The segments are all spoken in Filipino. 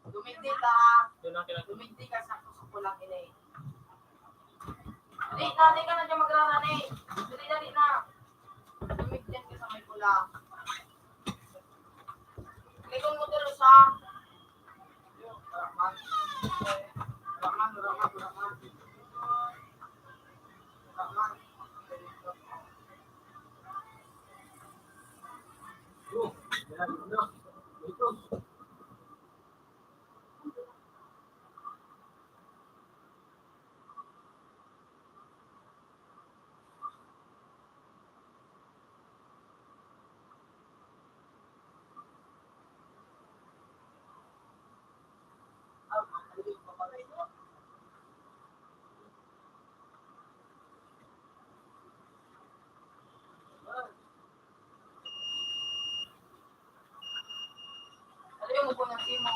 Duminti ka. Duminti ka sa pulang ini. Dali ka na dyan magrarani. Dali na. Duminti ka sa may pulang. Likon mo tulo sa Raman. Ano yung upo ng simo?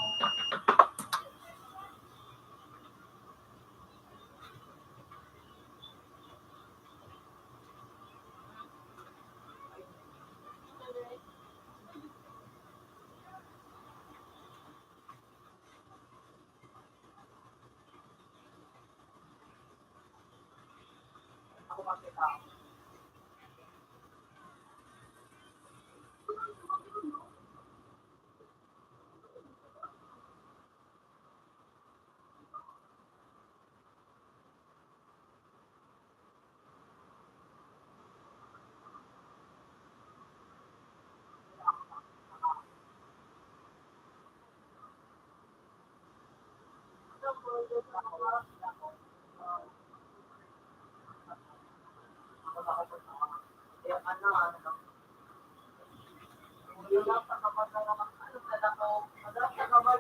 Ako makita.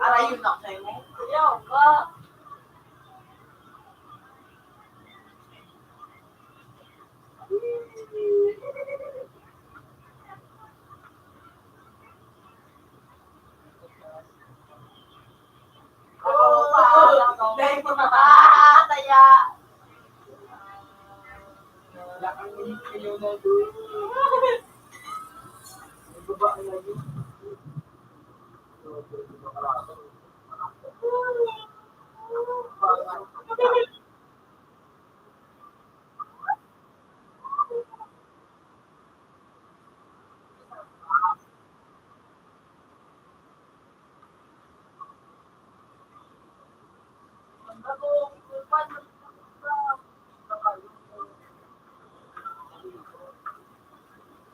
Arayon na kayo mo? Ayaw ka. Dahil po na taya. Lakang kayo na doon. Baba na yun.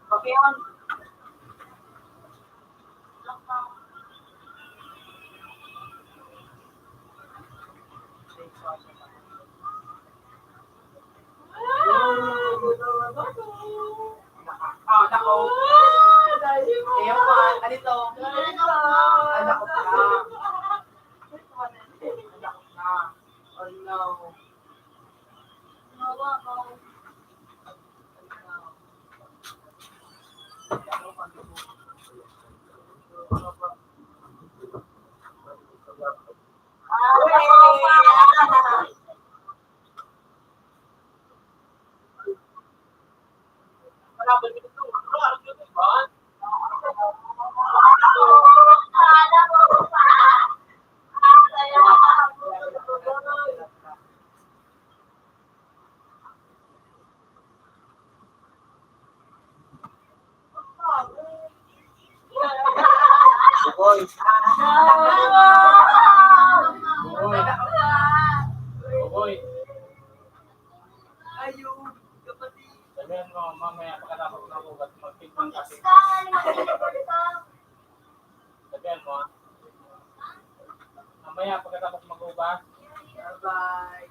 Bakyan. Nako. Ayaw pa. Alito. Anak ko pa. Anak ko na. Oh no. Boy. Boy. Ayo, kapatid. Sabihan mo, mamaya pagkatapos na ako, mag-pigman kasi. Sabihan mo, mamaya pagkatapos mag-ugas. Bye-bye.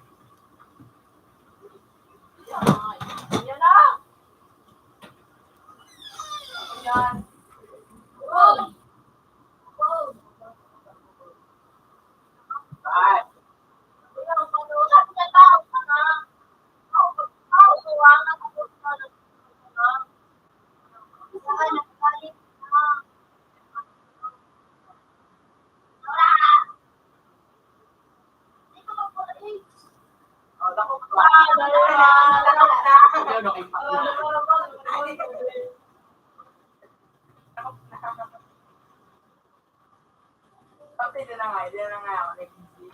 Tapi din na nga ako nag-easy.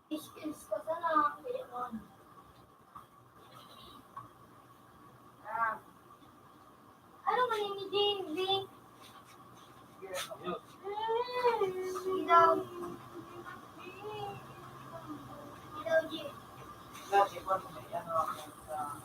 Skills ka sana. Ano man yung Jing? Ilaw. Ilaw, Jing. Lagi po, may ano ako sa...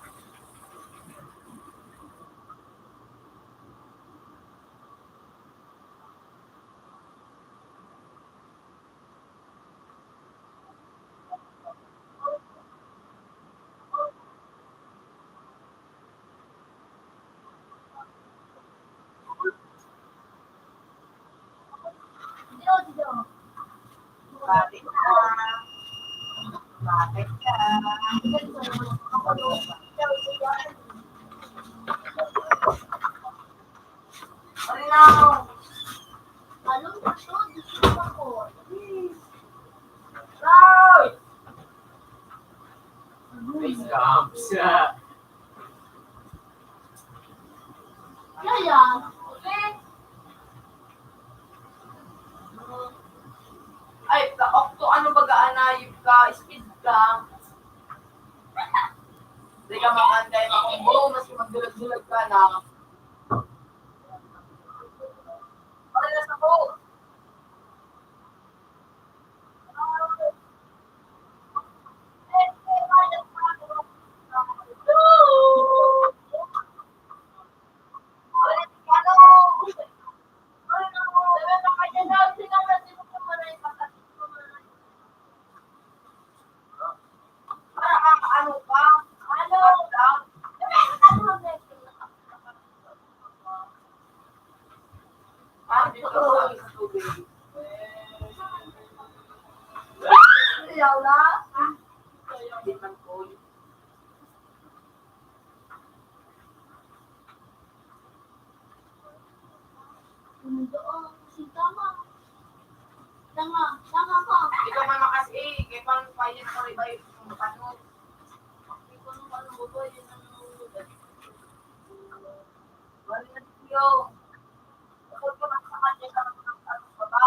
Dito. Bakit ka? Bakit ka? Ano na ako? Alam mo ito, dito ako. Ay! Face cams. Yaya. Okay. Ay, ka-okto, ano ba gaanayip ka? Speed ka. Hindi ka makantay makumbo, mas magdulag-dulag ka na. Ano na sa ko? Tama ka. Ikaw man makasi, kaya pang payat sa ribay yung tanong. Ikaw nung ano mo ba, yun ang nulunod. Wala na siyo. Kapag ka sa kanya ka ng baba.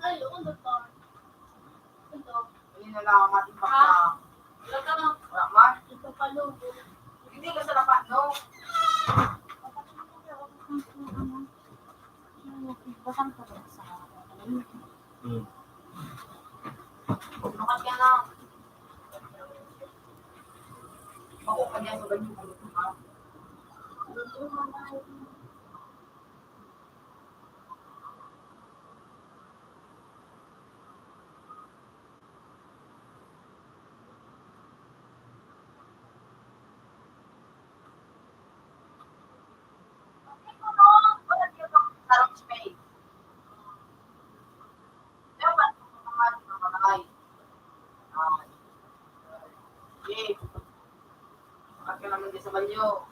Ay, ano to? Ito. Hindi na lang matipak na. Wala ka na. Wala man. Ito palubo. Hindi ka sa lapat, no? Basang ka ba sa Makat ka na. Ako kanya sa ganyan. Sarap space. Ewan, mga okay. Sakat ka naman din sa banyo.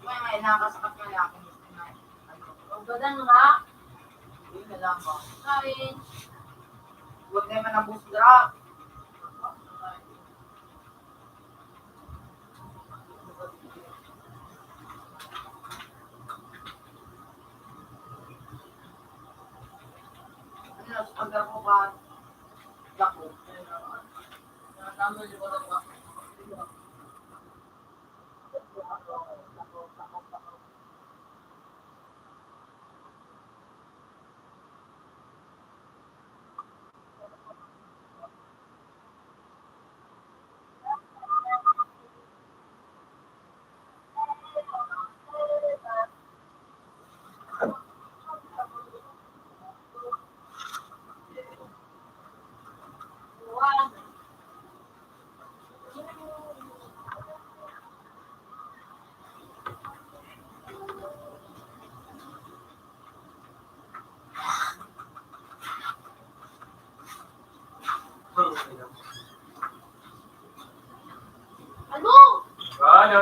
May nakasakat ka na akin. Ang gadan nga. Yun na lang ba? Kain. Huwag naman ang boost drop. Ano, pag ako ka, dako. Tama yung ko lang ba?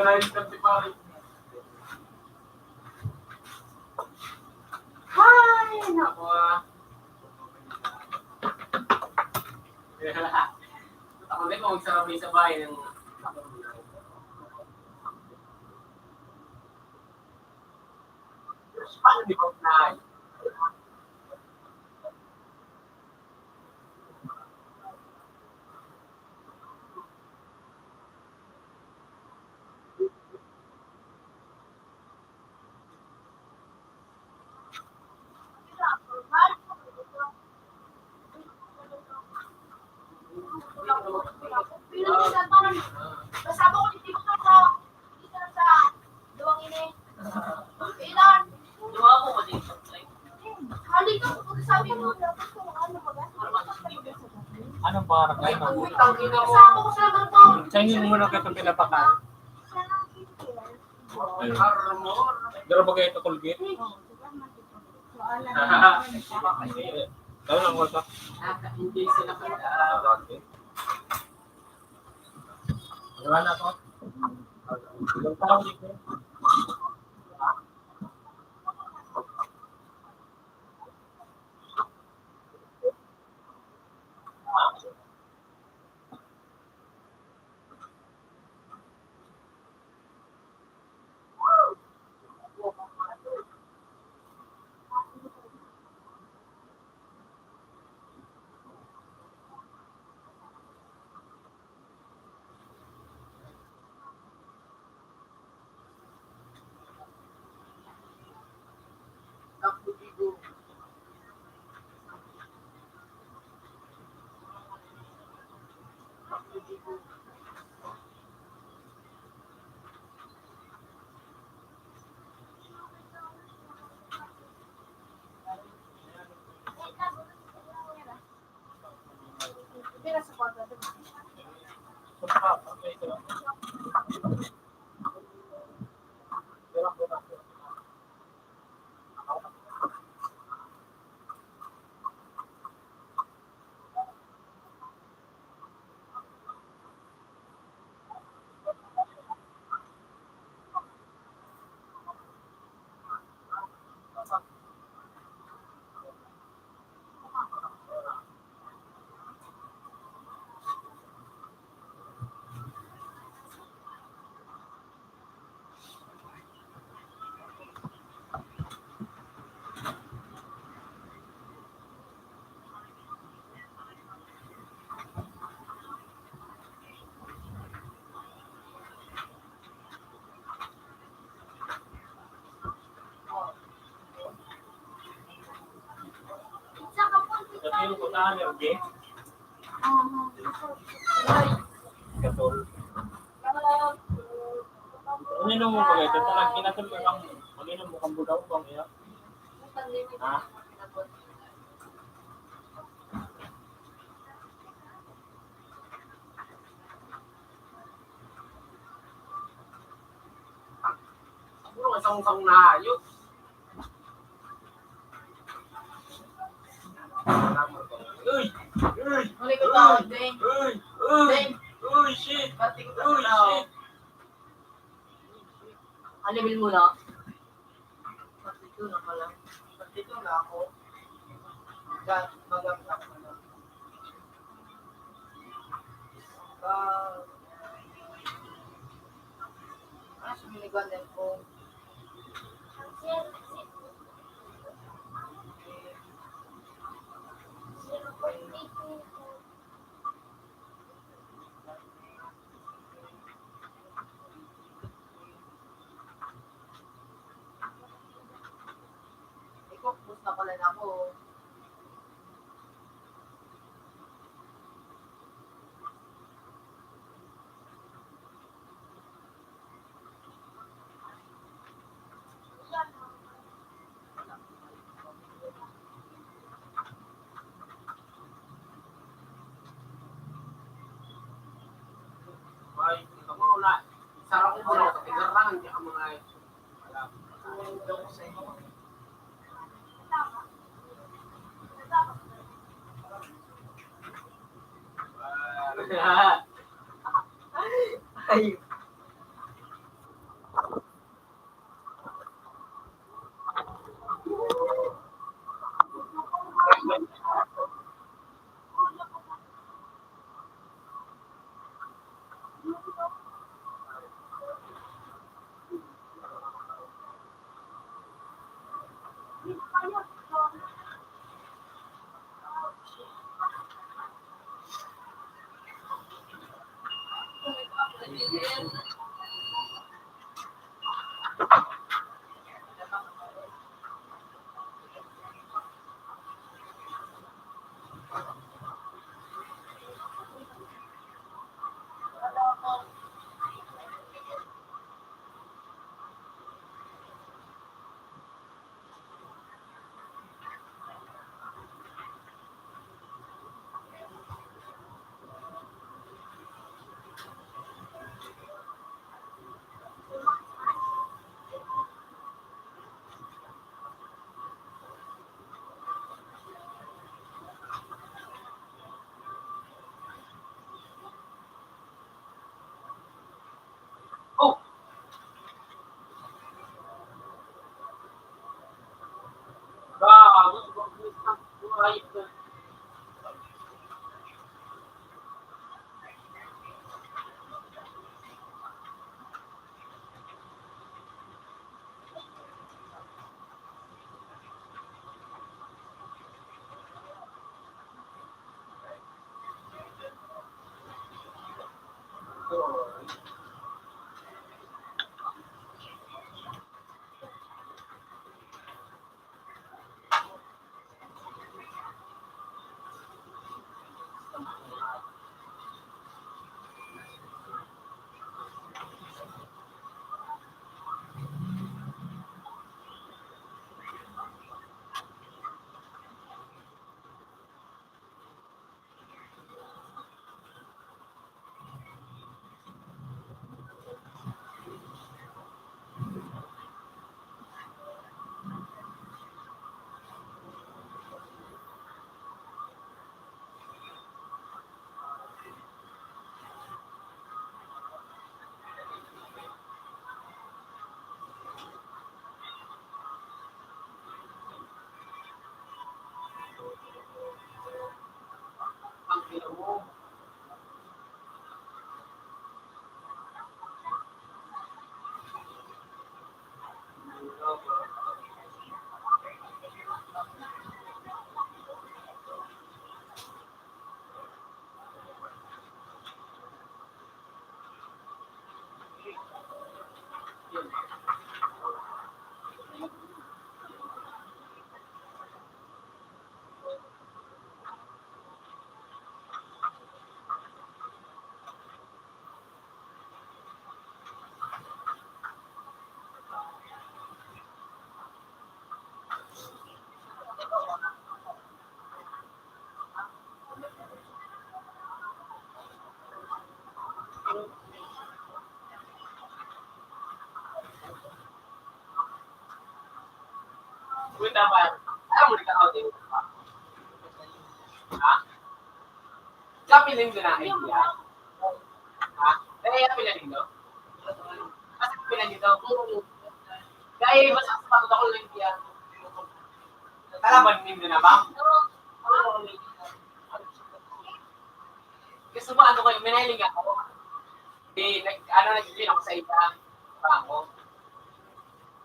na-instant si Pari. Hay! Naku ah. Ako din kung magsarapin sa bahay ng paano di ko na Kasama ko dito sa luwang ini. Ilan? Dua ako kasi. Hali ka, sabi mo, dapat kung ano ba? Anong pangarap ay ngayon? puwi tang ina mo. Kasama ko sa motor. Sa'yo mo na kayo itong pinapakan. Armor. Pero ba kayo ito Colgate? Tayo lang ko ito. Hindi sila kaya. Wala na ako. Ilang taon dito? Pira sa kwarto, diba? Pizza ka po, pizza. Kasi ko saan yung game? Katol. Uminom mo pa kayo. Ito lang kinatol ka kang mag-inom mo kang budaw kang iya. Ha? Siguro isang na ayos. Uy! Uy! Huli ko ba, Deng? Uy! Uy! Deng, Uy! Shit! pati ko Uy! na. Shit! Alibil mo na. Pati ko na pala. Pati ko na ako. Magamit ako na. Sumiligan din ko. Ikaw, bus na pala na ako. Ay, ito mo na. Sarap ko na sa tigarangan niya ang mga ito ko sa inyo. Ay. Bayit ko. Ang tino mo. Wait naman. Alam mo, nagkakaw din. Ha? Kapilin ko na idea. Ha? Kaya kapilin ko? Kasi kapilin dito. Kaya mas ang sapatot ako lang diyan. Kalaban din na ba? Gusto mo ano kayo, minahiling ako. Di, nag-spin ako sa iba. Ako.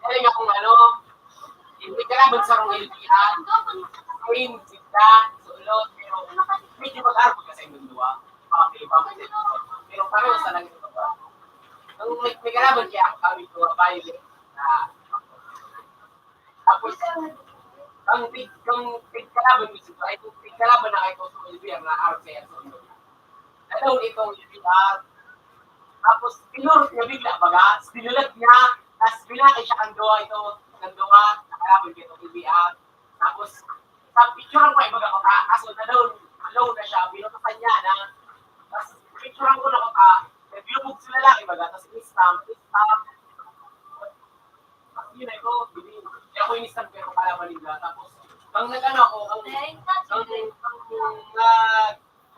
Minahiling akong hindi kalaban sa rong LPR. Queen, sita, sulot, pero medyo mag-arbo kasi yung dua. Pero pareho sa lang ito ba? Ang may kalaban kaya ang kami dua, violet. Tapos, ang kalaban ko sito, ay kalaban na kayo sa LPR na RCR sa ulo. Alam itong LPR. Tapos, pinurot niya bigla baga, sinulat niya, tapos binakay siya ang doha ito, ang doha, nakalaban ko itong LPR. Tapos, sa picturean ko ay baga ko kaso na alone na siya, binutusan niya na, tapos picturean ko na ko bilubog sila lang, baga, tapos in-stamp, tapos yun ay ko, kaya ko in-stamp pero kalaban nila, tapos, ang nag-ano ako, ang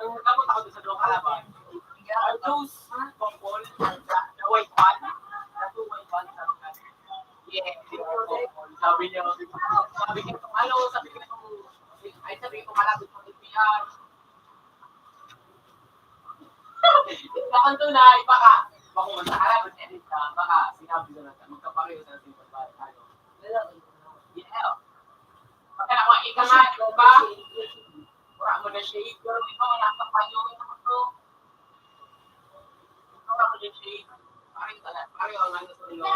nagkabot ako doon sa doong kalaban, are those couple, the white one, the two white one, yeah, sabi niya, sabi ko, sabi ko, malapit mo LPR. Nakanto na, baka man sa harapan niya, baka sinabi na natin, magkapareho sa natin, yeah. Pagka nakuha, ika nga, ba? Wala mo na shade, pero di ba, wala kang payoin ako to. Wala mo na shade. Pareho ang ano sa ulo.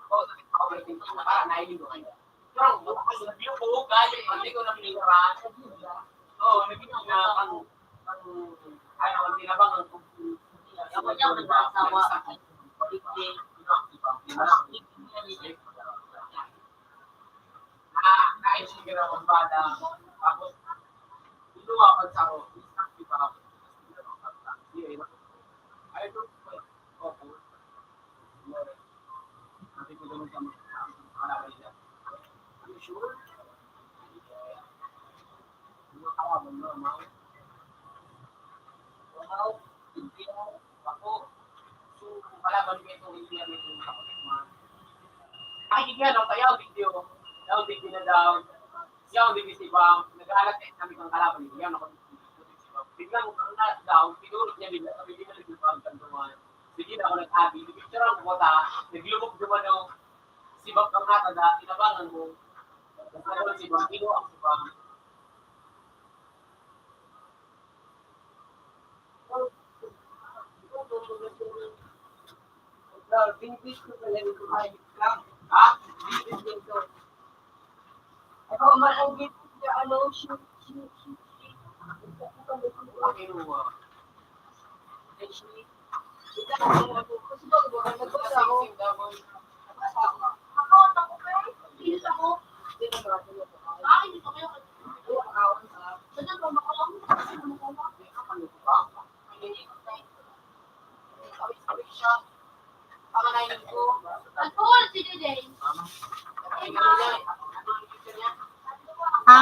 Oo, nakita ko na tingin na parang nailing ko kayo. Pero, bukas na view ko, galing, hindi ko na piniran. Oo, naging na ang hindi na bang ang Ako niya, nag-asawa. Naisip ko na ang bata. Tapos, inuwa ko sa ako. Di ba? Ay, ito. Opo. Sabi ko naman sa mga nila. Are you sure? Hindi ko kalaban na, ma'am. Wow, hindi ako. So, kalaban ko itong hindi namin itong kapatid, ma'am. Nakikigyan ako kaya video. Video na daw. Siya ang divisiba, nag-aalat kami ng kalaban niya, yan ako divisiba. Biglang ang na-down, pinulot niya bigla, sabi niya nag-iba ang kanduan. Sige na ako nag-abi, picture ang kota, naglubog naman ng sibak ang natada, inabangan mo. Tapos naman sibak, ino ang sibak. Binibis ko pala dito ay lang. Ha? Binibis dito. Ako man ang binibis niya, shoot. Ang inuwa. Ito ako. Kasi bago ba, nagbasa ako. Sing-sing damoy. Ako, ako kayo. Bilis ako. Hindi na ba? Hindi ko kayo. Sadya ba, makalang? Awis-awis siya. Panganayin ko. Ako, sige din. Ano ang picture niya? Ha?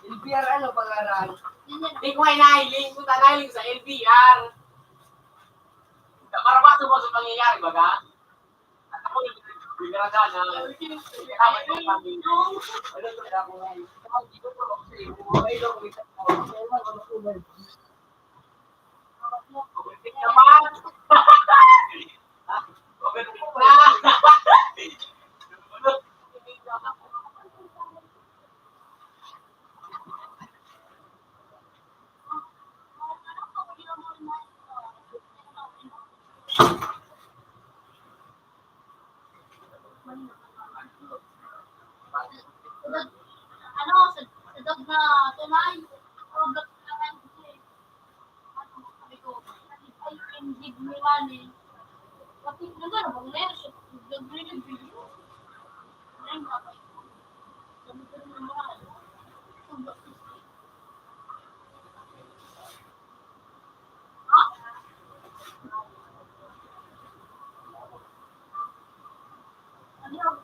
LBR ano pag-aral? Hindi ko hinahiling. Kung tanahiling sa LBR. Marabaso mo sa pangyayari, baga? At ako yung binaraga na kailangan ko kami. Ano ito kaya ako ngayon? Hindi ko pa ako sa iyo. May lang kumita ko. Kailan ko na Kumuntik naman! Kumuntik na! Ano, sa dog na tunay. Product na lang kasi. Ano, sabi ko, ay, hindi gumiwan eh. Pati, nagano bang meron siya? Nag-read video. Ayun, kapag. Sabi ko rin naman. Ha? Ano yun?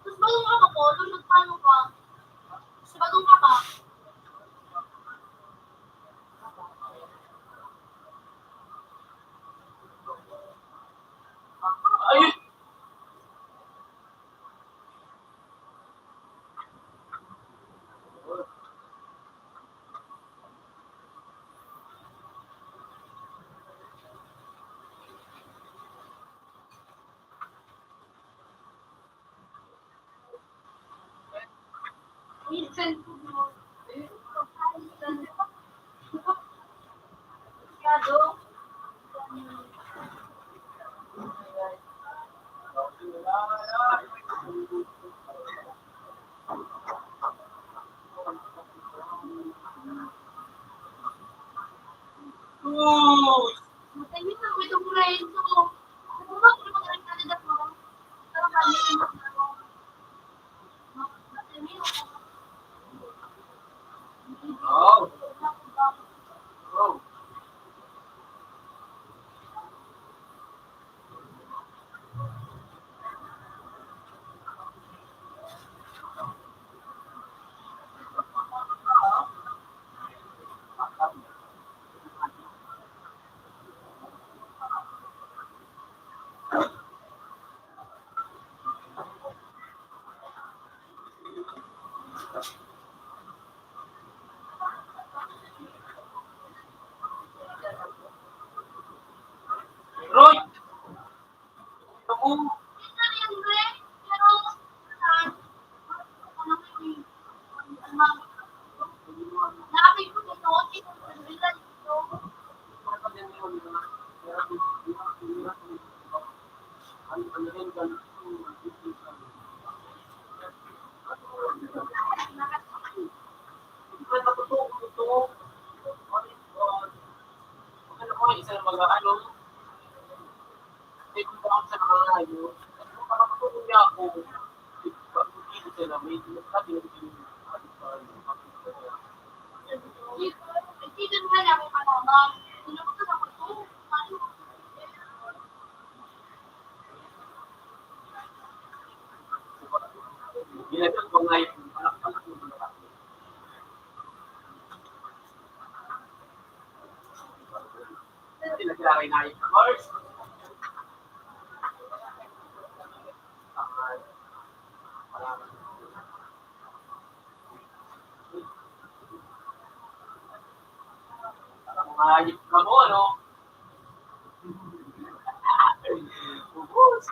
Tapos bagong mapa ko, nung nagpano ka, sa bagong mapa, Ay! minsan ko mo, masyado, Uy! matahimik na ito muna yun ko. Ano ba, kung magaling ka na mo, pero kami yung matahimik ako. Oh! Oh! Ano ko, isa na mag-ano, hindi ko pa ako sa mga ayun. Nakakatulong niya ako. Dito sila, may sabi na dito yung Dito naman ako kalabang. Ano ko sa ako? ginagawa ko nga yung anak-anak mo na ako. Naglagay na yung course. Ayip ka mo, ano? Ubus.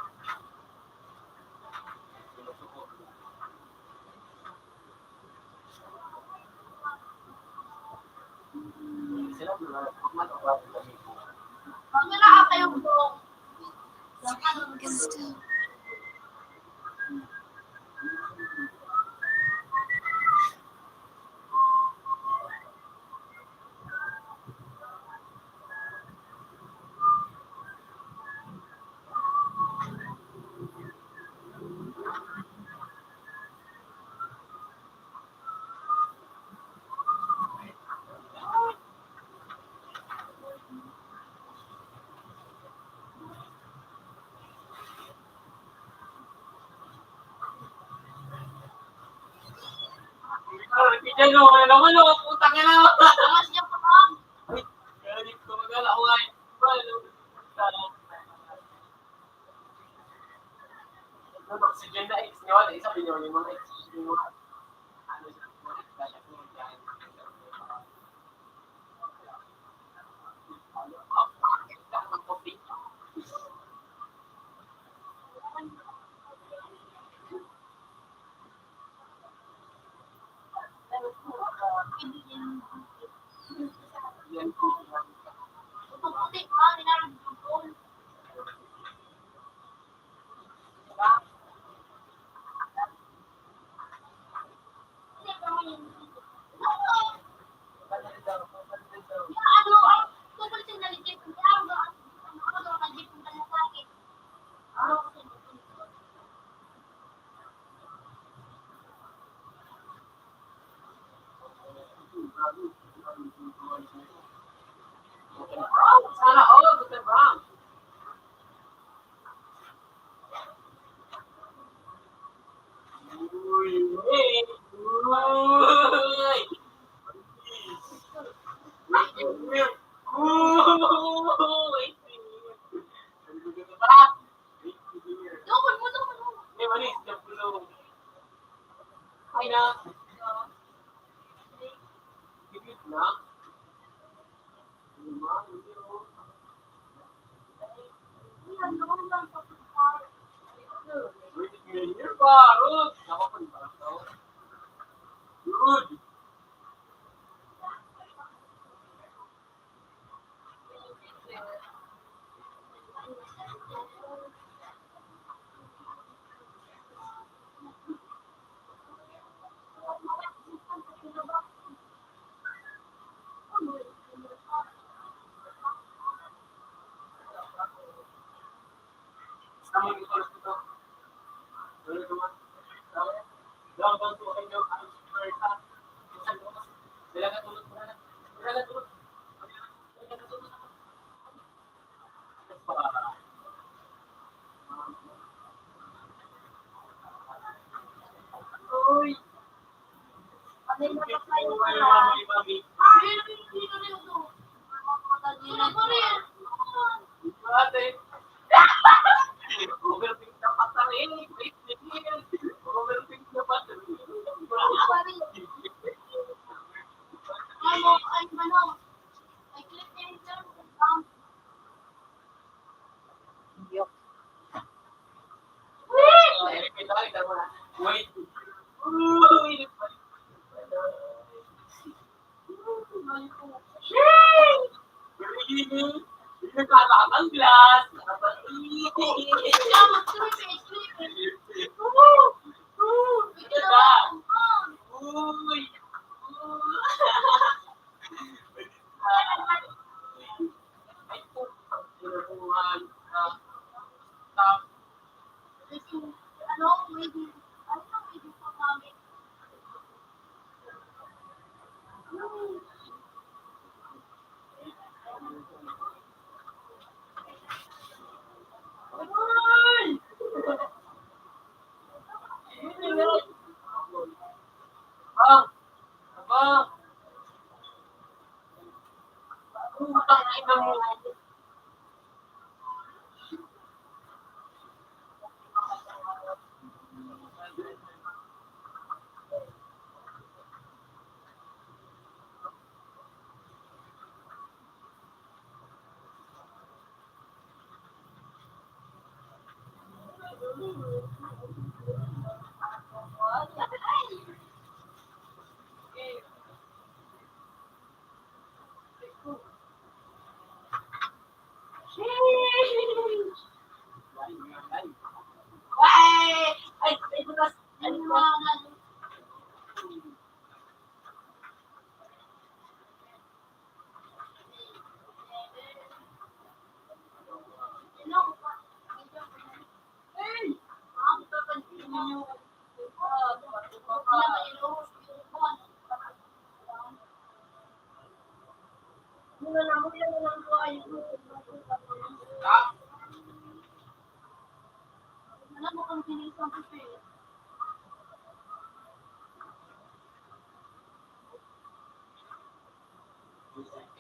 Sila, pag matawag kami. Pag wala kayong buong. Diyan no, ano naman no, putang ina. Angas niya pa lang. Galit ko magala ko ay. Ano si Jenda X niyo, ay sabi niyo yung mga X niyo. Ano siya, kasi ko yan. Yan po. Puti pa, ninaroon yung buong. Kasi kami yung ano, tungkol sa naligid. Hindi ako doon. Ako doon, naligid ng malasakit. Ano kasi Sana all of the brown. Uy, uy, uy. Tukol mo, tukol mo. Ay na. Higit na. Yan, doon lang sa pagkakar. Good. Sama yung oras nito. Ano naman? Daw bantu kayo ang superta. Sila ka tulog mo na. Sila ka tulog. Sila ka tulog. Uy. Ano yung Uy, napakain ko mami, na? mami. Ay, ano yung dito na ito? Sino ko rin? Ate. Overthink na patarin. Overthink na patarin. Ano, ay, ano? Ay, click na yung term. Wait. Uy. Nagkakaang ang glass. Kaya mag-trip. Ganda. Uy. Ay, pagkinuhan. Ano, pwede pa kami. Ay! Bang! Bang! Utang ina mo. Ay! Ay, ito na. Ano mga Ngayon, bang, kasi gusto na.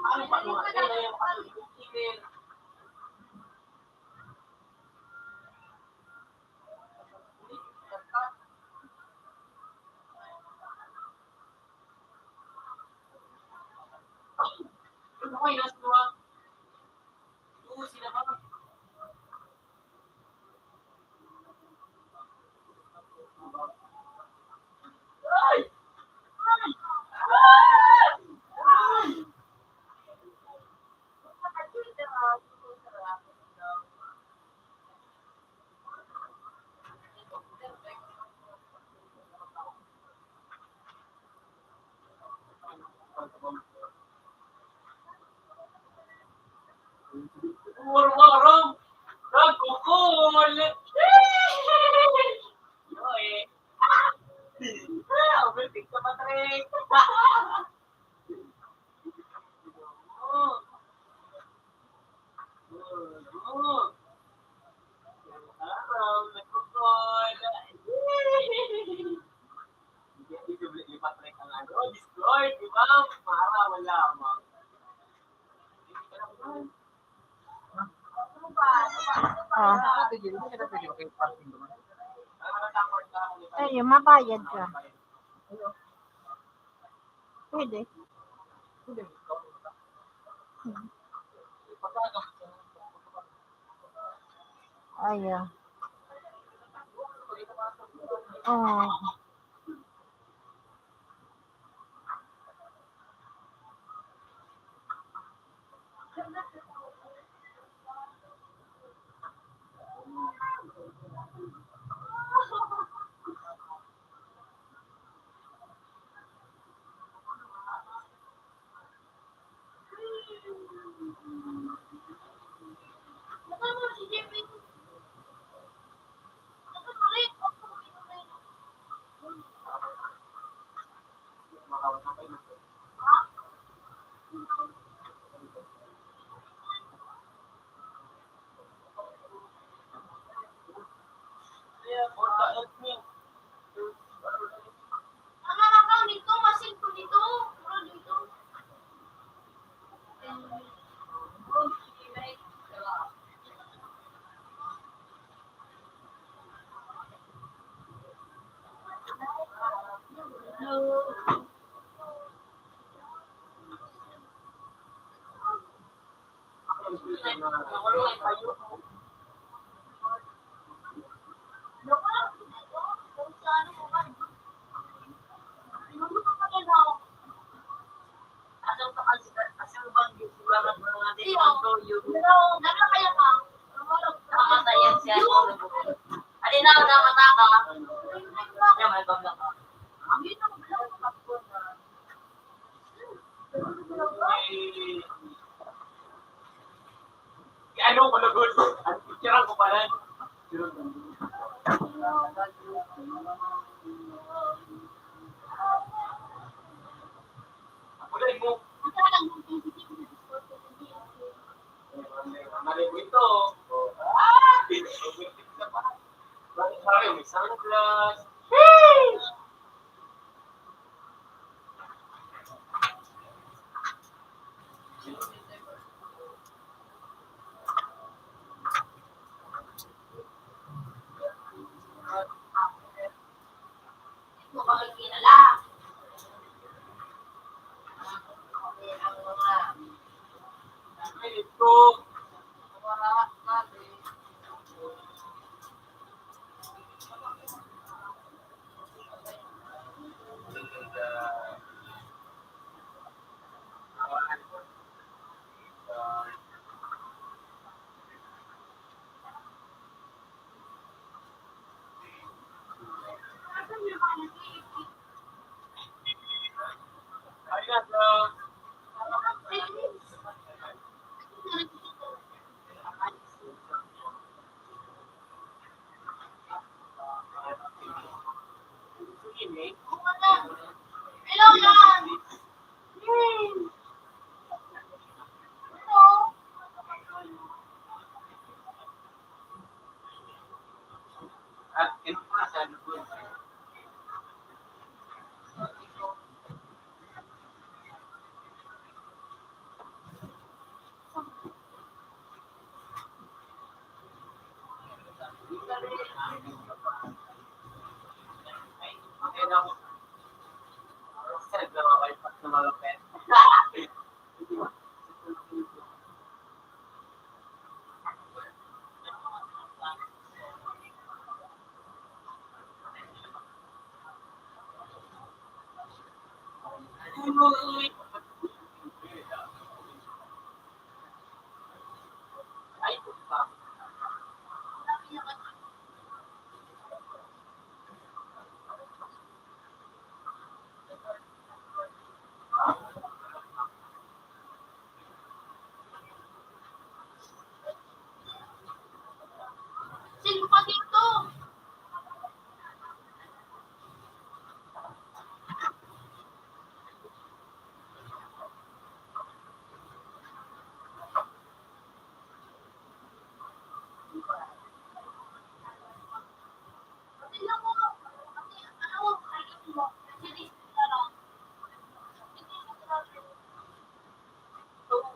Ano pa mga kaya yung pag-ibig? Ano kayo nasa mga? Sila ba? Ay! Warung-warung, nagkukul. Yoy. Overtake ka, Patrick. Nagkukul. Hindi Patrick ang ano, destroy, di ba? Maarawan lamang. Ay, mabayad siya. Pwede. Ayan. Oh. Nakulungin tayo. Asal bang sulangan mga dito yung nakatayan siya. Adi na na mata ka. Ya may bang ka. Ano ko lagod? Ang picture ko pala. Ako lang mo. Mali mo ito. Bakit sabi may sunglass? Ito. Hello, yan! At inupasan ko. Ay, Sino pa dito? Tingnan mo. Ano? Hindi ano.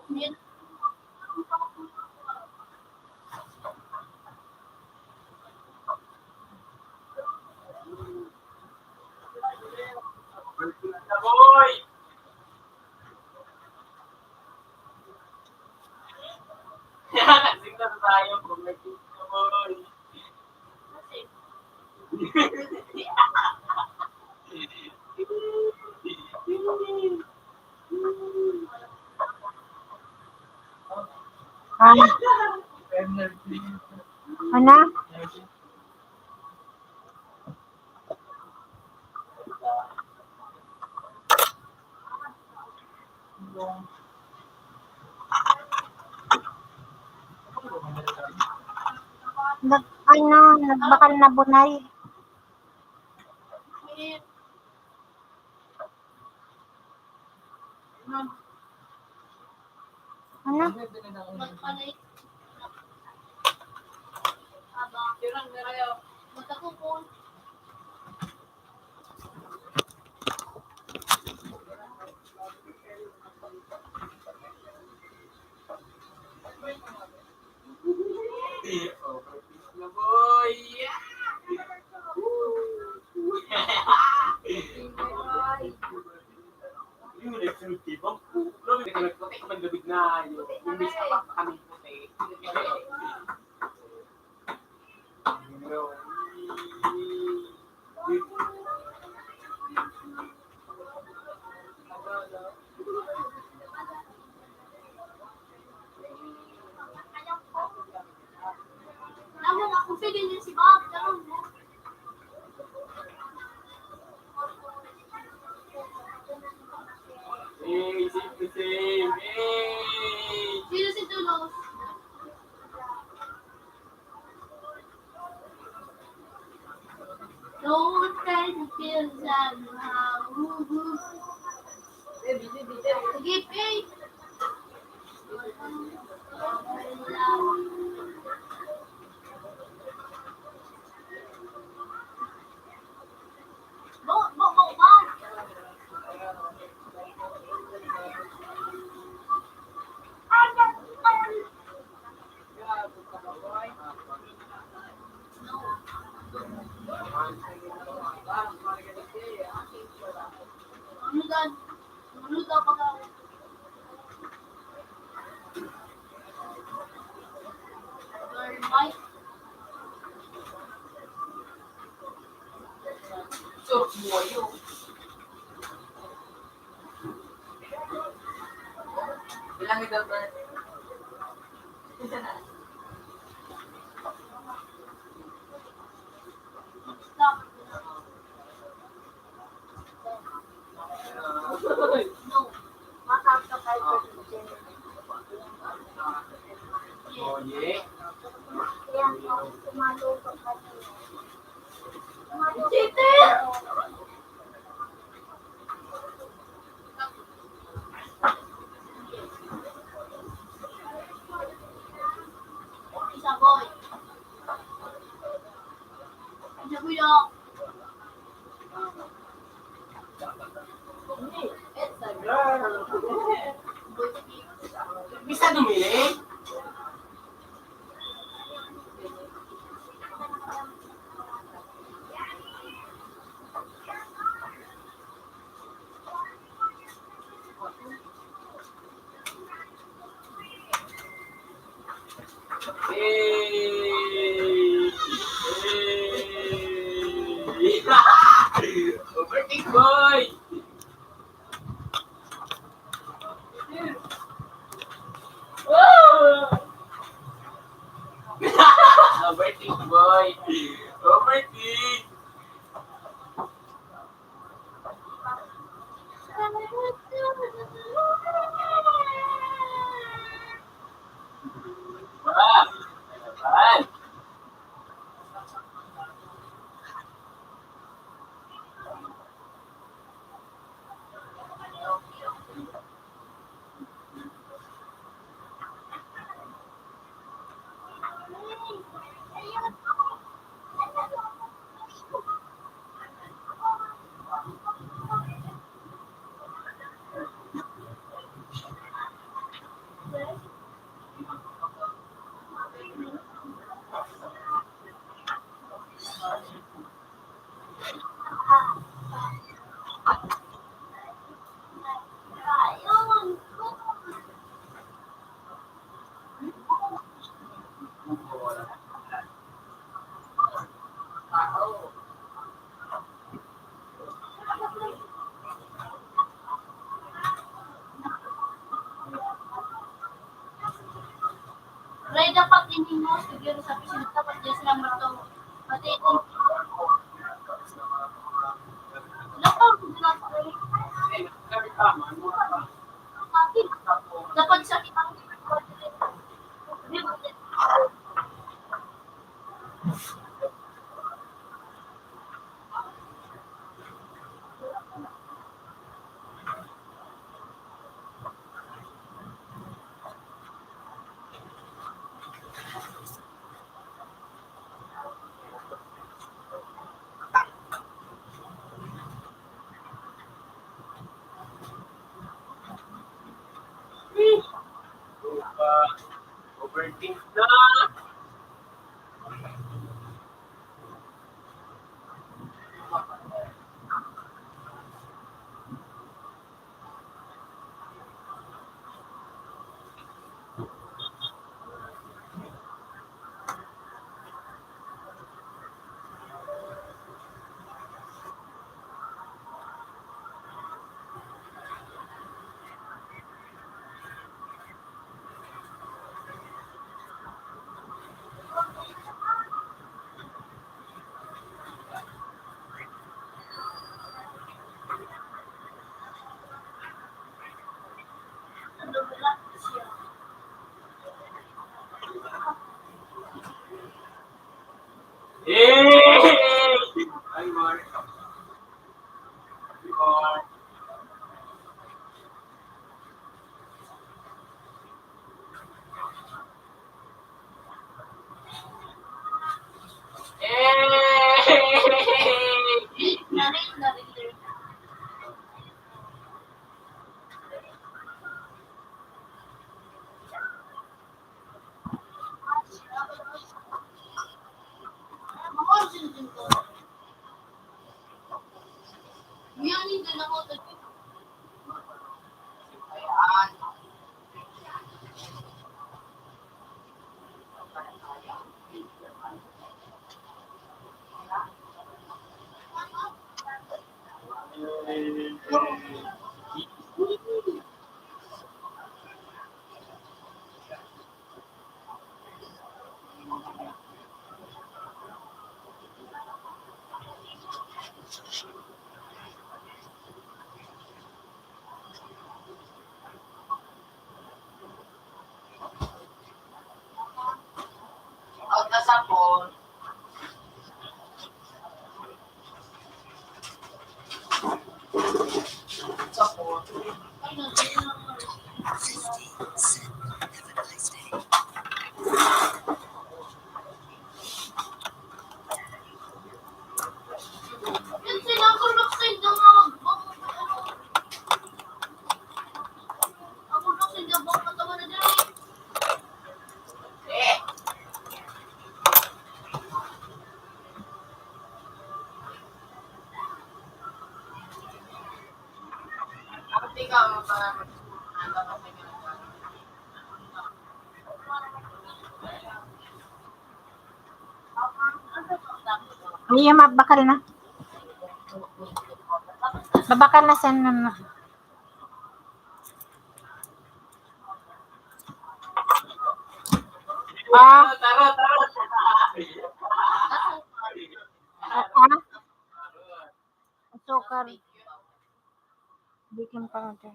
Yan. boy! Tingnan tayo kung may picture, boy. Kasi, Ano? Ano? Nagbakal na bunay. may Ano? magpanay. Aba, magkakupon. Oh, picture na, boy! Yung electricity, bang grabe ka nagputi ka man gabig na yun. Imbis na pa kami puti. Bumili niya si Bob. Ganun mo. Hey, same. Hey! Sino si Tulos? Don't try to feel somehow. Sige, pay. Bo. Ano daw pag Mike? So, mo yun. Ilang ito ba? Isa na. Stop. No. Oh, yeah. Cheater! Isa boy. Isa boy ako. It's a girl. Boy, sige. Bisa dumili? Hey! Hey! Overtake boy! Overtake boy! Overtake! Ah! Laban! Ray, dapat ini mo, siguro sa pisil, dapat dyan sila matong. Pati kung lapang sila sa Ray. Dapat sa kitang Overtake na! ikaw, Iya, mabakal na. Babakal na sa na. Ah, Tarot. sukar. Baking powder.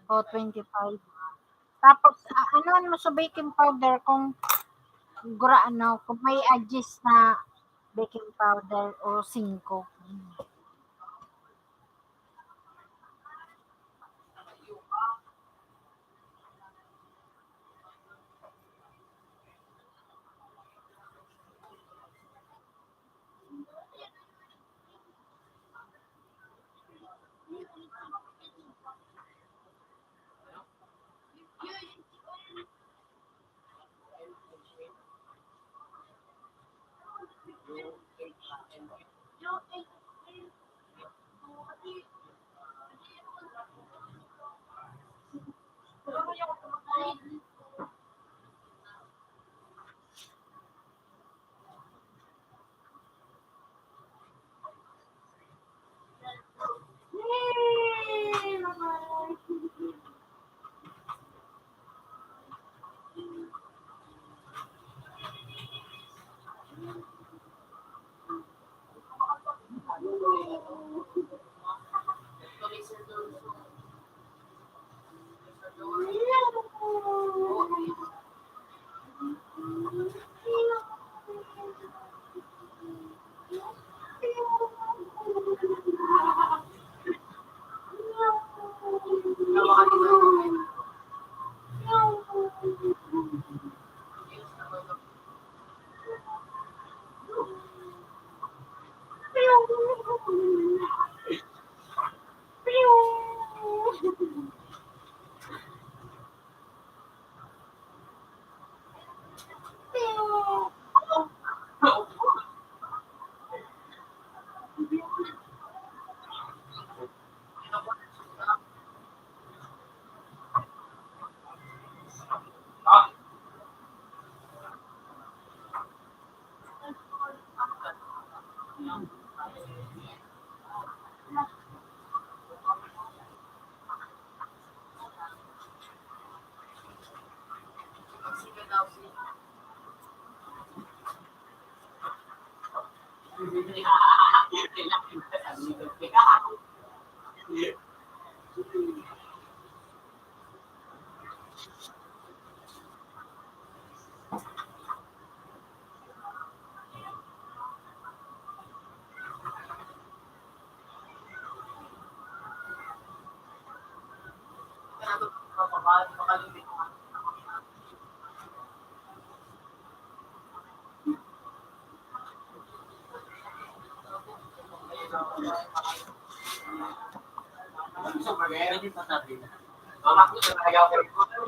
O 25. Tapos, ano mo sa baking powder kung kung may adjust na baking powder o 5.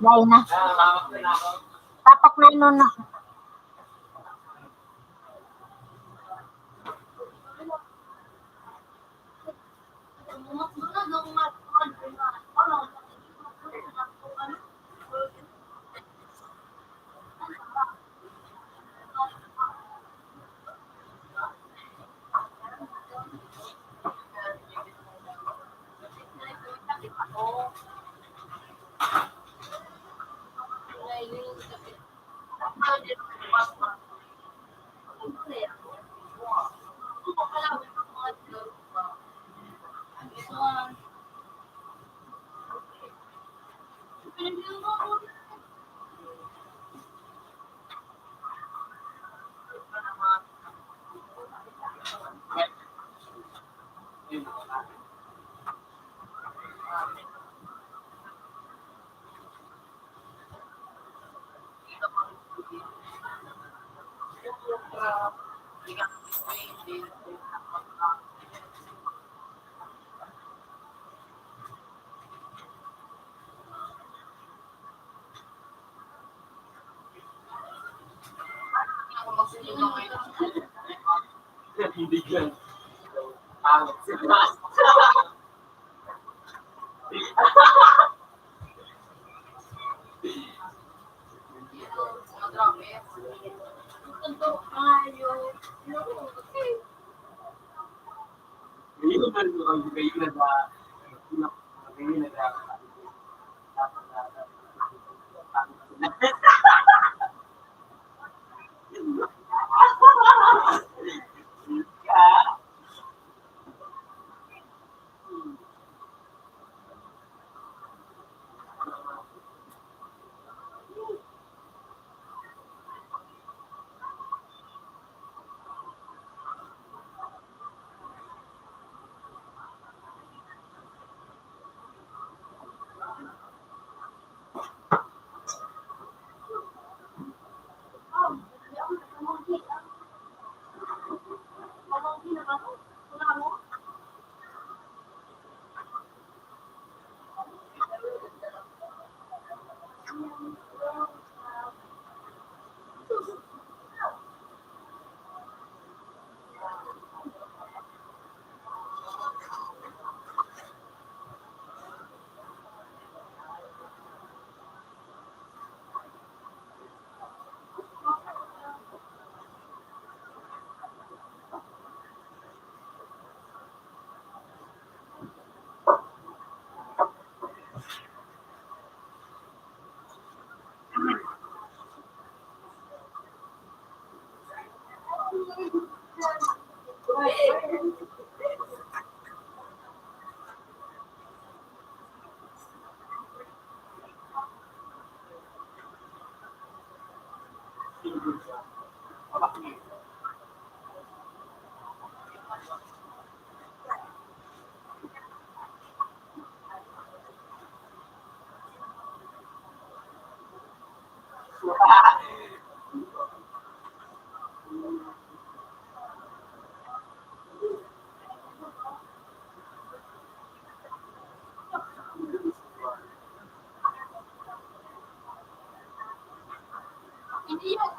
Dahil na. Tapak na yun na. Pangit sila. Ito ayo. Ngayon man ko kayo na ba? Ngayon na ba? Hindi yung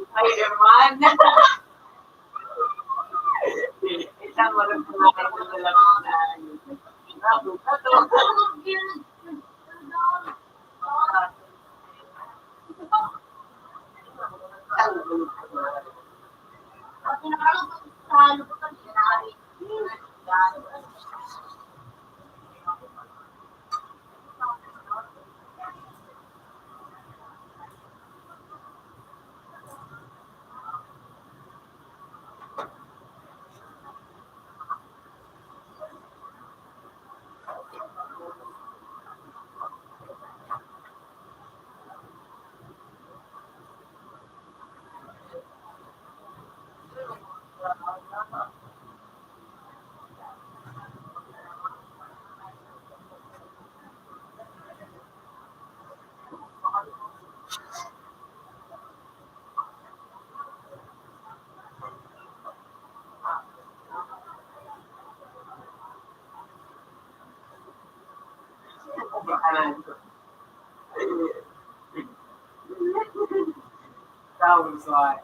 Spider-Man. Isang walang pangalan na lang na Sounds like.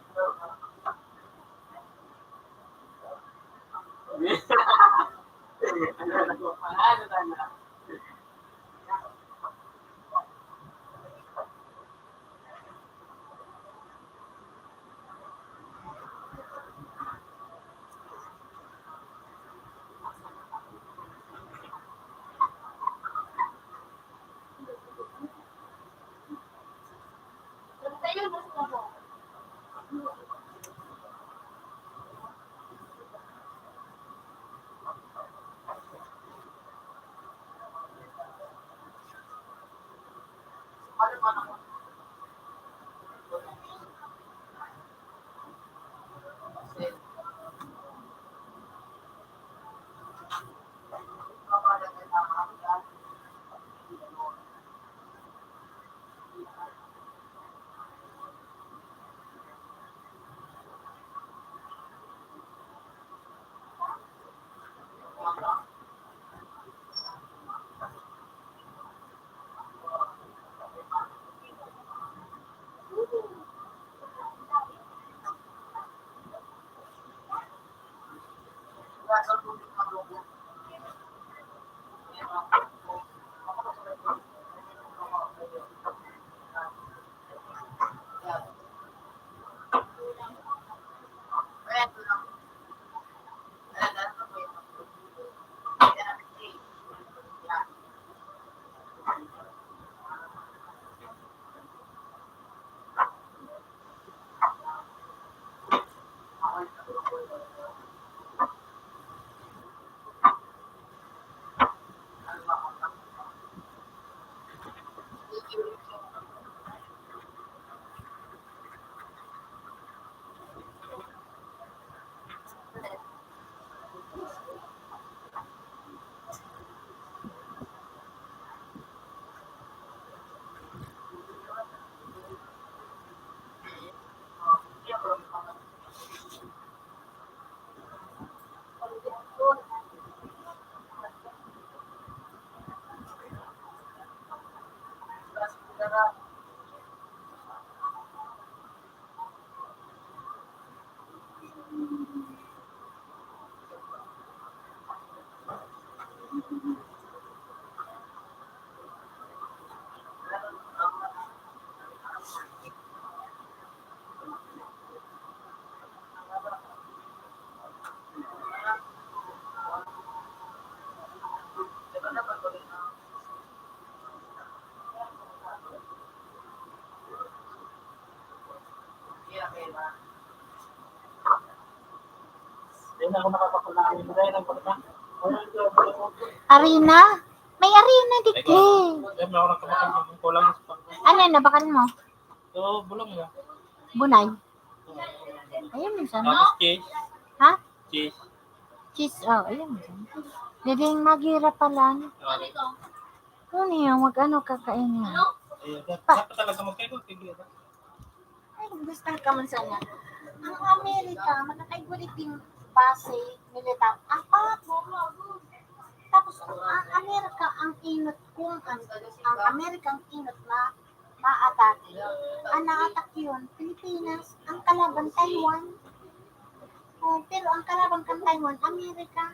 Hindi na ako nakakapalain. Dahil ang pagka. Arena? May arena Ay, dito. Dahil na ako nakapalain. Yung kulang sa pagka. Ano yun, nabakan mo? So, bulong na. Bunay? Ayun minsan. Tapos cheese. Ha? Cheese. Cheese. Oh, ayun minsan. Diding magira pala. Ano yun, mag-ano kakainin. Ayun. Dapat talaga magkaibang tigil. Ay, gusto ka man sana. Ang Amerika, makakaigulit yung base, militar. Apat. Tapos, ang Amerika, ang inot kung ang Amerika ang inot na maatake. Ang na-attack yun, Pilipinas, ang kalaban Taiwan. Oh, pero ang kalaban kan Taiwan, Amerika.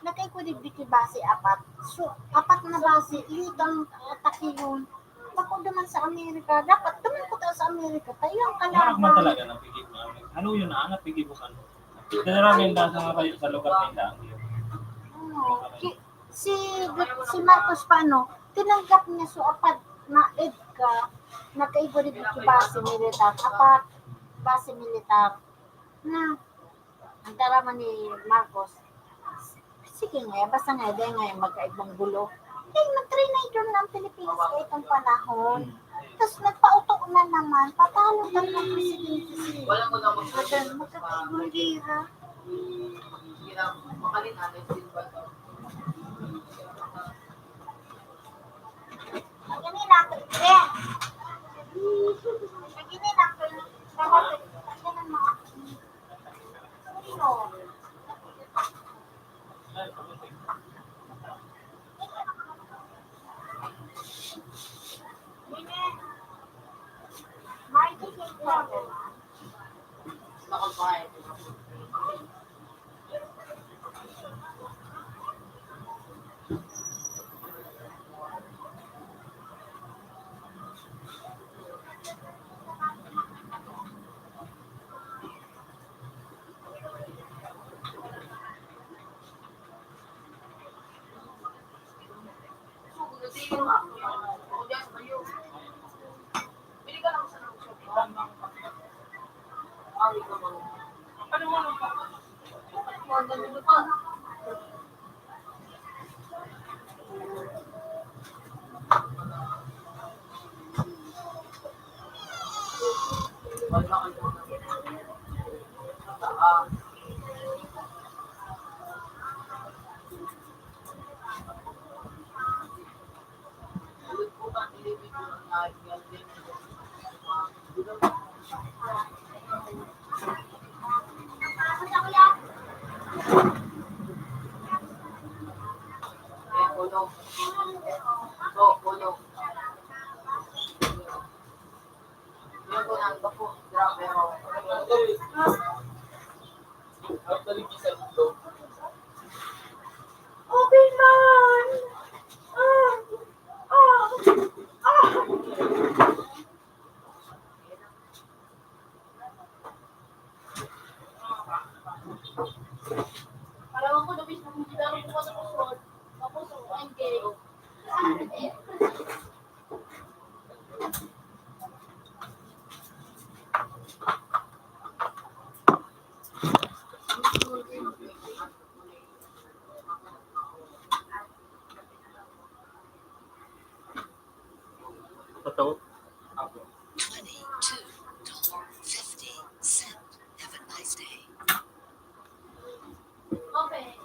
Nagkaigulit dito base apat. So, apat na base, ilitang atake yun. Bako naman sa Amerika, dapat duman ko sa Amerika, tayo ang Harap mo kalaban. talaga ng pigil mo. Ano yun na? Anak pigil mo ka. Karamihan dahil sa kayo sa lugar nila. Si Marcos paano, tinanggap niya so apat na EDCA, nagkaibulit dito base militar, apat base militar, na ang darama ni Marcos, sige nga, basta nga, dahil nga magkaibang gulo. Eh, nag-trinador ng Pilipinas sa itong panahon. Tapos nagpauto na naman, patalo na ng presidente si magkakaibulira. Pagini na ako, pagini na ako, pagini na ako. Totoo. Ako. $22.50. Have a nice day. Okay.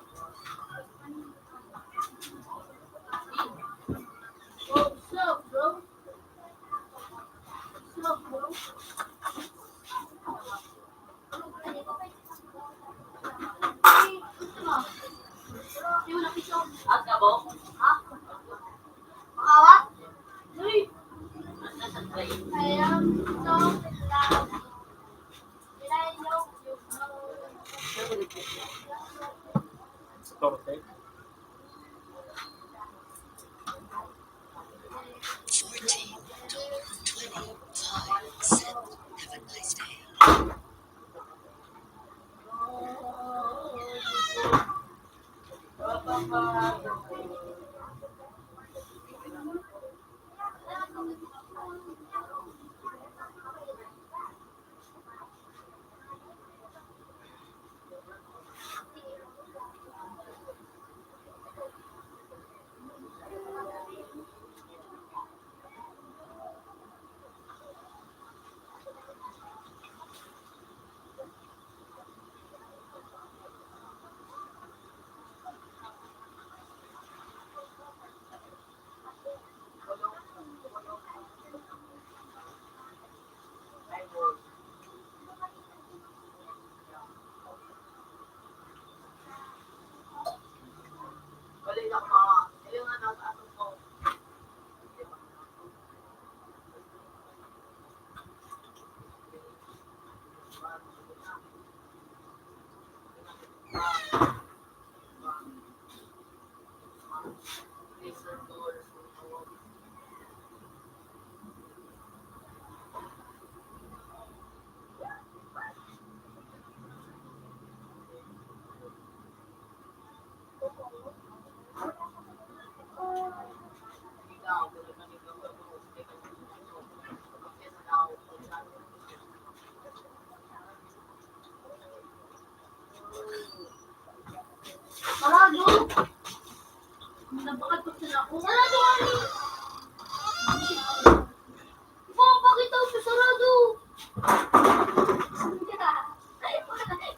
Oh, slow, bro. Slow, bro. Di mo napiso. At kabo, Ha? Makawat? Uy! nasa train. I am so glad. Did I know you know? Torte. $14.25. Have a nice day. Balik ako mga, yung ano, atong ko. Sarado! Nabakat ko sila ako. Sarado, Ali! Ipapakita ko sa sarado!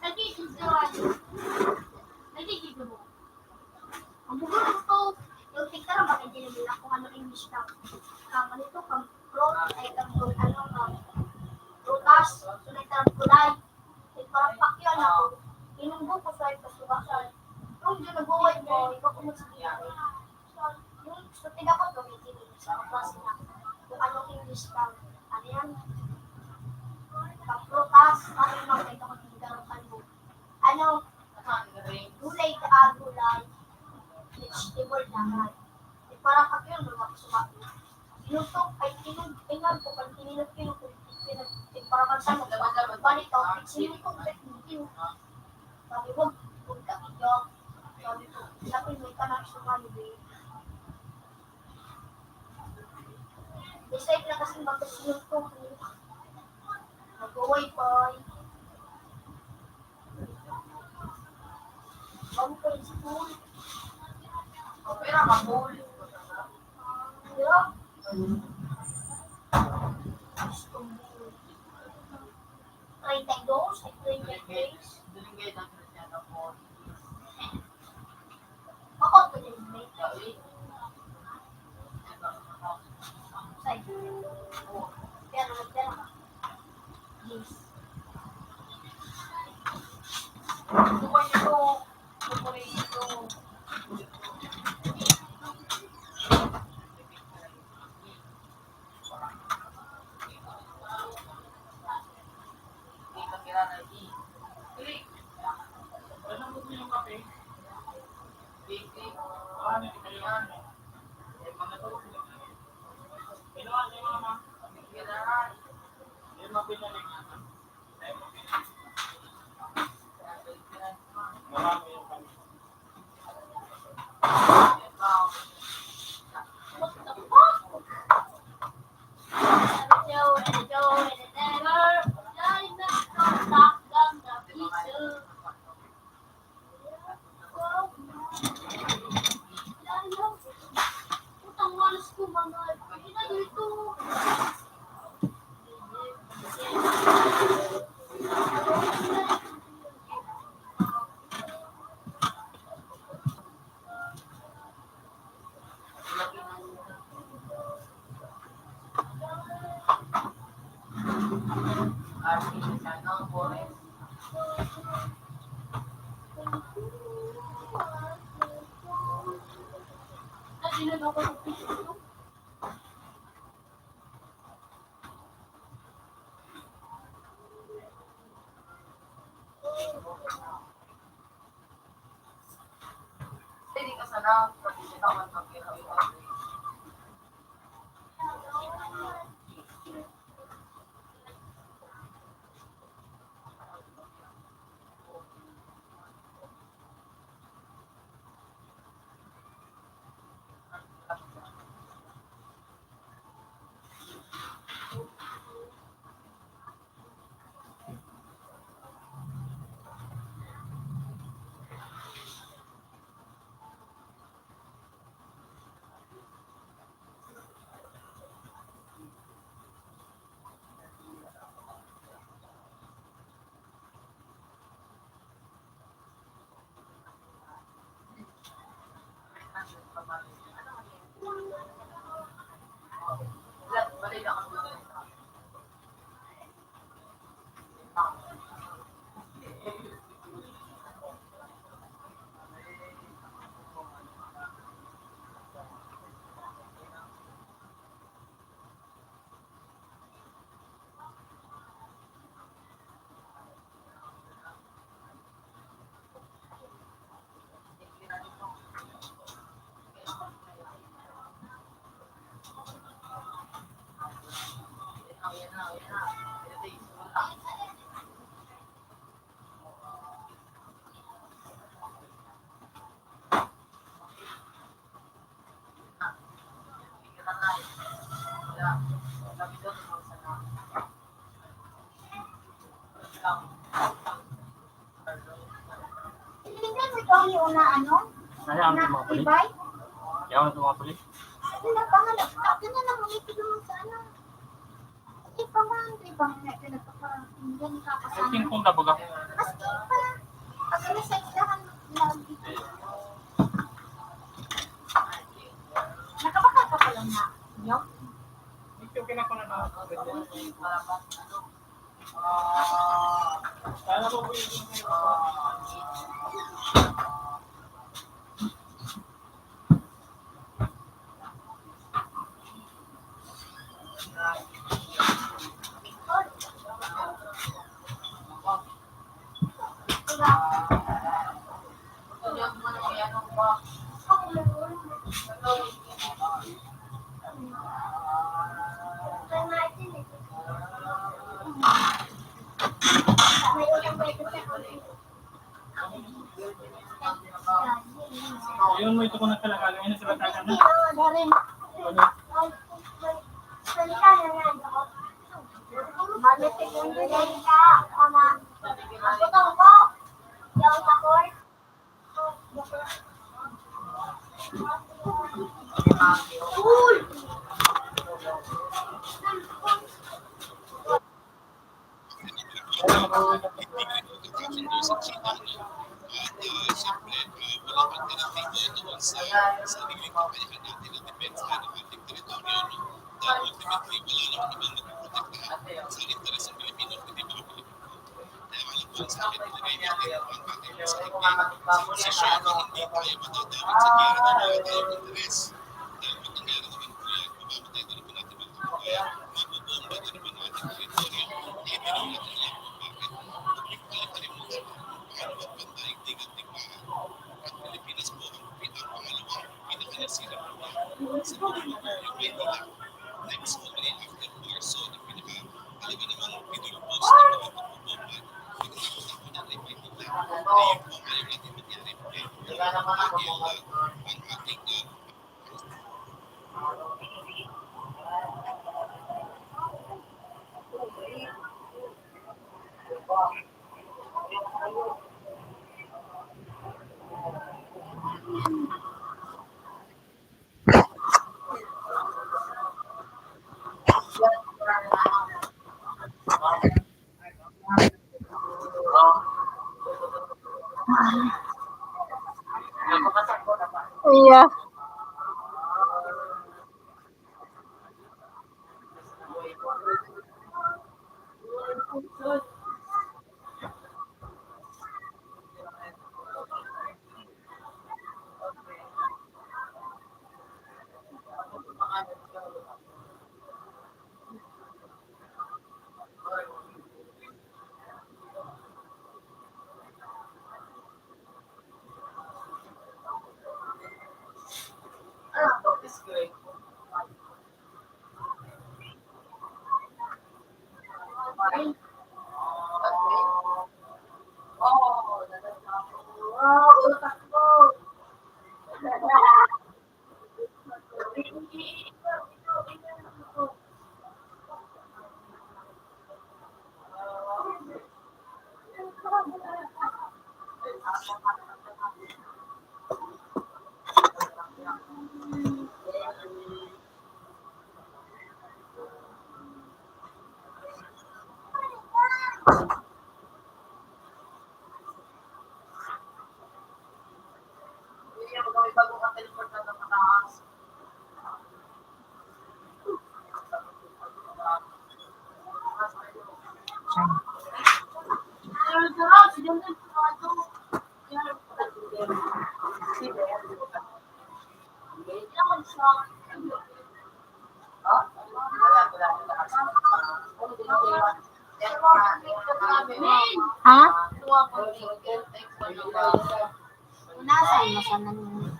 Nagigil ka, Ali. Nagigil ka mo. Ang bugo na to. Yung tingkara, bakit dinibila ko ano English na. Kama nito, kang pro, ay kang ano, prutas, sunay tarang kulay. Ay parang pakyo na. Inunggo ko sa ipasubasan. Yung dyan nag-uway ko, ikaw kumot sa kanya. Yung sa tiga ko, gamitin sa klase na. Kung anong English lang. Ano yan? Pag-prutas, ano yung mga ito kung tinigarapan mo. Ano? Gulay ka, gulay. Vegetable lahat. Eh, parang pag yun, mga sumabi. Sinusok, ay tinag ko, pag tinilog-kilog ko, parang magsan mo, balik ko, sinusok, sabi mo, huwag ka iyo. Sabi ko, sabi mo, ka na sumali, babe. Decide na kasi magkasinusok. Nag-uway pa. Bago ko rin school. Pero makul. Yeah. Gusto mo. 32, ay 33. Dilingay ng Cristiano po. Ako to din, mate. Say. Pero nagpera ka. Yes. Tukoy nito. Tukoy nito. Dito kira na i. Click. Ano mo yung kape? Click. Ano yung kayo? Mga to. Ginawa niyo mama. Yung mga pinalik. Marami yung kami. What the fuck? And it never died back from down the pizza. Wow. Putang malas ko, mga. Hindi na dito. Sinod ako sa Facebook. Hindi ka sana, kasi sitawan ng ginagawa. Tingnan mo ikaw yung una ano? Nasaan Na ang mga pulis? ibay? Yawan sa mga pulis? Pinapangalap. Akin na lang ulit yung sa ano. Ipaman, ibang na pinagpapahingan ka Ay, kasama. tingkong na baga. Mas pa. Kasi sa islahan lang dito. Nakabaka ka pa lang na. Yo? Ito kinakuna na ako. Kaya ko po yun mo ito ko nagkalakala. Ngayon sila kakana. Darin. Ano? Iya. Hindi ako may bagong ka-teleport na nakataas. Ha? Nasaan mo sa nanin?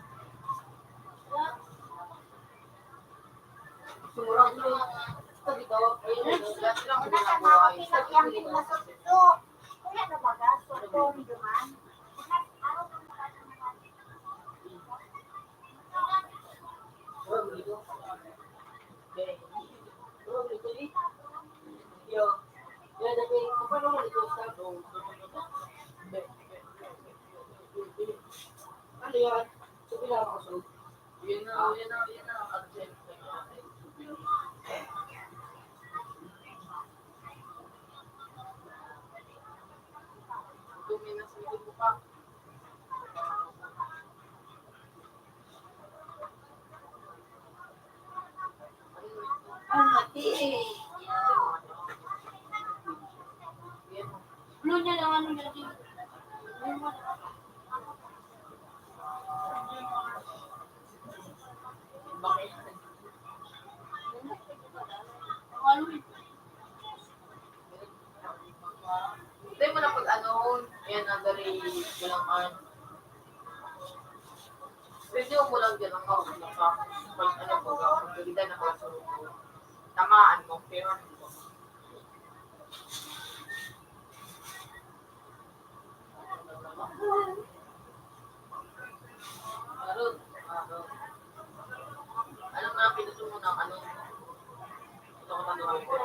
Blue niya lang ano niya dito. Hindi mo na pag ano, yan ang dari bilangan. Pwede mo lang dyan ang pag ano ko, pag ganda na kaso tamaan mo, pero ano nga pinuto mo ng ano? Ito ko tanong ko.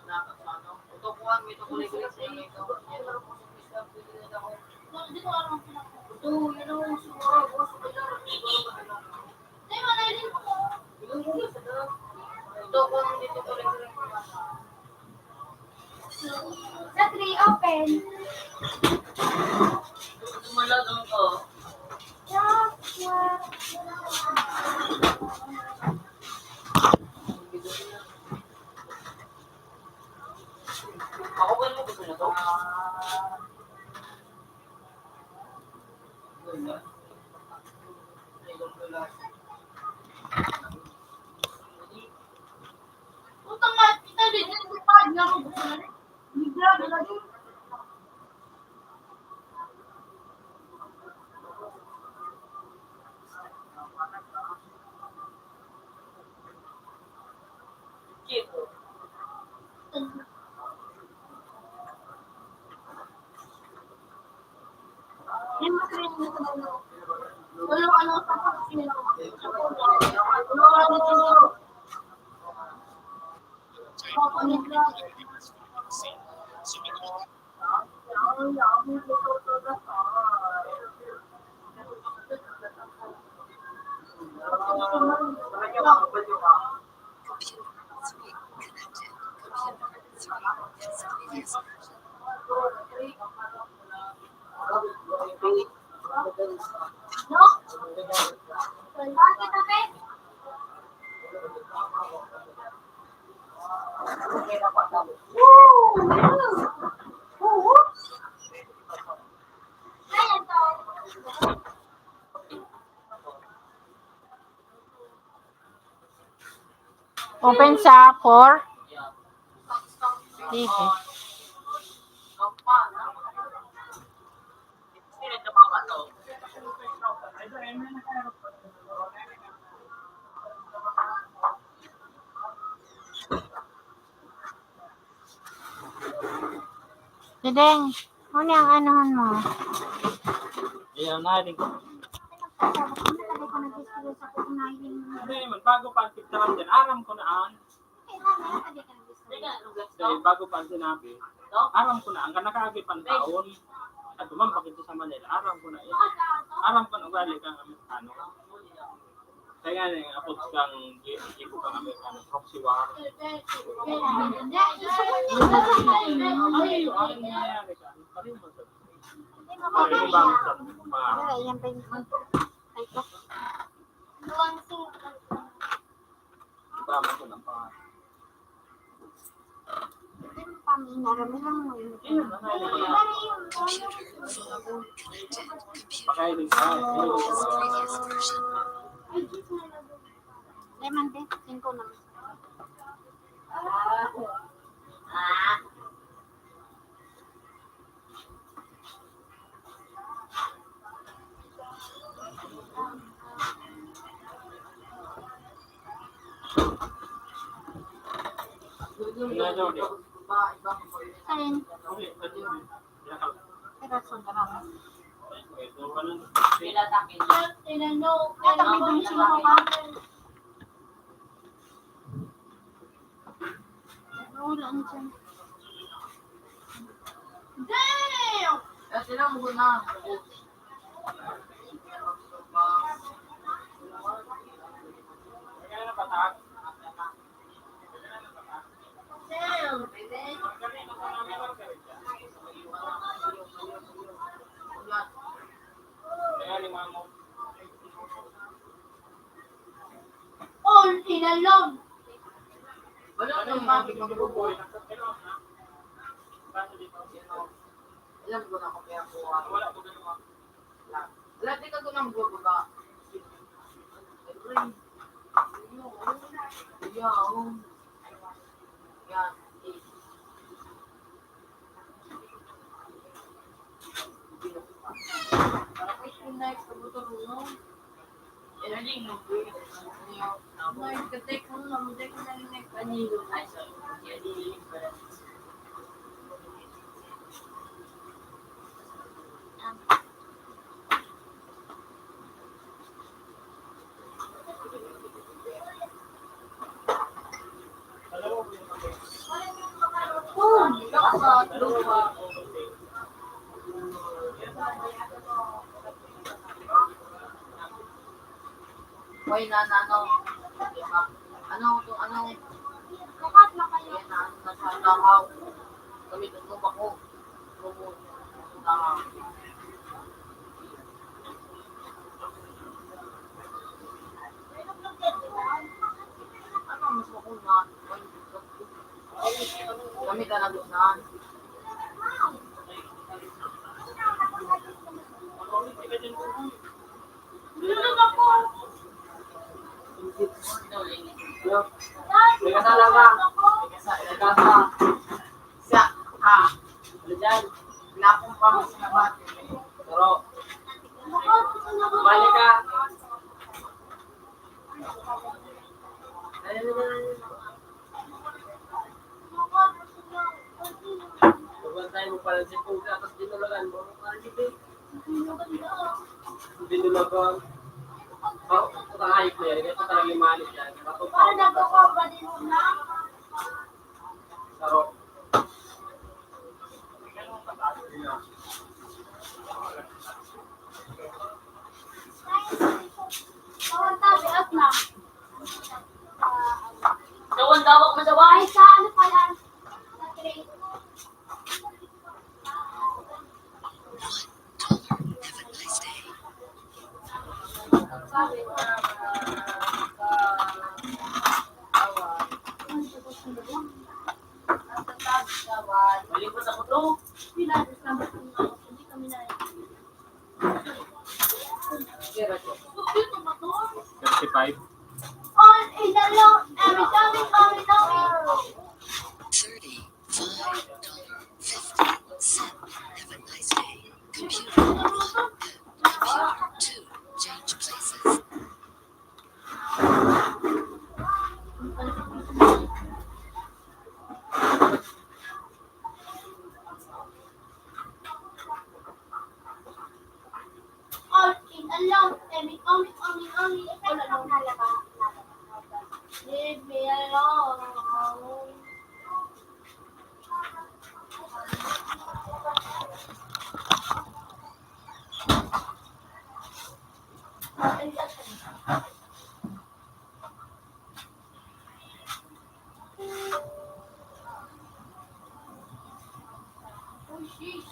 Nakakot sa ano? Ito ko ang ito kulit-kulit sa inyo ito. Dito ano ang Ito, yun ang siguro ko sa kanya. Ay, malay din ko. Ito ko ang dito kulit-kulit. Sa 3 open. Tumala doon ko. Ako ba mo gusto na to? Utang nga, kita din. Yung pahid nga ako gusto na rin. Bigla, bigla din. Kito. Yan mas rin yung nasa walang ano sa pagkakasino. Walang ano dito. Papanit lang. Computer 3 connected. Computer 3 is No? Bakit tabi? Ayan to. Open sa 4. Sige. Dideng, ano yung anuhan mo? Ayan, nahiling ko. Nagsasawa ko na tayo ko nag-experience ako unahin. Hindi man, bago pa ang picturean din, aram ko na ang. Eh, hana, tayo ka nag-experience. Kasi bago pa ang sinabi, aram ko na ang kanakaagi pang taon. At dumambak ito sa Manila, aram ko na yan. Aram ko na ugali kang Amerikano. Kaya nga yung apod kang ibo kang Amerikano, proxy war. Hindi, isusunod niya sa akin. Ay, ano nangyayari ka? Parin mo sa Hindi, Parin mo ba sa mga Wala, yan pa yung ay ko. Luwang sukat. drama ko ng mga. Hindi mo pamina, rami lang mo yun. Ayun, nahiling ko na. Computer, phone, connected. Computer, Pakahiling ka. previous version. Lemon din, 5 naman. Kain, pero sobrang. Katabi doon sila ka. Wala na dyan. Damn! Kasi lang mo na. Damn, baby. All in alone. Wala na yung mabig ng grupo. Alam ko na kung kaya ko. Wala ko ganun. Wala din ka ng grupo ka. Yan. Next, kabutulong. Energy mo. May katek mo na mo dek na nek kanino ay sa jadi para Hoy na ano Lahat na kayo. yan na nasa langaw kami tutong ako tumo na ano mas makunat kami talagusan Tulog ako. may kasala ka may kasala siya ha dyan napong pa mas nabat pero balik ka Tugan tayo mo pala si Puga, tapos dinulagan mo. Dinulagan. Oh, kakayip na yan. Ito talagang yung malit yan. Para nagkakaba din mo na. Saro. Kawan tabi at na. Dawan dawak mo dawa. Ay, sa ano pa yan? Okay. $1. Have a nice day. Sabi ko na balik mo sa kuto. Pinagos na ba kung hindi kami na. Kira ko. Dito ba to? 55. On in the long, every time we come in the $35.50. Have a nice day. Computer 1. Computer 2. Change places. Alam, kami, wala nang Baby, alone. Oh, sheesh.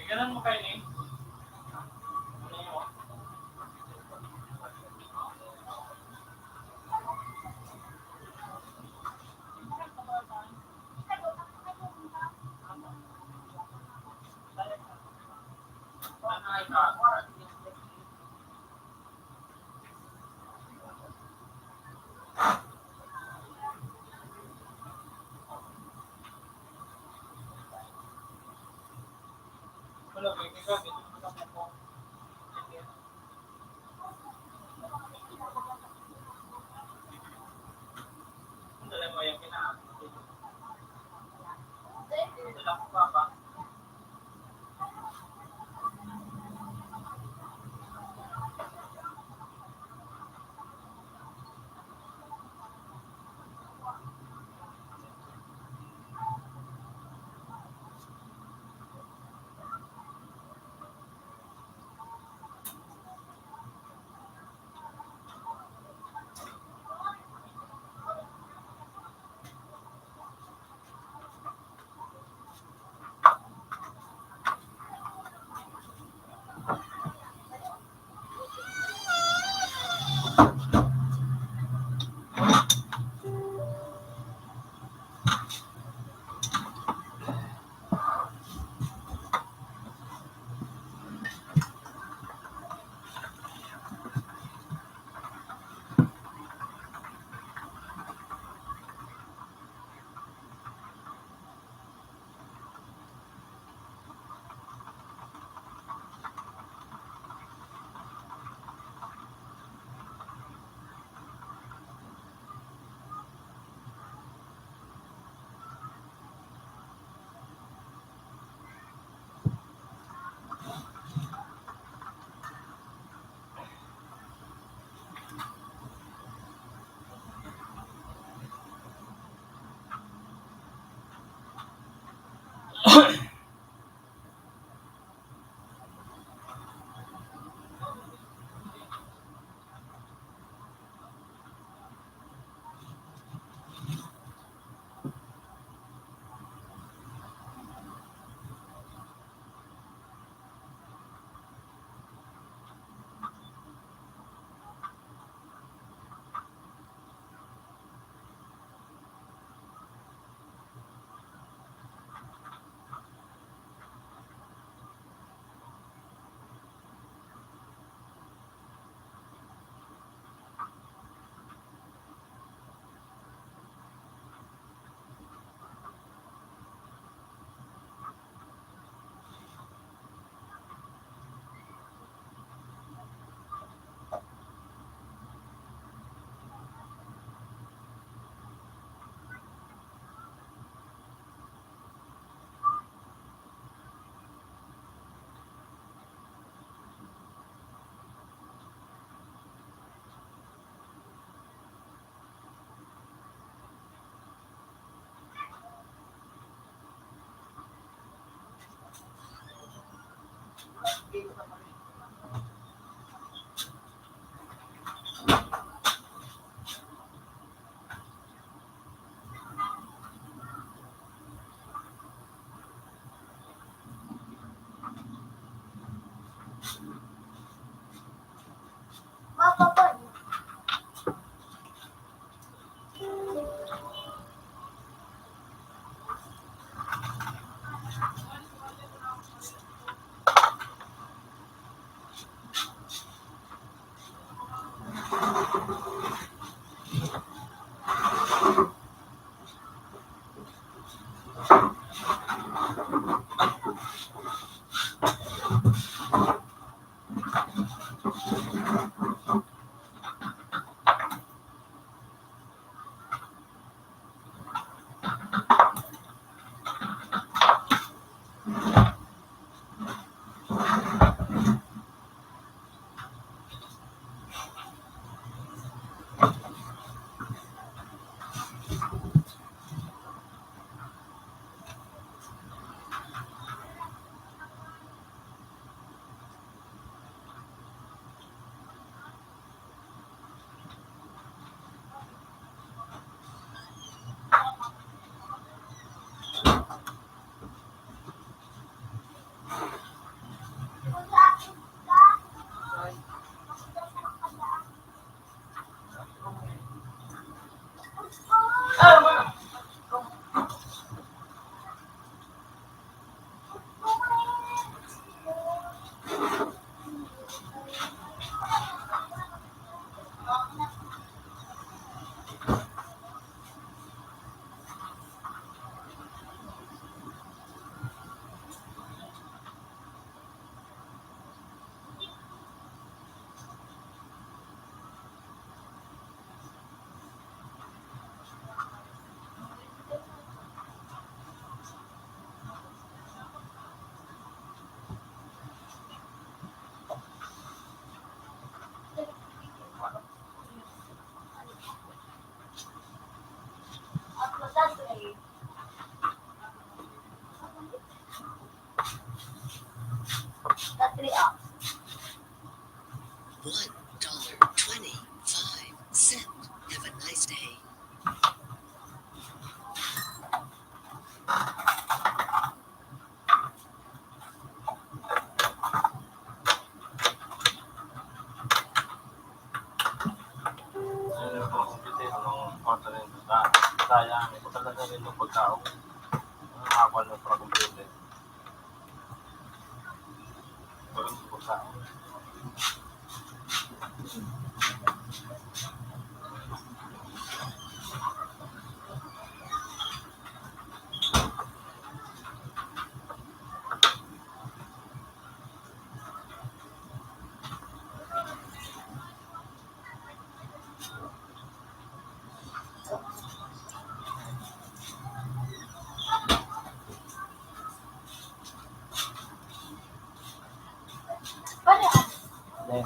Tingnan mo kayo ni. Ano yun? Wala, may gagawin. Dala mo yung kinain. Dala mo pa ba? Mapapon. $1.25. Have a nice day. Ayun po, kasi nung order rin sa sayang, ito talaga rin yung pagkaon. Ang haba ng computer. Walang pagkaon. Paano? Then,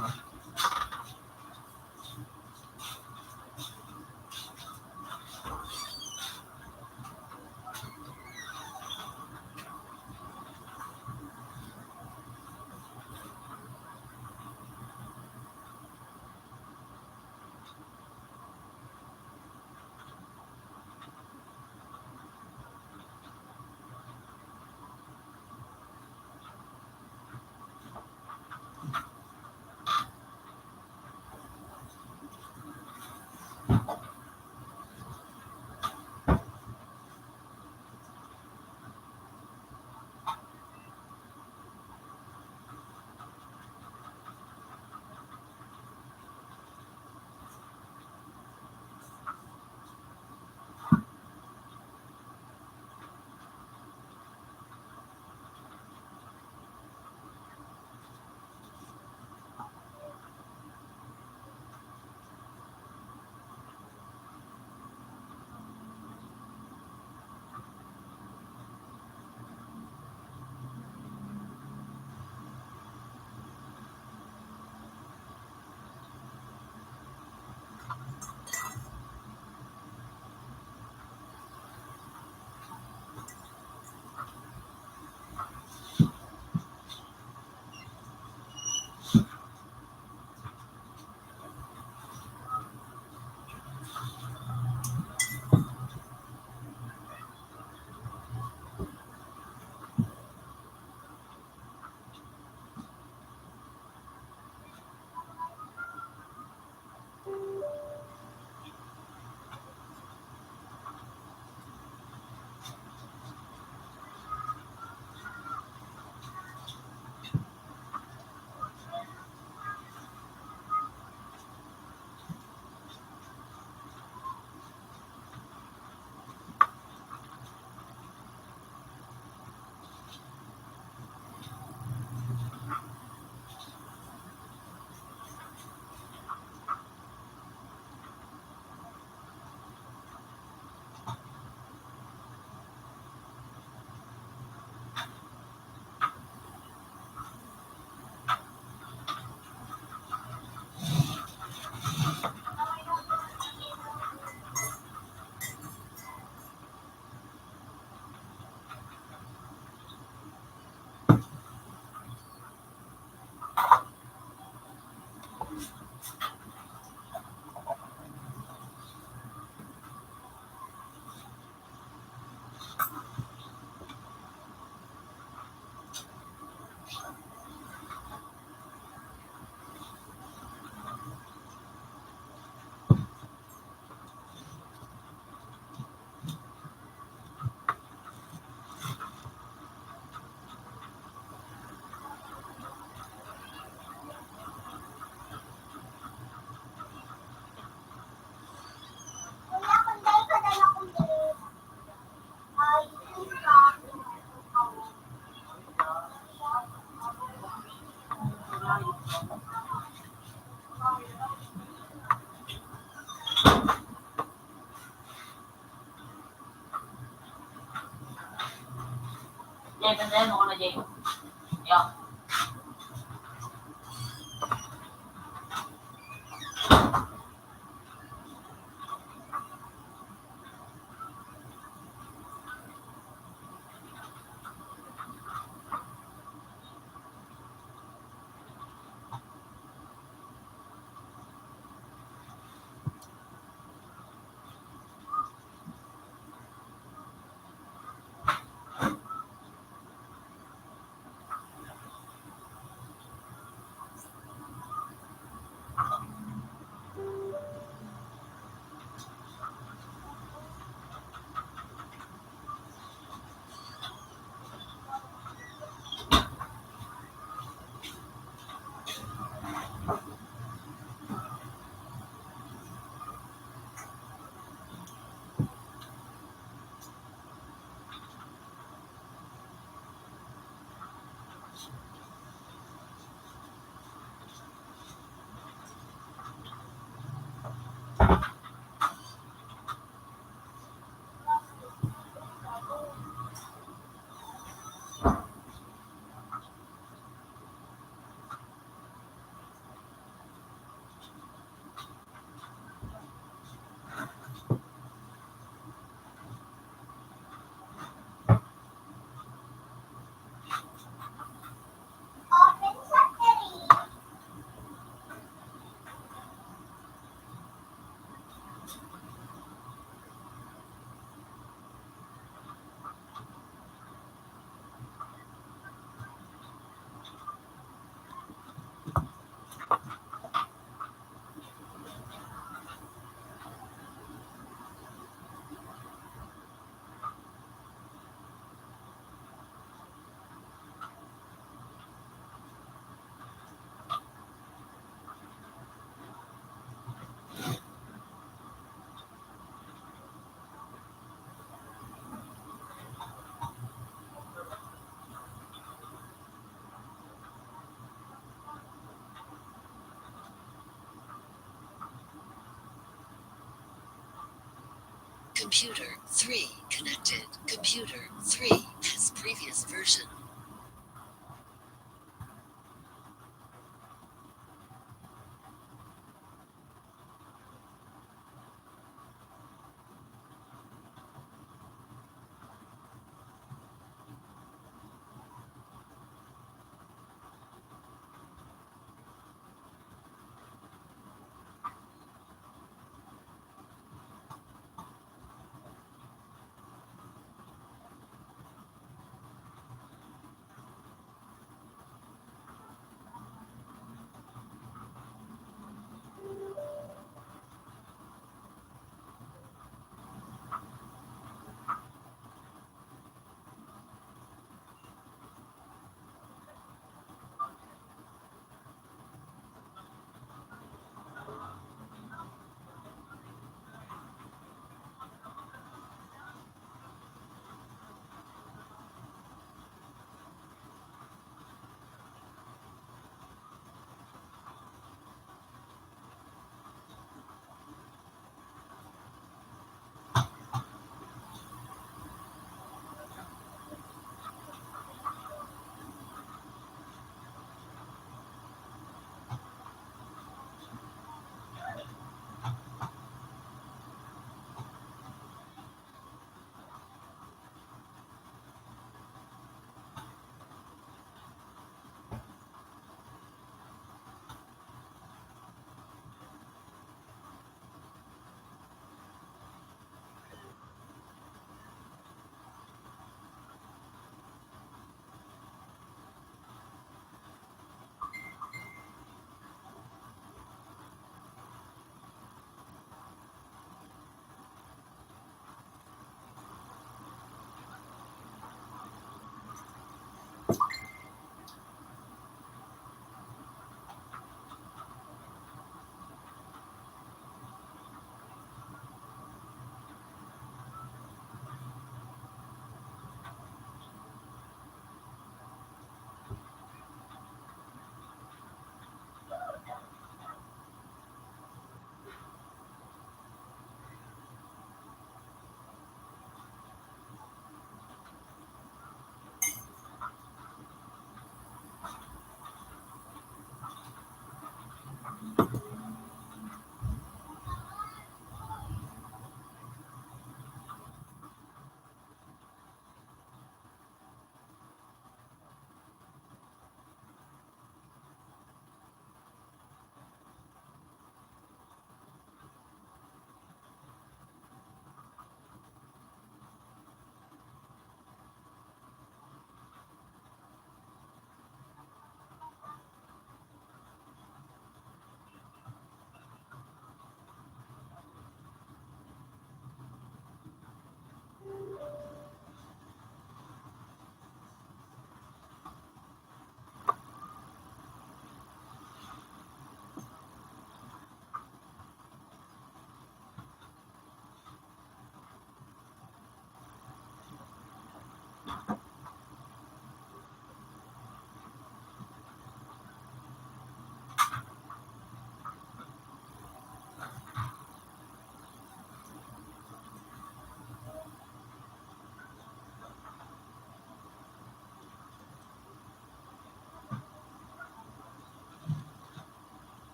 Jay, tandayan mo ko na, Jay. Yo. Computer 3 connected. Computer 3 has previous version.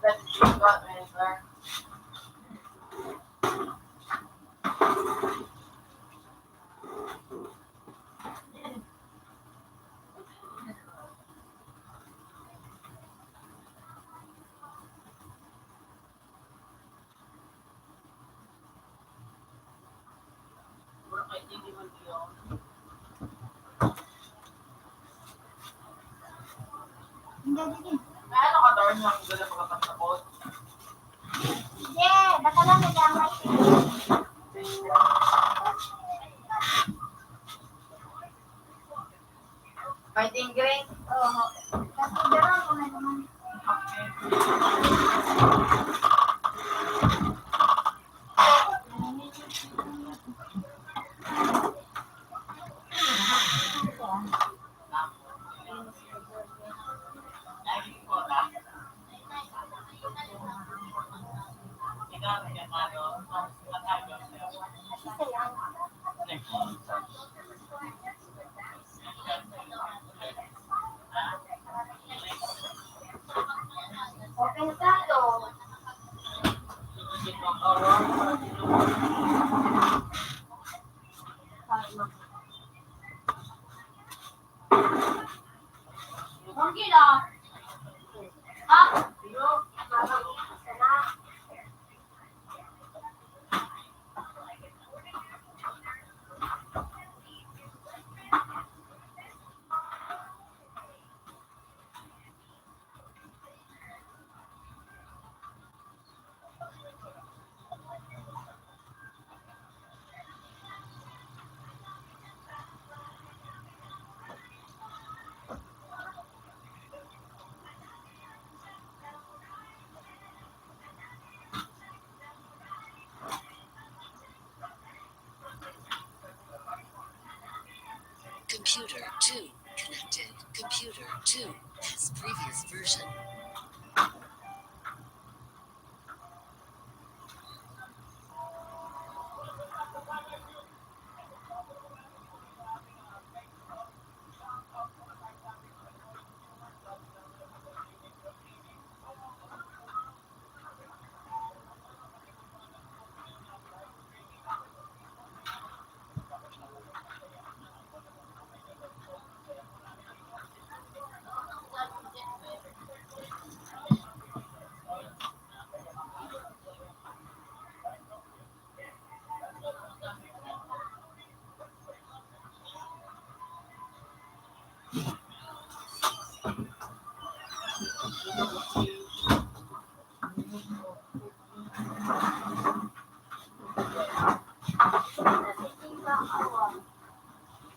That's what answer. Hindi, hindi. May ano ka, Darn, yung gano'n makapagtapos? Hindi, baka lang nag-amay. Fighting green? Oo. Kasi meron ko na naman. Kasi lang. Mungkin lah. Ah, Computer 2 connected. Computer 2 has previous version.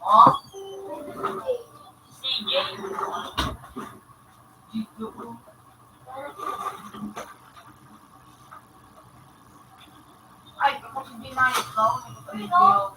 Oh, sige. Ay, kapag hindi na ito, video.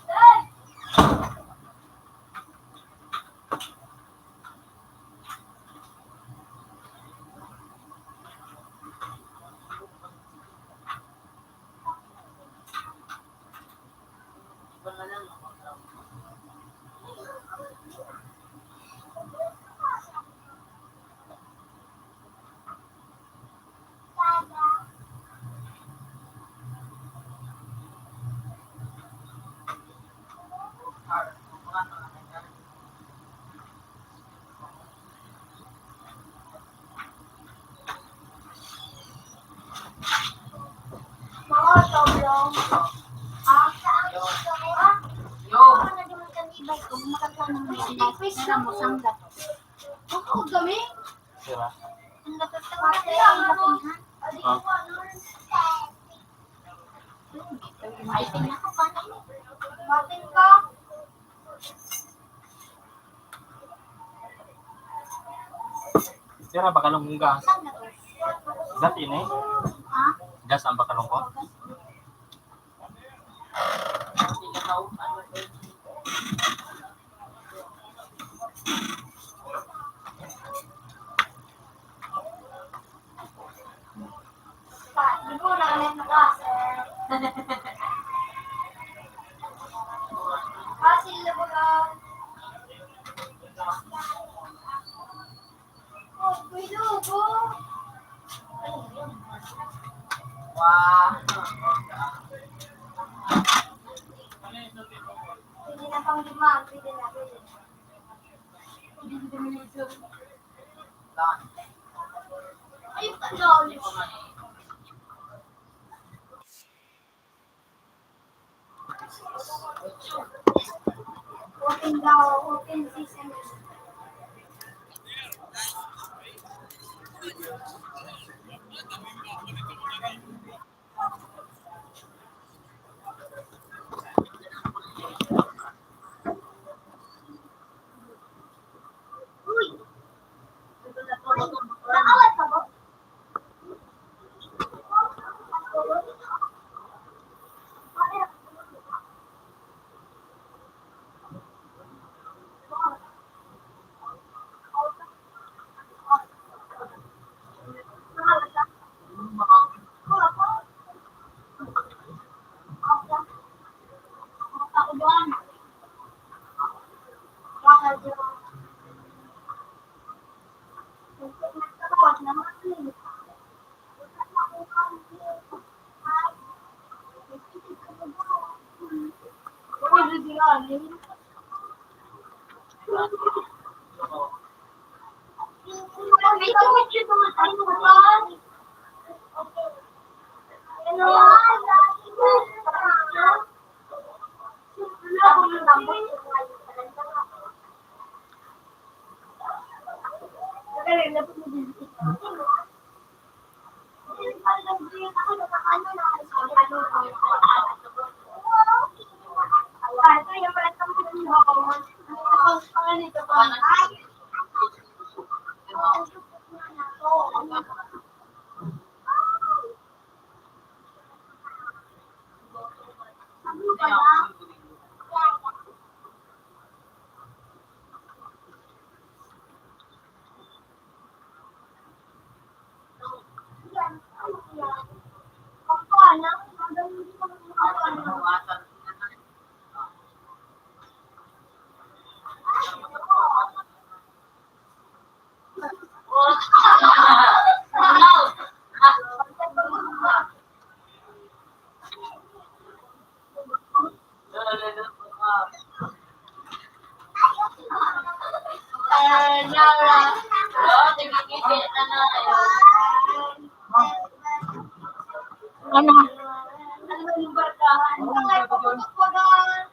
Mga toblong. Yo, Ano na naman kanibay kung makakaano mo yan. Meron mo sanggat. Huwag kami. Diba? Ang natatawa ko yung lapinhan. Ay, tingnan ko paano mo. Matin ka. Sira bakalong mong gas. Saan na to? Gas ini. Ha? Gas ang bakalong ko. Hindi ko nakalit na ka, sir. Hasil na ba ka? Oh, pwede ko. wow. Pwede na pang lima. Pwede na, pwede. Ayun, ano, ulit. Open daw, open season. Uy! Nakawat ka ba? Ako doon. Bakal doon. Nagkakawat naman. Ano?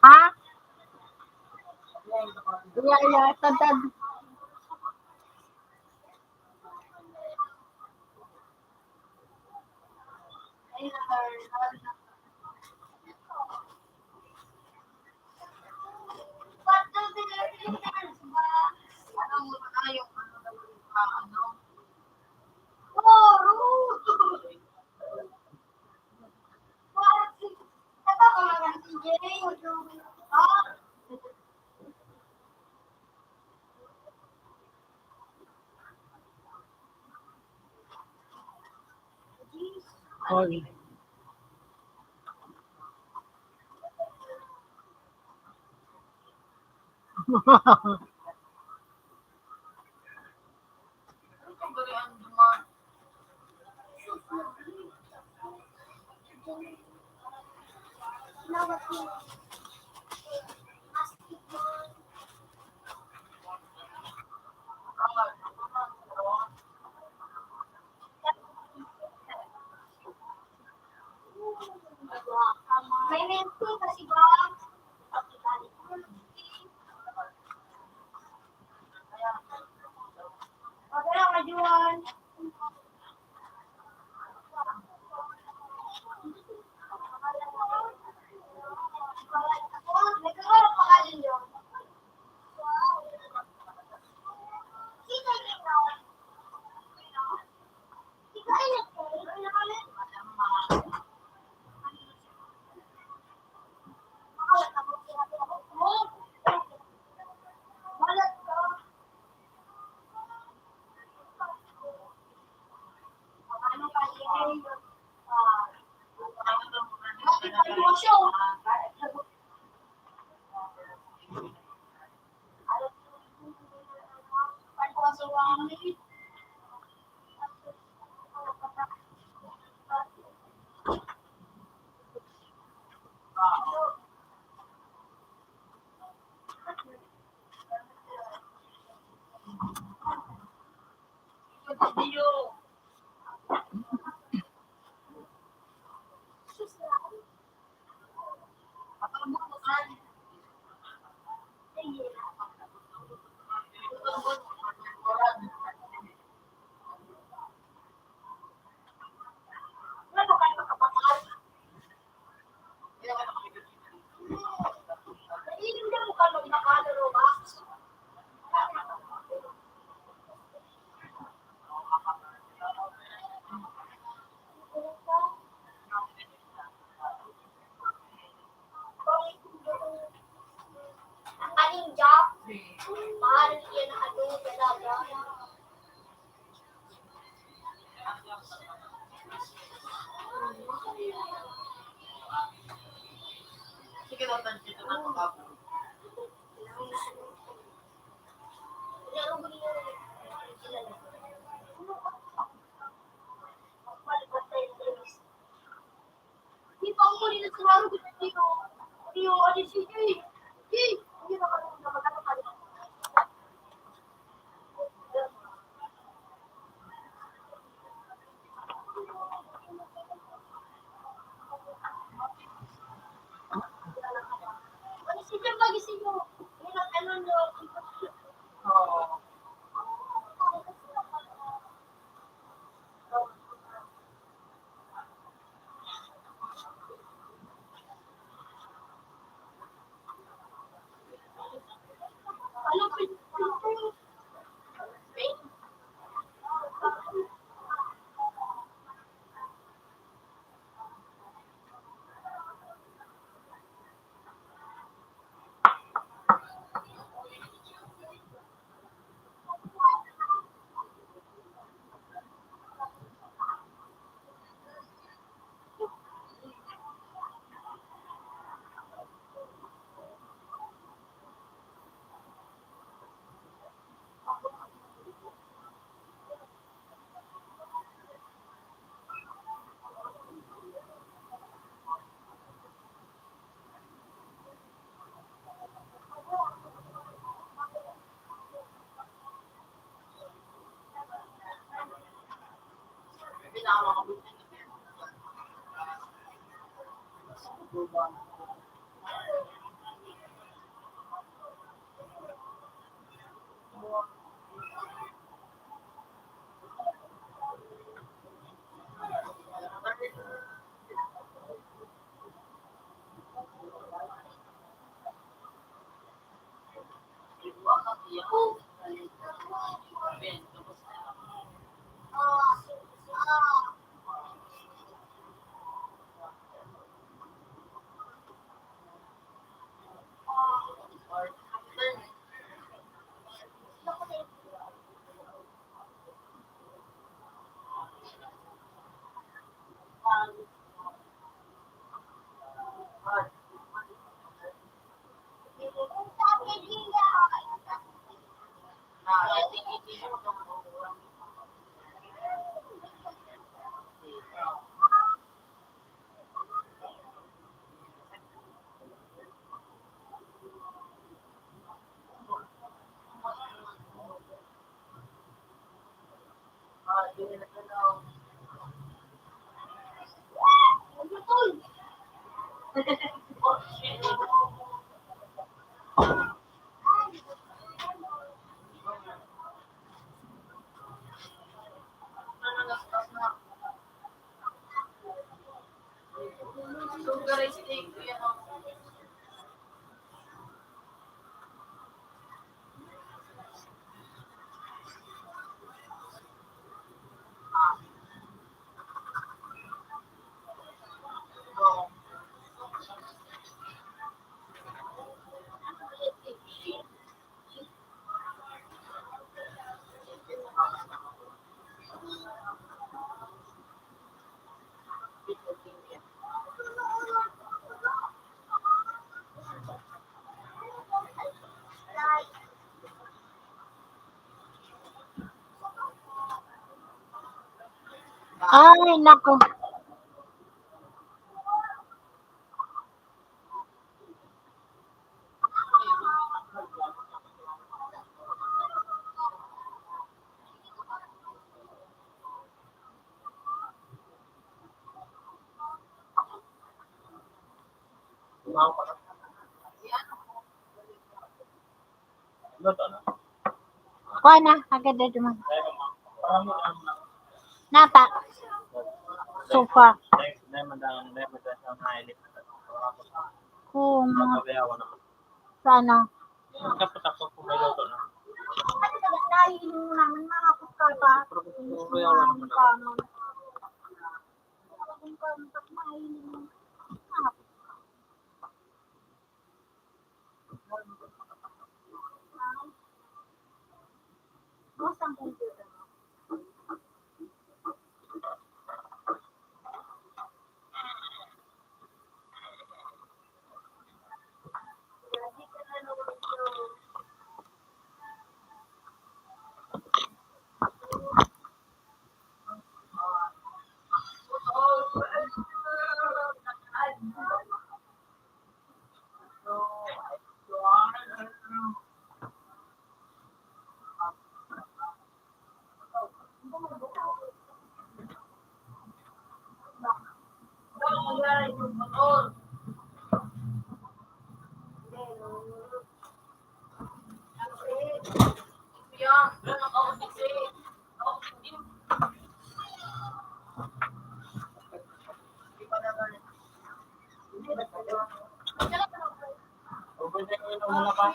Ha? Iya, tad. Oh. May menti kasi ba? Okay lang, majuan. Nagkakaroon pa ka din yun. Aning job, mahal yan ang ano, talaga. Sige daw, tansin na ako. Di pa ako nila sa laro dito. Iyo, ano si Jay? Oo. Sugar steak, yan ang Ay, naku. Luto na. Kuha na, agad na duman. Tayo mo. Parang ang Napa, sofa. Dahil madang sa nailip na Kung magabayawa naman. sana. Tapos ako kung may luto na. Naiinom mo naman mga kuskapa. Pero magabayawa naman ako. Basta ang computer. Motor. Yan. Ako kasi. Ako hindi. Hindi pa naman. Hindi ba tayo? Pwede ko yun muna pa.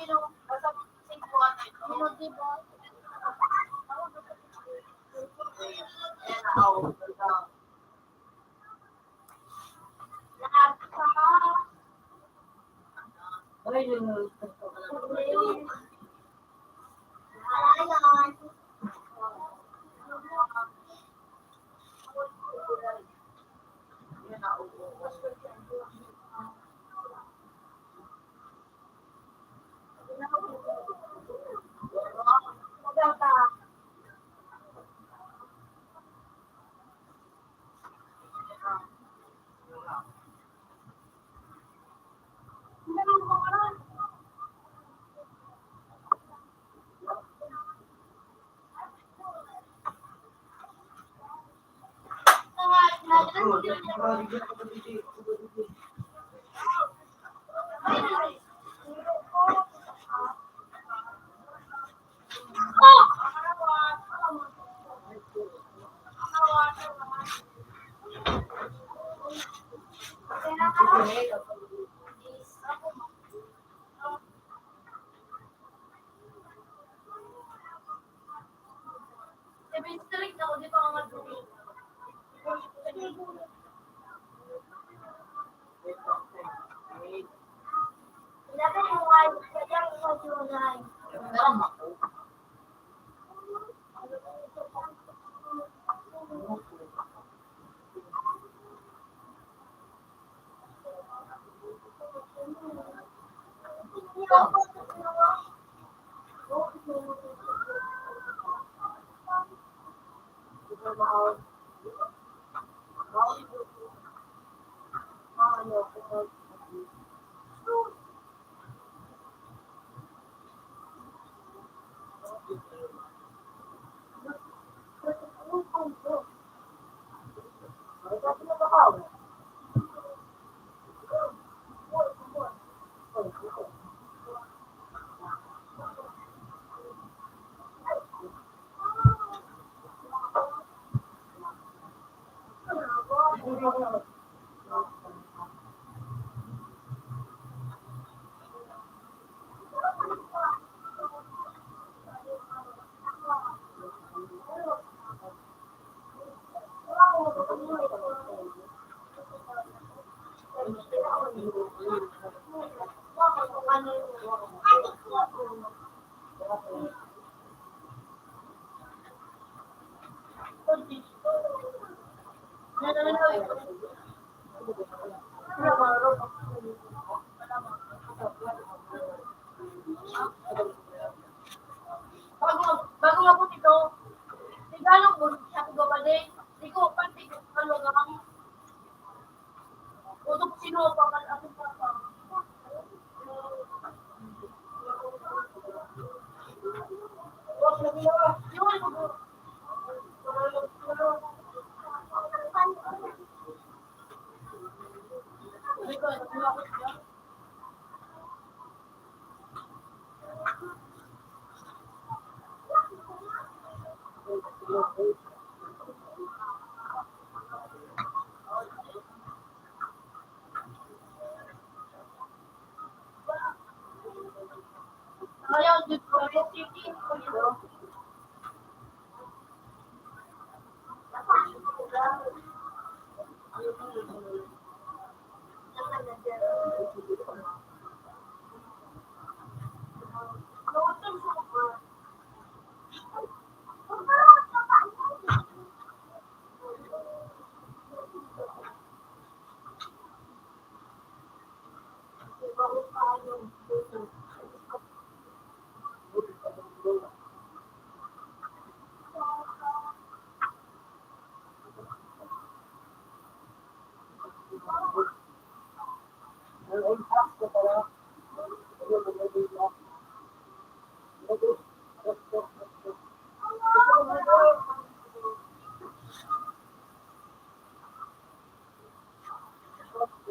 Bago ako dito, tigalog mo siya ko babalik. Di ko pati ko lang. Utok sino pa man ako pa. Ayaw, dito ko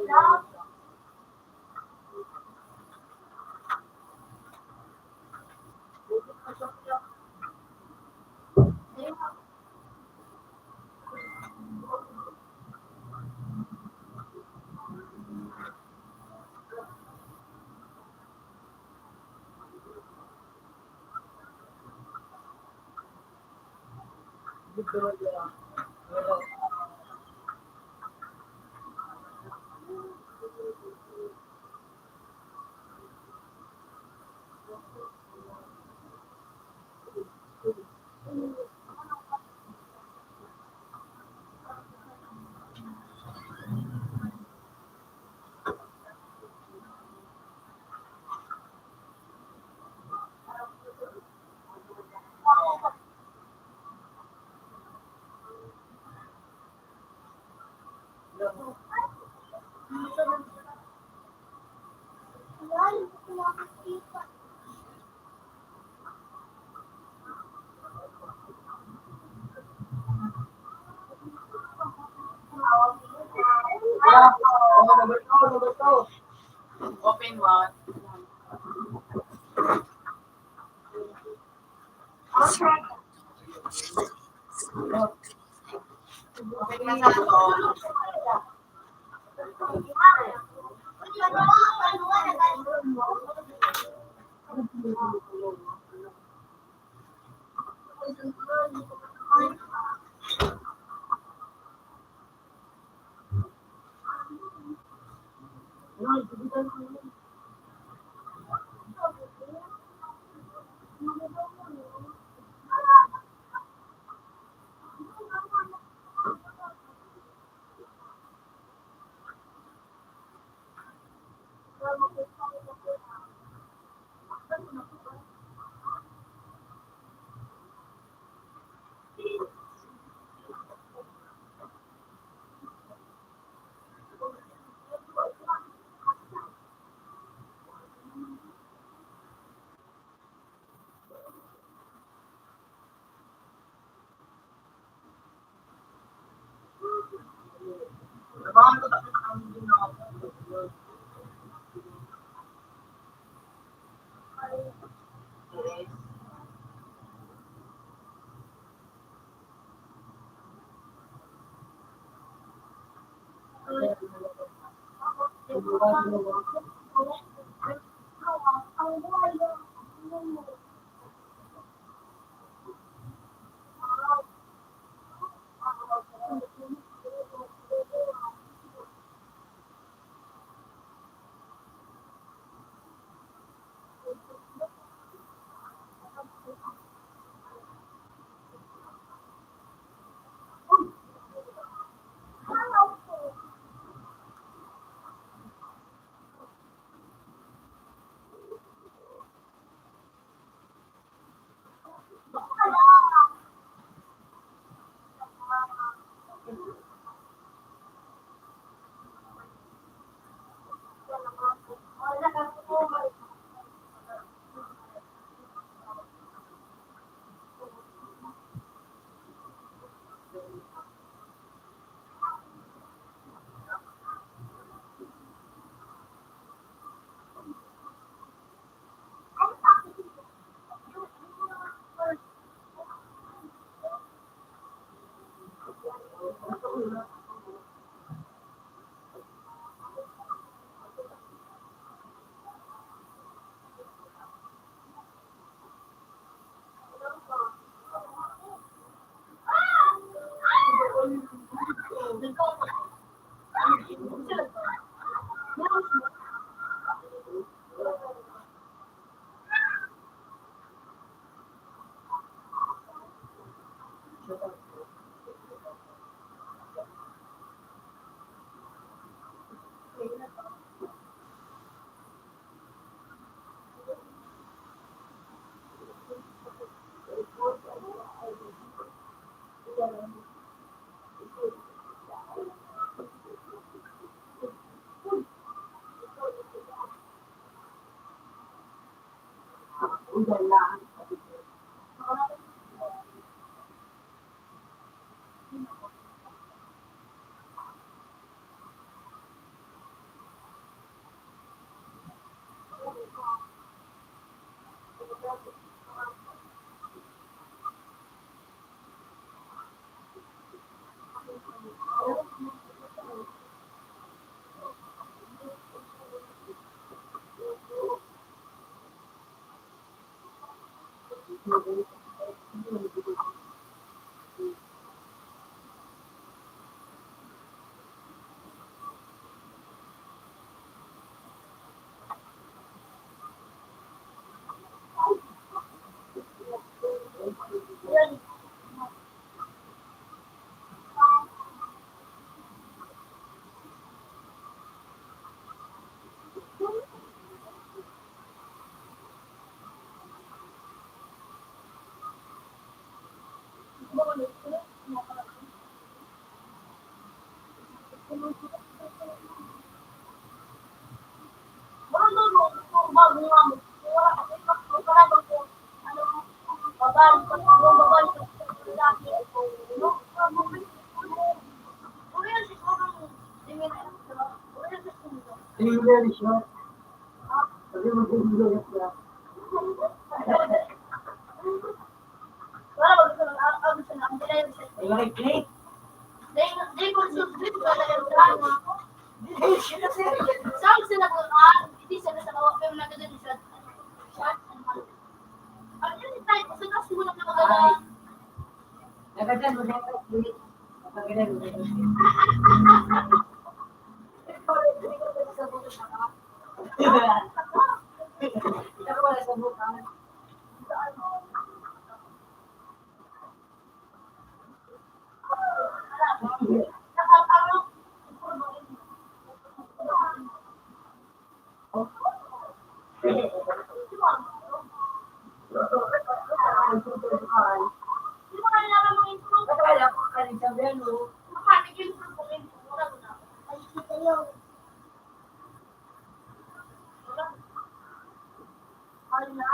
Number two. Open one. Open na sa to. Saan sila ko hindi sila sa kawak pero nagaganda siya. Ano yun tayo? Kasi kasi mo lang nakaganda. Hindi mo kailangan mong improve. Makanik yung improve kung improve mo lang na. Ay, kita yun. Ano na?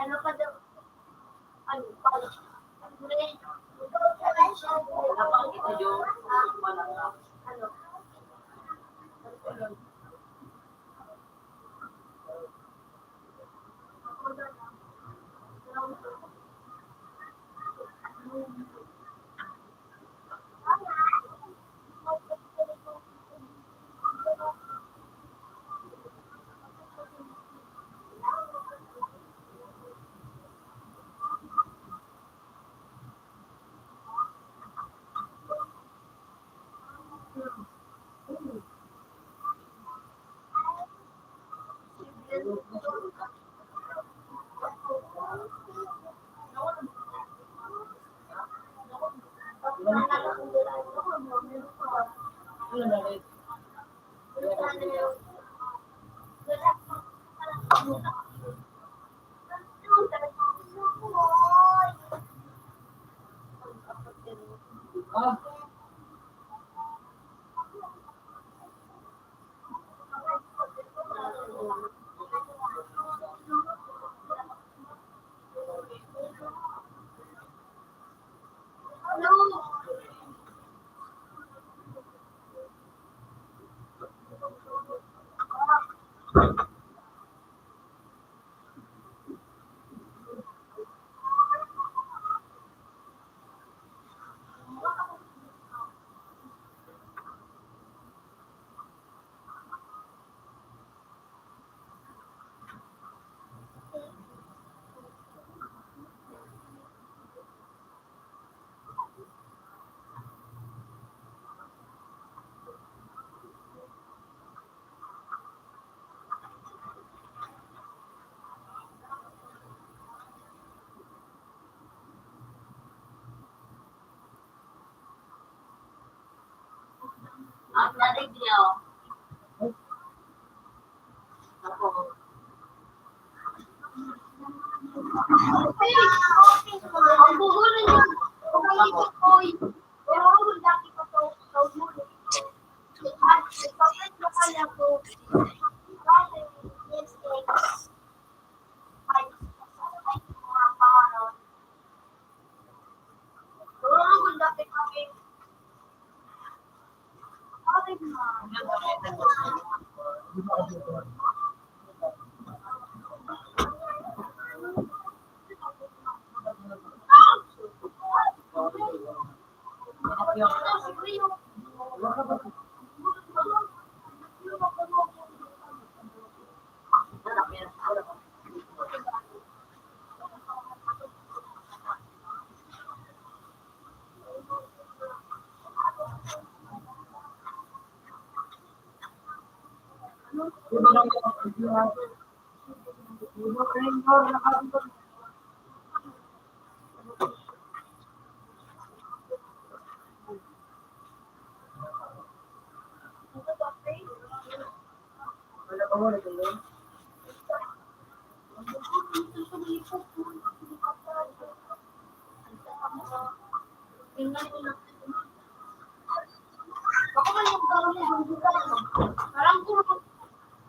Ano pa daw? Ano pa? Adik dia. Ako. Ang bugulo niya. Ang ikot ko. Pero ang daki ko to. At ipapit mo kaya ko.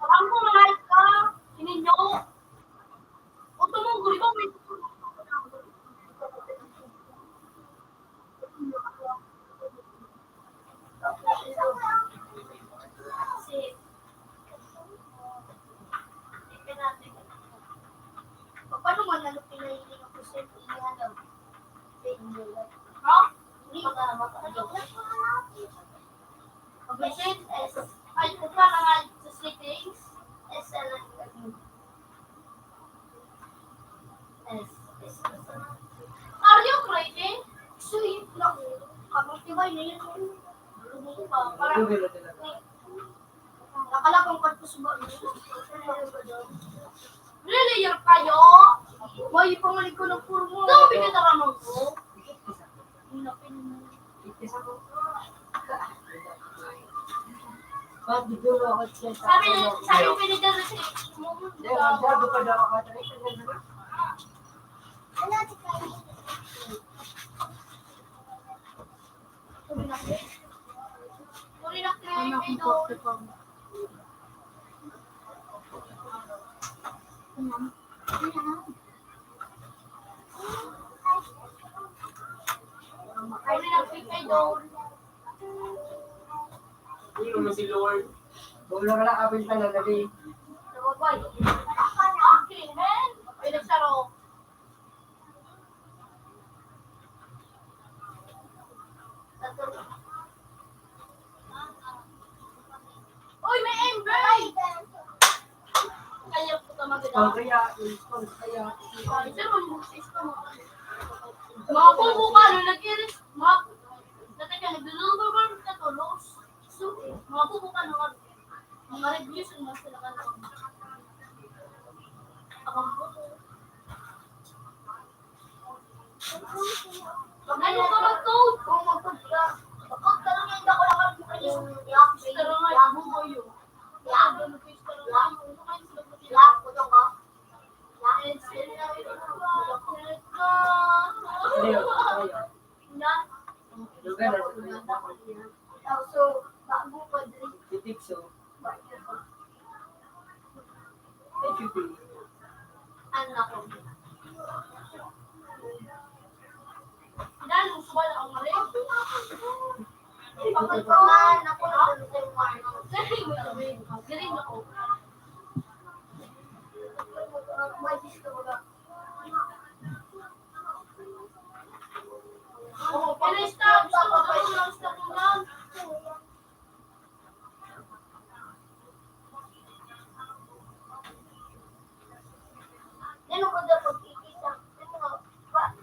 Parang kumalit ka. Sininyo. O tumunggoy ba? May kasi paano mo lalo pinahiling ako sa iyan? Ha? Hindi ka na makakagawa. Vision is ay pupa nga sa settings is are you crazy? Sweet lang. Kapag diba yun parang nakala kong pagpus ba Relayer kayo? May pamalig ko ng puro mo. Sabi ka taramang ko. Sabi pinidala siya. Hindi mo si Lord. Wala ka lang kapit na nalagay. Okay, man. Pinagsaro. Uy, may ember! Kaya po ka maganda. Kaya. Mga pulbo ka, nung nag-iris, mga nag-deliver na to, so, mga pulbo ka, mga reviews, mga sila ka lang. Abang po. Ano ka mag-code? Kung mag-code ka. Mag-code ka lang, hindi ako lang yung i-access ka lang nga, bubo yun. So, bago pa din. Anak ko. Dahil gusto ba lang ang mali? Pagkakuman ako na galing ako. May gusto ko ba? Oh, stop. Stop lang. Ano ko daw pagkikita?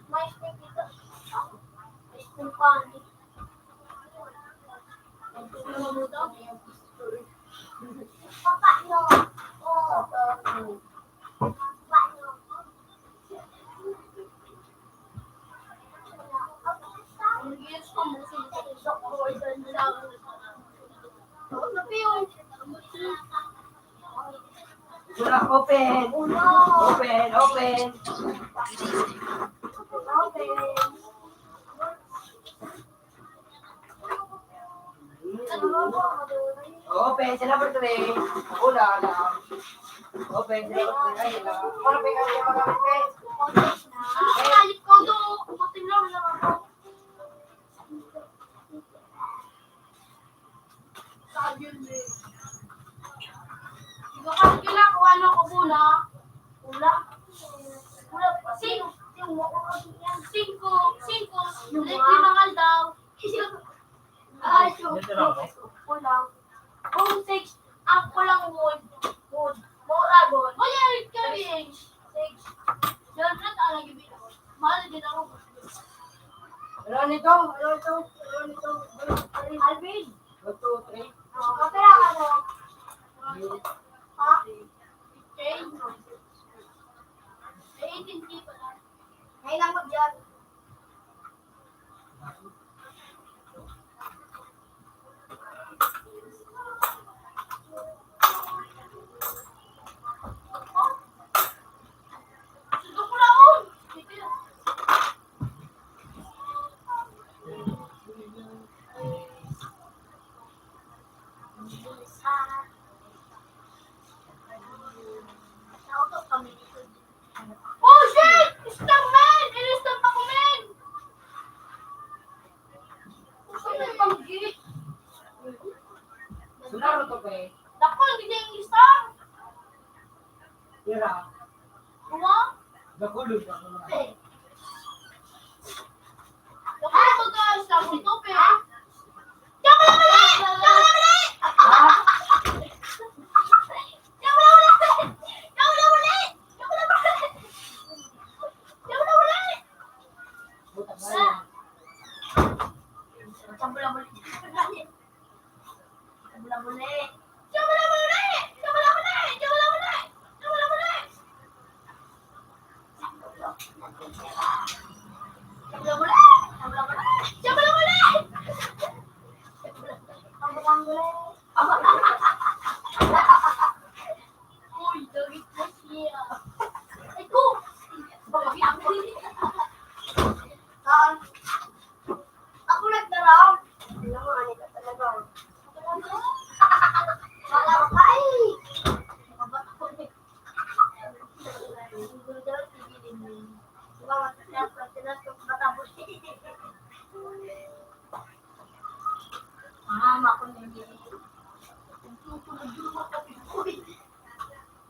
May spikita. May spikpan. Papa, no. Ang giyos ko mo, Wala, open. Uno. Open, open. Open. Open, sa number 3. Wala lang. Open, sa number 3. Ay, wala. Ano pa yung kanya magamit, pe? Ay, ko do. Puting lang ako. Sabi yun eh. Ikaw kasi kailangan kung ano ko muna. Wala. Cinco. Limangal daw. Ay, Dito lang ako. kulang. Kung 6, ako lang wood. Mura wood. Wala rin kami. 6. Diyan na talang ibig ako. Mahal din ako. Ano nito? Ano ito? Ano nito? Alvin. 1, 2, 3. Kapira ka mo. Ha? Change. 18K pala. Ngayon lang mag-yan. Sundo ko na on. Nautok kami dito. Oh shit! Stop man! In-stop ako man! Ano yung panggi? Sunaro to, pe. Dako, hindi niya yung stop! Tira. Kuma? Nakulog. Pe. Dako, mag-stop dito, pe. Dako na mali! Dako na mali! Dako na mali! Dako na mali! Dako na mali! Dako na mali! Sabula-buli. Sabula-buli. Sabula-buli. Sabula-buli! Sabula-buli! Sabula-buli! Sabula-buli! Sabula-buli! Sabula-buli! Sabula-buli! Sabula-buli! Uy, dagit na siya. Ay, ko! Ako nagdaraw. Alam mo, ano ka talaga. Wala ka eh. Mabata ko eh. Siguro daw, tigilin mo yun. Diba, matinas ko matapos eh. Mama ko na yun. Tutulog-tulog ako eh.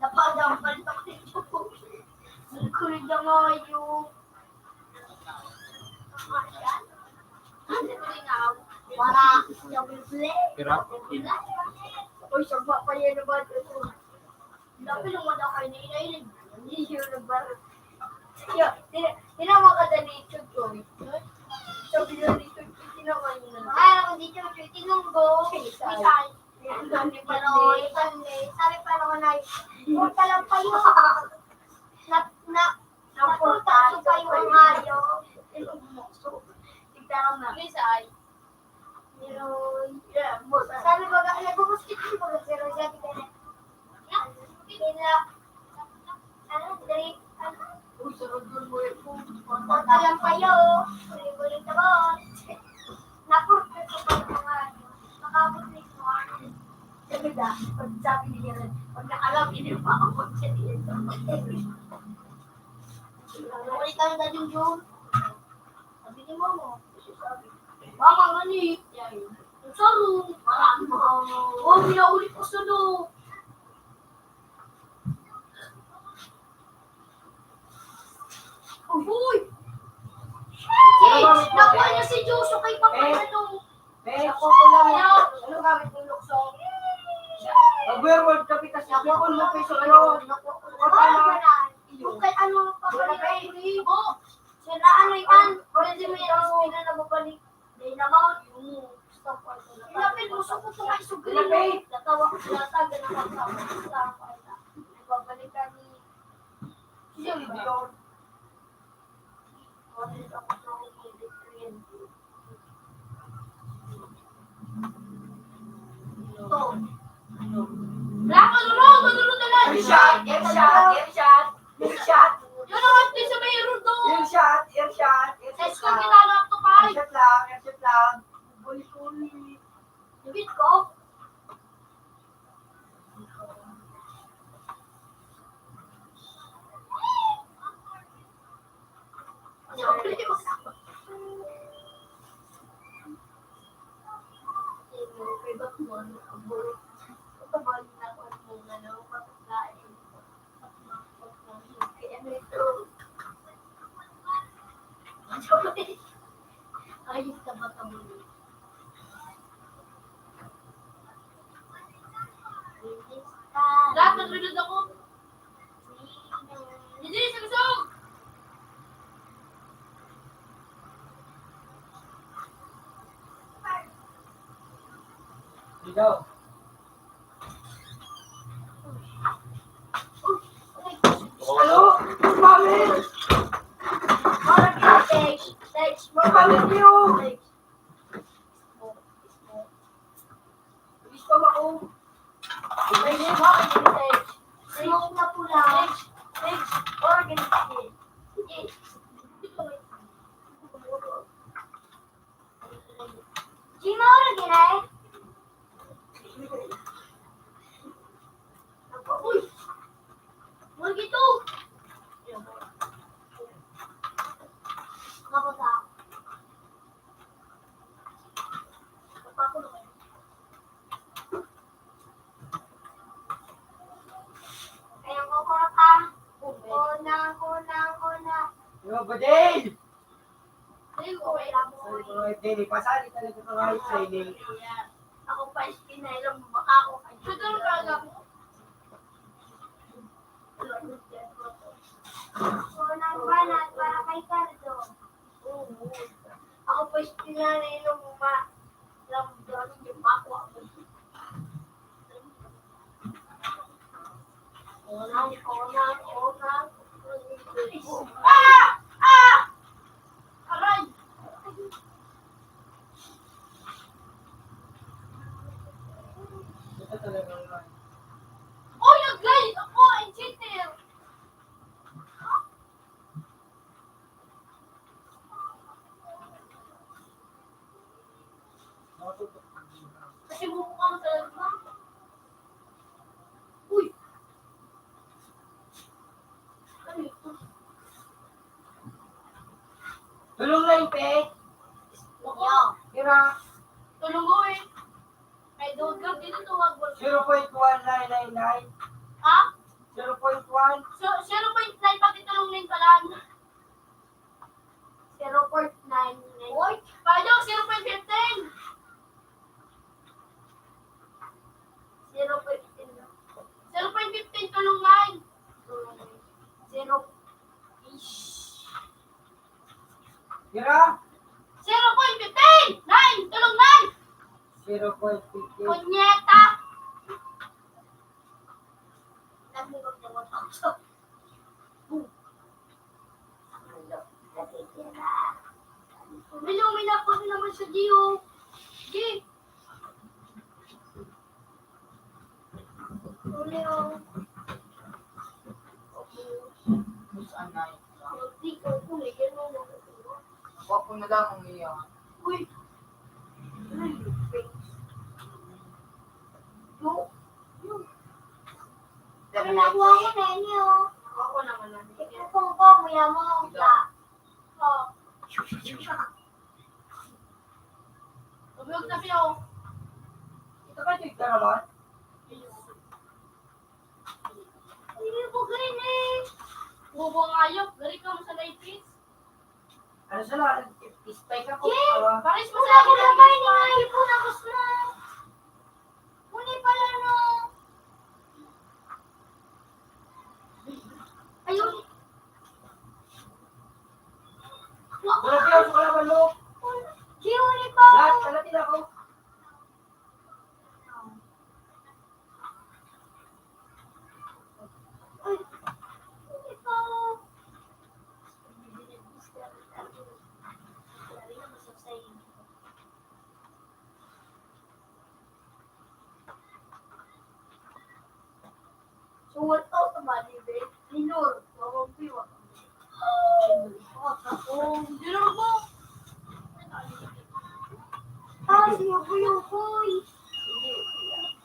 Napadampal ako ito. Nagkulig na nga yung... Para yung bibili. Tira. Uy, sabak pa yan na ba ito? Dapat lang madaw kayo na inailig. Hindi siya nagbar. Tinawa ka na ni Chuchoy. Sabi na ni Chuchoy, tinawa niyo na. Ay, ako di Chuchoy, tinunggo. Misay. Sabi pa naman ay, huwag ka lang payo. Napunta so kayo ang ayaw. Tignan na. Misay. Sabi ba ka, nagbubuskit ko ba? Pero sabi ka na, uy, sarod doon mo yung huwag ka lang payo. Ulit-ulit na ba? Napurta ko pa yung mga makabot na ito. Sabi na, pag sabi niya rin, pag nakalam, hindi pa ako siya dito. Ulit ka na yung June. Sabi ni Mama. Mama, ganit. Yung sarong. Parang mo. Oh, pinaulit ko sa loob. Uy! Hey! Nakuha niya si Joso kay Papa ano? Pe, Ako ko lang yan. ano gamit ng luksong? Mag-werewolf ka, pitas niya. Ako mo piso ano? Yung kay ano papalik ribo. Sila ano yan? Pwede may raspina na mabalik. Dahil naman yung stop ko. Ilapin mo sa kuto kay Sugri. Natawa ko sila sa ganang pagkakasama. Nagbabalik ka ni... Siya ba? Ito. Lako, tulog na lang. Earshot! Earshot! Earshot! Earshot! Yun naman din sa mayroon doon. Earshot! Earshot! Let's go, kinalap to pare. Earshot lang! Earshot lang! Buli-buli! David ko. Ayos ka ba kabuli? Lahat nag-reload ako. Hindi, sagasog! Ikaw! Ano? Mami! Mami niyo! Gusto ako! Smoke na pula. Organization. Gino, ginay? Uy! Huwag ito! Kapata. Kapako na kayo. Kaya ko ka. Una. Yo, Badil! Ay, okay lang mo. Sorry ko kahit Dili. Pasali talaga ko kahit sa ini. Ako pa pinailang baka ako kay Tudor ka lang. Unang banat para kay Cardo. Ako pa pinailang lamdon yung ako. Unang. Aray! Ito talaga nga. Oh, nag-glide ako! I'm cheater! Kasi bumukha mo talaga. Uy! Ano ito? Tulong lang, Pe! Ako. Kira, Tulong ko eh. May dogag dito tuwag mo. 0.1999. Ha? 0.1. 0.9 pati tulong din pala. 0.99. Uy! Paano? 0.15! 0.15 tulong 9. 0. Kira, 0.15! 9! Tulong 9! 0.50. Kunyeta! Nagmigog na mo ito. Umila po naman sa Dio. Di. Umila. Saan na yun? Di ko kuligyan mo na. Huwag ko na lang umiyak. Uy. Yo. Ano nakuha ko na inyo? Ako naman lang. Ikupong ko, muya mo. Oh. Ubiyog na siya. Ito ka, Tig, naman? Hindi ko green eh. Bubo ng ayok. Gari ka mo sa naipis. Ano sila? Spike ako. Yeah! Awa. Paris mo sa akin na ba? Hindi nga ipon ako na. Muli pala no. Ayun. Wala kayo sa kalaban mo. Giuli pa. Lahat, kalatin ako. Ay. Hindi pa. So what? Oh, dinuro ko. Ah, si Yukoy.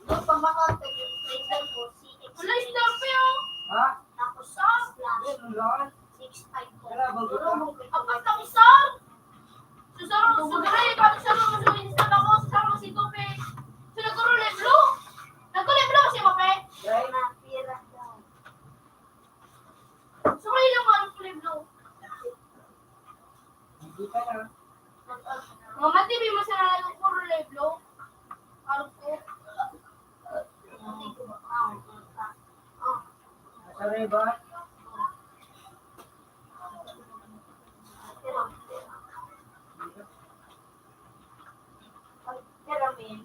Doon pa makakita yung trader ko, si wala yung dami oh. Ha? Tapos sa Ano lang? 6'5 po. Kalabang ko ka? Apat na isar. Susaro, sugray, pati sa mga suministan ako, susaro si Tupe. So, nagkuruleblo. Nagkuruleblo kasi mape. Right? Napira daw. So, kayo lang mga nagkuruleblo. Hindi ka na. Mga matibi mo sa nagkuruleblo. Araw ko. Nasaray ba? Keramin.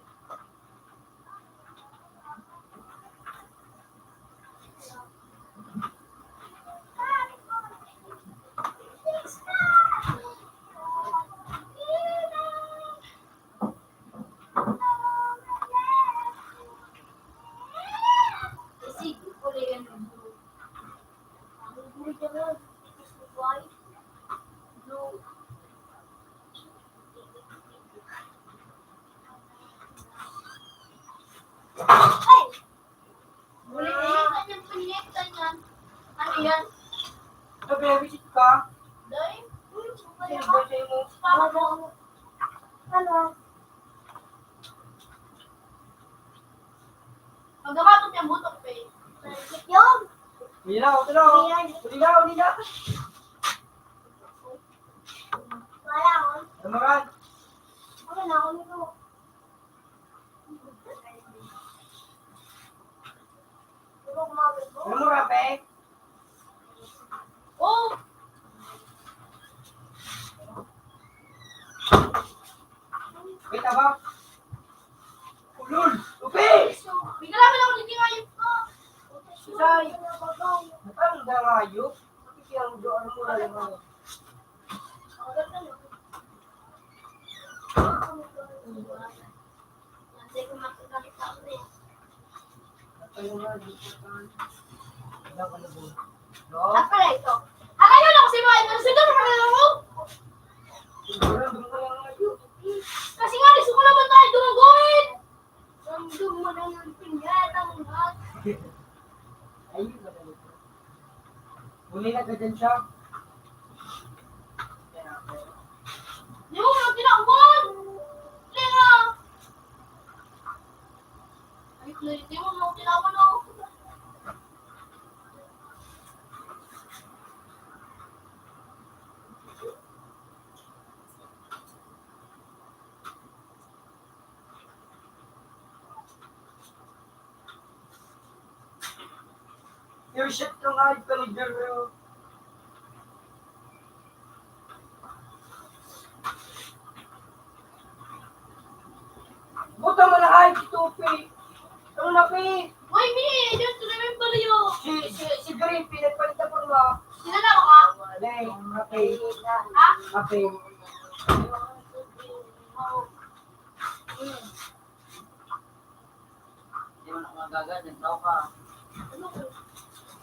Kasi, kulay yan yung blue. Ang blue dyan, it is white, blue. Ay! Kulay na yan, kanyang pinyekta niyan. Ano yan? Nag-visit ka? Day? Sino ba sa'yo mo? Ano? Magkamatot yung butok pa eh. Yung? Ulilaw, ulilaw. Ulilaw, ulilaw. Wala ko. Lamaran. Wala na ako nito. Diba kumabit ko? Lamaran, pe. Oh! Wait, aba. Ulul. Upi. So, bigla lang ako nagingayot ko. Susay. Natang darayo. Pakikiyang doon mo na lang ako. Hindi ko makikita ko eh. Tayo nga, dito ka. Wala ka na po. No? At pala ito. Akayo lang si Mike. Ano sino naman na ako? Siguro, doon ka lang ngayon. Kasi nga, gusto ko naman tayo dumagawin. Sandog mo na ng pingat ang lahat. Ayun ka na dito. Huli na ka dyan siya. Di mo mo tinakbon. Hindi nga. Ay, di mo mo tinakbon ako. Your shit ka nga, ito ni Jerry. Buta mo na ay, Tupi. Ano na, Pi? Uy, Mini, just remember you. Si Green, pinagpalitan mo ba? Sinala ko ka? Nay, Ape. Ha? Ape. Hindi mo na magaga, nagtaw ka. Ano ko?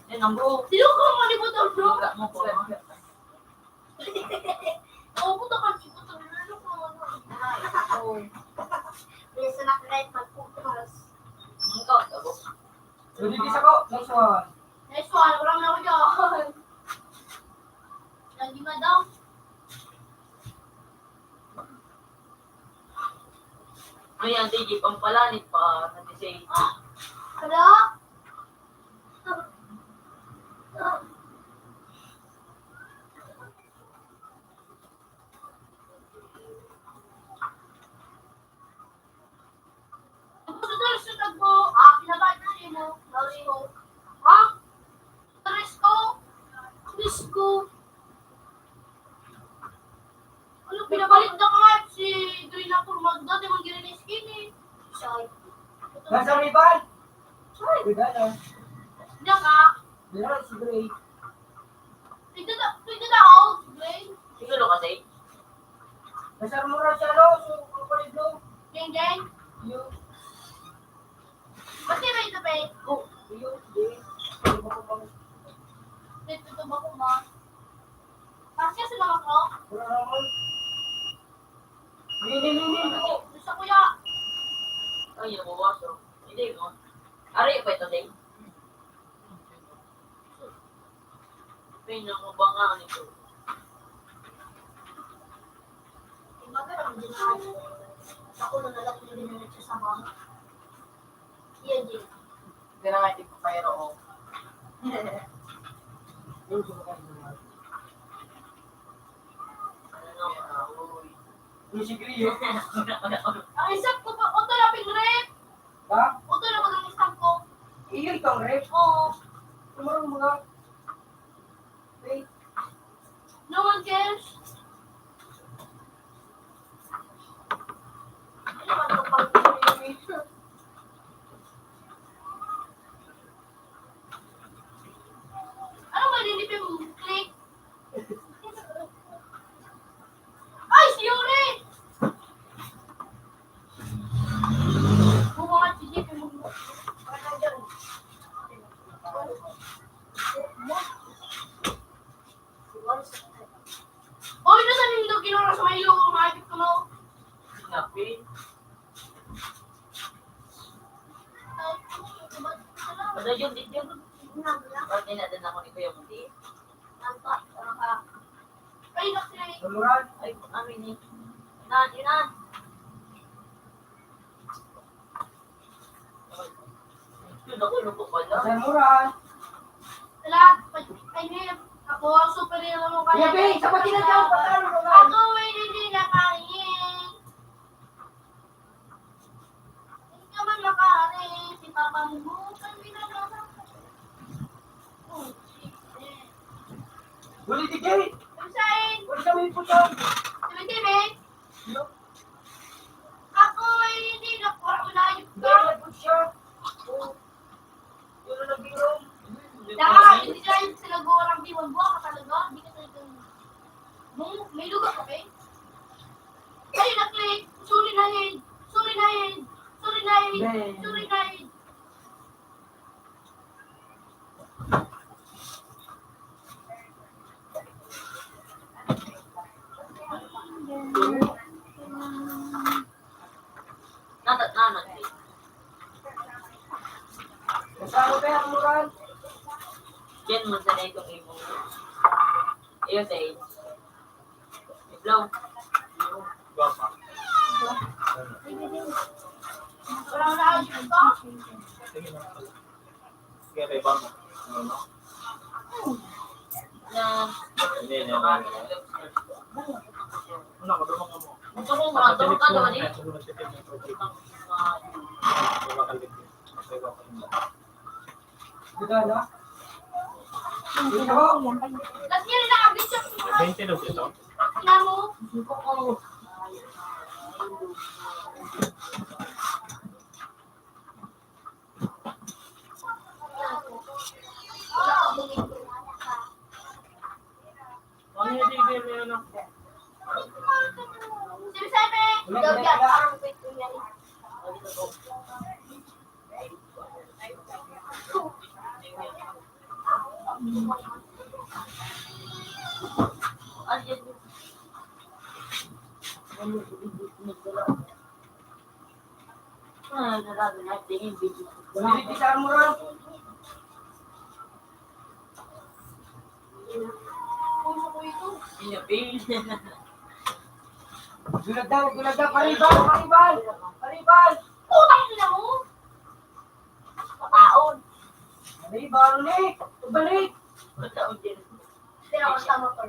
Yan ang bro. Sino ko mo ni Butol, bro? Wala mo po. Oo, puto ka, si Butol. Ano ko? Bisa na kahit magpupunas. Ikaw, tabo. Pwede bisa ko. Next one. Next one, wala na ako dyan. Lagi daw. Ano yan, DJ, pampalanit pa. Natisay. Hala? Sunod mo, pinabay na rin mo. Lawsi ko. Ha? Tres ko? Tres ko? Ano, pinabalit na ka si Green Apple Magda, di man gina skin eh. Sorry. Nasa rival. Sorry. Wala na. Diyan ka? Wala si Gray. Pwede na out, Green. Siguro kasi. Nasa mura siya, no? So, kukulit no? Geng, geng. You. Ba't di ba ito, pe? Go. You. Gray. Ano ba ko bang? Dito ba ko ma? Kasi sa mga ko? Wala naman. Nini ko. Gusto kuya. Ay, yung waso. Hindi mo. Ari pa ito, Day. Pinakabangan ito. Iba ka lang din ako. Ako na nalang din sa sama. Yan din. Hindi na nga ito pero o. Yung si Grio. Ang isang ko pa, oto na pinrep. Ha? Oto na ko ng isang ko. Iyo itong rep. Oo. Tumarang mga. Wait. No one cares. Ano ba ito pang pinrep? Ano ba nilipin mo? Click. Ay, si Yuri! Bumangat si Jeep yung mga. Ano dyan? Hoy, nasan yung daw kinura sa may lugo? Makikip ko mo. Napin. Ano yun, dito yun? Pati na din ako ni Kuya Mundi. Ay, naksay. Tumuran. Ay, amin ni. Inan, inan. Yun ako, lupo pala. Tumuran. Lahat, ay, Nip. Ako ang superhero mo kaya. Yabe, sa pati na daw. Ako ay hindi nakain. Hindi ka man makain. Si Papa mo bukan binagawa. Oh, shit. Huli di Gay. Pagsain. Huli sa may puto. Tibi-tibi. Ako ay hindi nakuha Gay, nagput siya. Oh. Yun na nagbiro. Daka, hindi ka yung sinagurang diwan buwa ka talaga. Hindi ka talaga. May lugar ka, okay? Ay, na-click. Sorry na yun. Sorry na yun. Sorry na yun. Sorry na yun. Nanat. Kasama ba yung Tumuran? Yan mo sa na itong imong. Iyo sa age. Iblaw. Guwapa. Walang naayos ito. Sige na. Kaya may bang. Ano no? Na. Hindi. Ano ka dumang mo? Gusto kong random ka naman eh. Ganda na. Dito ko. Tapos yun na nakabit siya. 20 daw dito. Ina mo. Ano yung tigil niya na? Sinasabi. Daw yan. Parang wait ko yan. Andiyan. Narabi na tingin video. Huli di sa Tumuran. Puso ko ito. Inapil. Gulag daw. Paribal. Utang nila mo. Pataon. Paribal ni. Balik. Mataon din. Tinawag sa motor.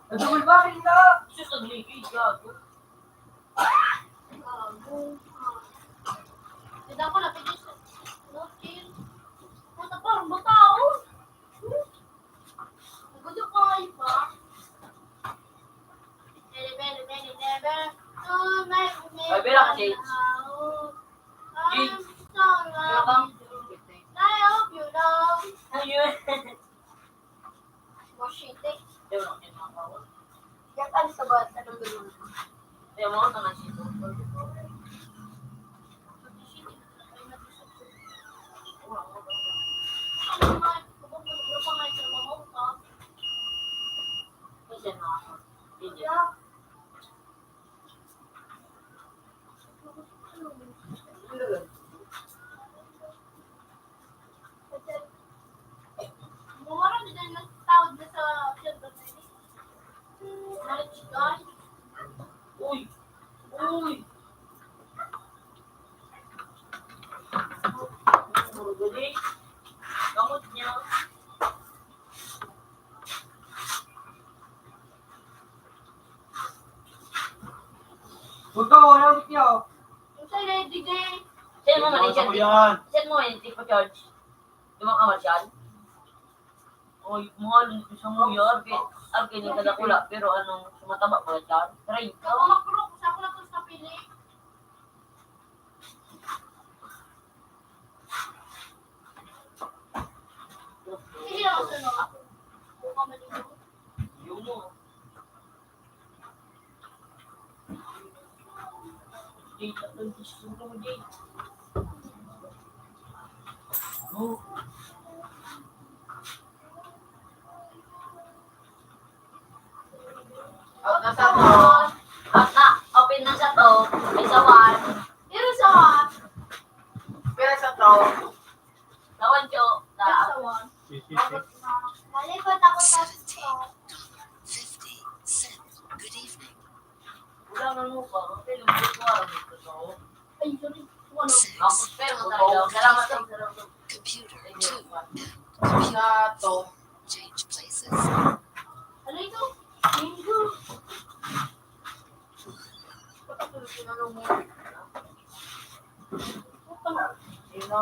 Nagdumul ba rin na? Sus, ang ligay, gago. Hindi ako napigil sa... No, chill. Puta pa, ang bataon. Gusto ko ay pa. Never. Ay, bera ka, Shades. Bera ka. I hope you know. Ayun. Moshite. Ewan ako yung mga kawan. Yan ka sa ba? Anong gano'n? Ewan ako naman sito. Dali. Gamot niya. Buto, wala ulit niyo. Yung sa lady day. Send mo man Ako yan. yan. Send mo yan, tipo charge. Lumang kamarsyal. Oy, mahal nito sa muya. Arke ni kada kula. Pero anong sumataba ko yan? Try. Ako makrok. Sa ako na to sa pili. Hindi ako sunod. Buka maligo. Yung mo. Jay, tatlong gusto mo Jay. Oh. Out na sa to. At na, open na sa to. May sawan. Pero sa what? Pero sa to. Sawan ko. Pero Na, sa what? Sisisi. Malikot ako sa $17.50. Good evening. wala man mo pa. Kasi lumabot mo araw dito. So, Ay, sorry. Ano? ako pero mo talaga. Salamat sa Computer Thank 2. you. Sa to. Change places. Ano ito? Linggo. Sino?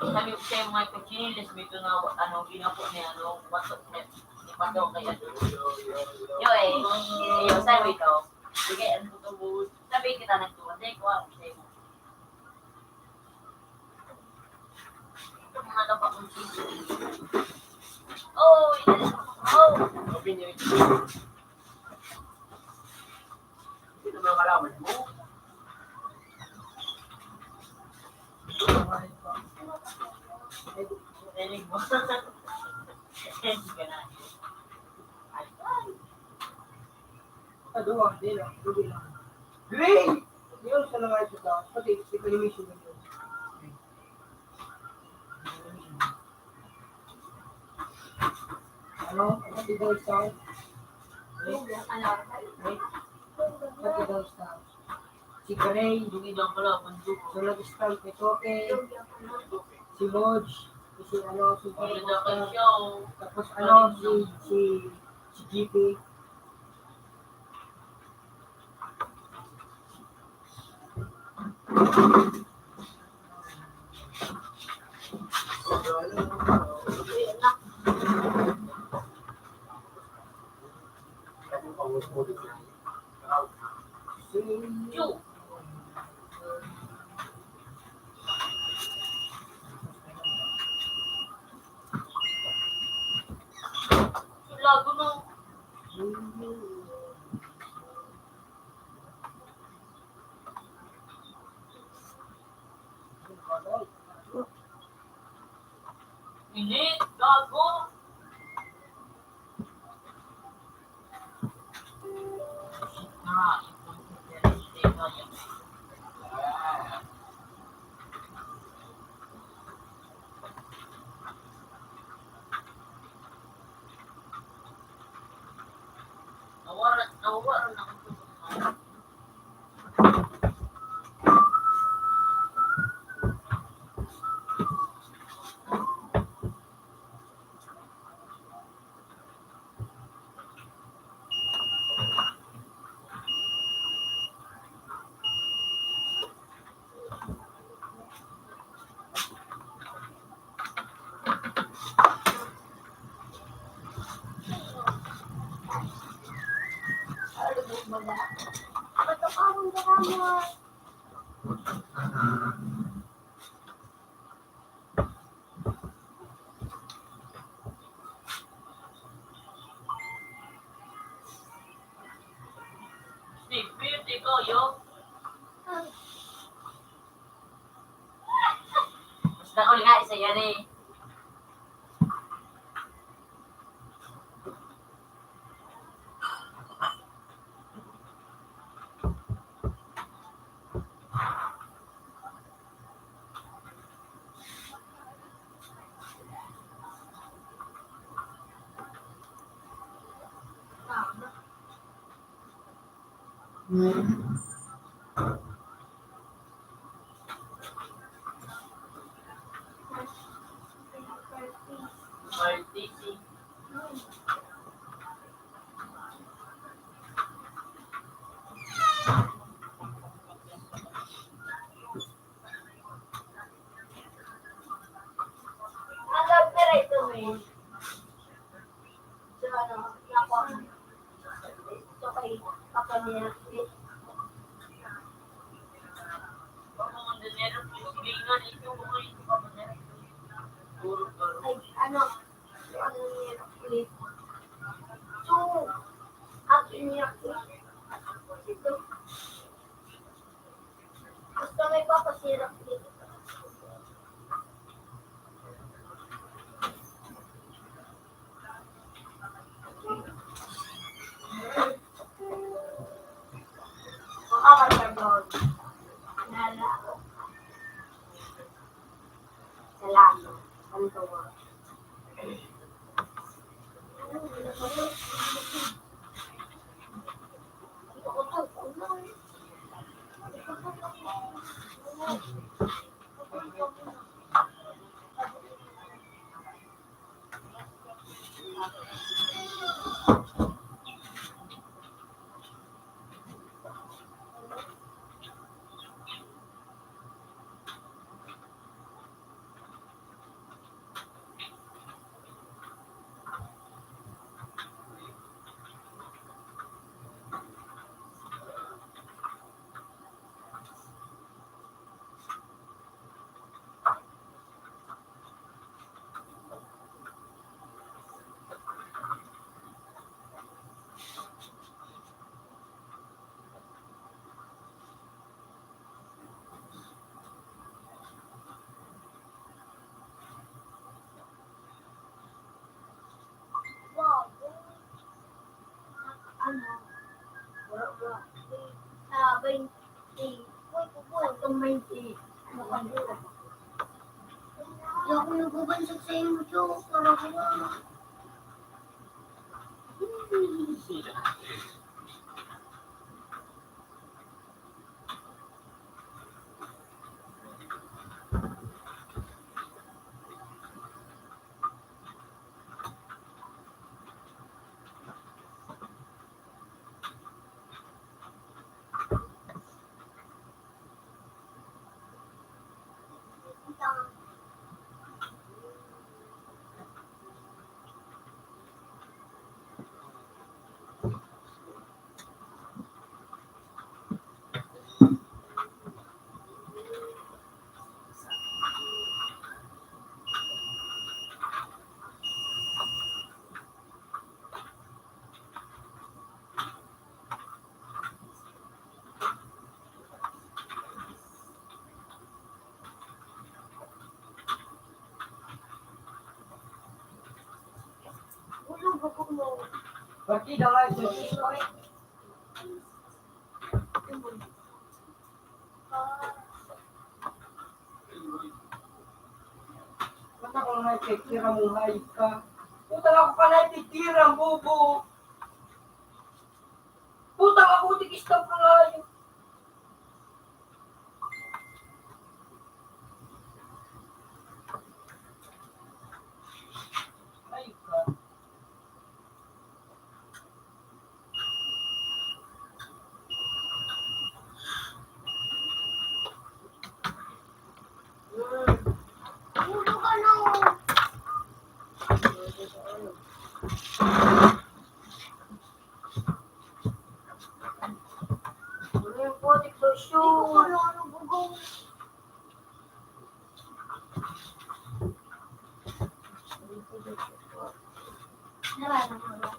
Sabi ko sa'yo mga pagkinilis mo ito na ano, ginapo niya, ano, pasok niya, ni Pando kaya. Yo yo, sabi ito, sige, ano ito mo, sabi kita nagtuwa, hindi ko, sa'yo mo. Ito mga dapat kong sisi. Oh, Open niyo ito. Ito mga kalaman mo. Rinig mo. Hindi ka na. Aduh, hindi lang. Dugi lang. Green! Yun sa mga ito daw. Pati, evaluation na yun. Ano? Pati daw sa... Pati daw sa... Si Gray, Hindi lang pala, manduk. so nag-start kay Toke, si Lodge, si ano, si Hindi Gray, lang kayo siya, oh. tapos ano, si GP. Yo! Lago na. Init, gago. nawa na ako. Ba't ang drama? Steve, beauty ko, yo. Basta ko nga isa yan eh. RTC. Ang love na rin ito eh. So ano, nakuha ko. Ito kay Papa niya. Mga dinero, pinag-ingan, ito mga ito pa man. Puro puro. Ay, ano niya ulit. So, akin niya ulit. Ito. Gusto may papasirap dito. Makakasabot. Nala ako. Salamat. Ang tawa. Wow. Ano? Wala. 20. Uy, pupoy. Itong 20. Ano ka dito? Hindi ako nagbabansag sa iyo, Joe. Para ko na. Partida nga sa history. Ba't ako na titira mong hayop ka? Puta na ako pa na titira, bobo! Putang ako, tig-stop ka nga yun. Ay, God. Ulo ka na. Ano yung putik sa Hindi ko show? ano gugong. Narano mo ba?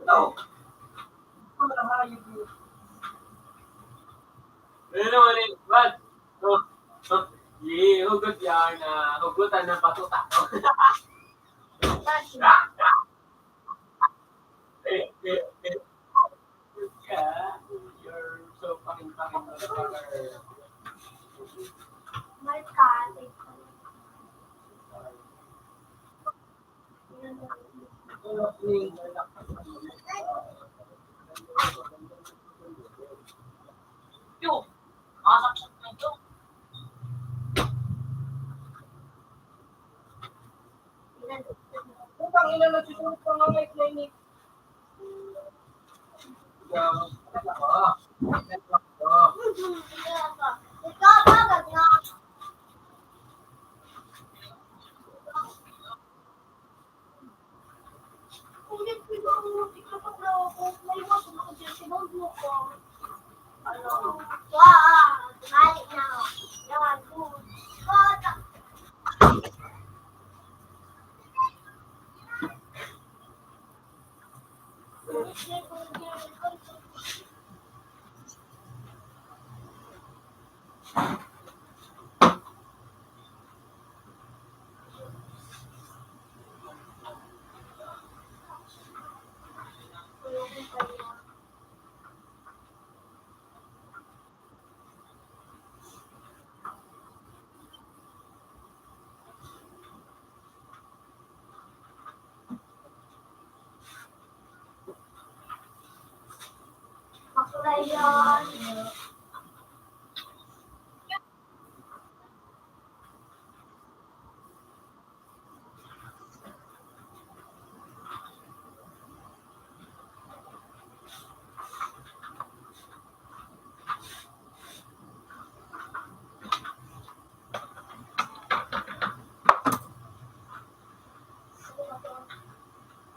No. Ano na hayop yun? Ano naman eh, Brad? Hugot yan na hugutan ng batuta. Kasi, Yeah, you're so fucking motherfucker. may kate. Yo, masaksak na ito. Putang ina na susunod pa nga may clinic. Ikaw, bagag na. Kung hindi ko ang tikapag na ako, may iwasan ako dyan, sinod mo ko. Ano? Tumali na ako. Yan, good. Bata. Makulay yan.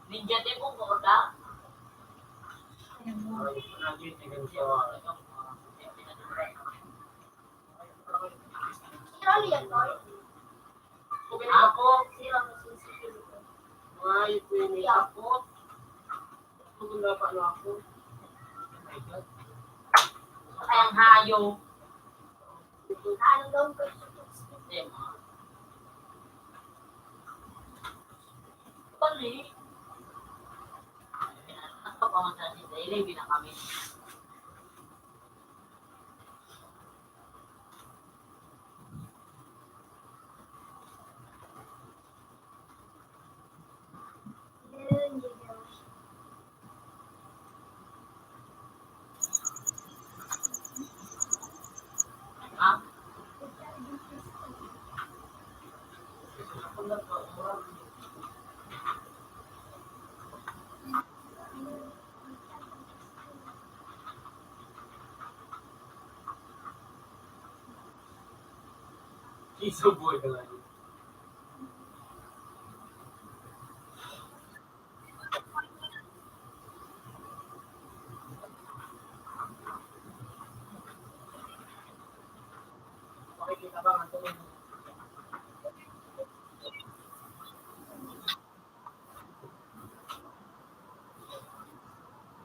Ninja din po po ka? Sirali yan, boy. Ako, Sirali ang sensitive ko. Ay, pwede ako. Tugula pa na ako. Oh my God. kayang hayo. Ano gawin ko sa Hindi, Pali. Ako pa man sa sila, ilibin na kami. yun, yun. Ha? Isuboy ka lang. abangan tuloy.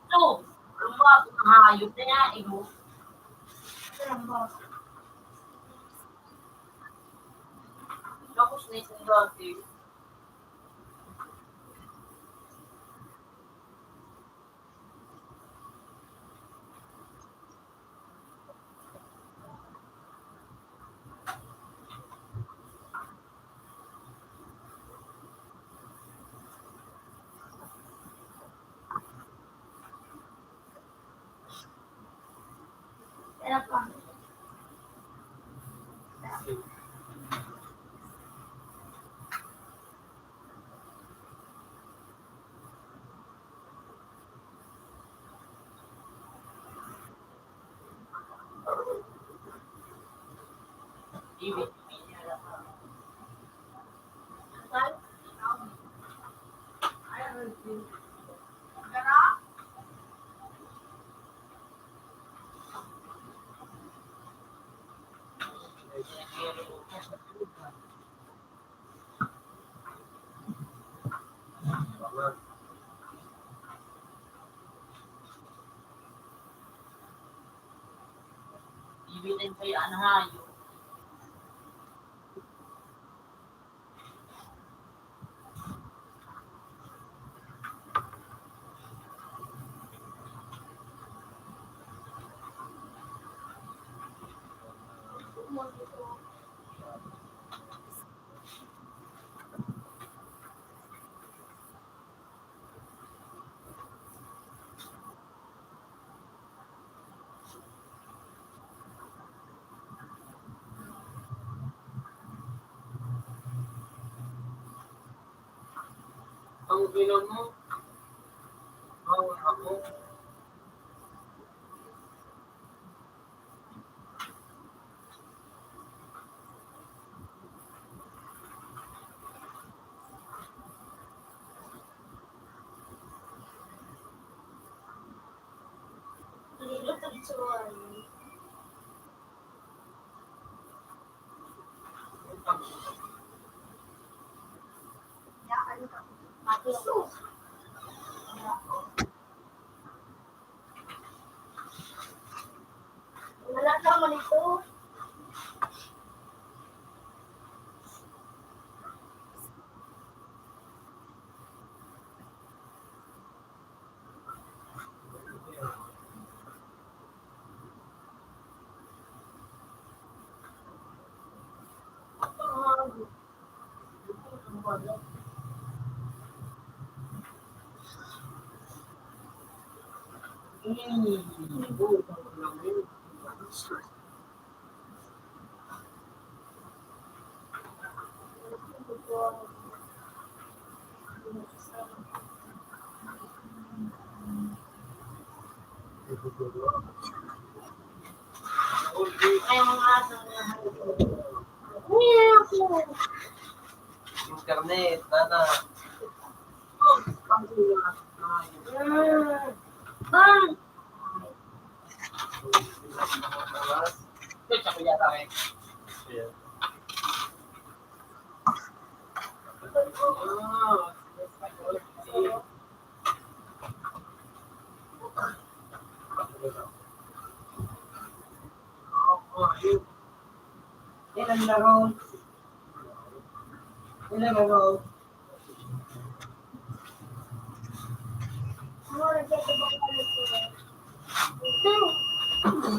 So, lumabas ang hayop na niya, ibo. Tapos na isang dati. Kaya pa. Ibig. Ibitin kayo ang hayop. Ang bilang mo, ako. Wala naman ito. Ay, mga aso na Internet, nana. Bang! Ito, siya yata eh. Ilan laro? Ilan laro? Ano na dito ba kami ito? Ito! Ano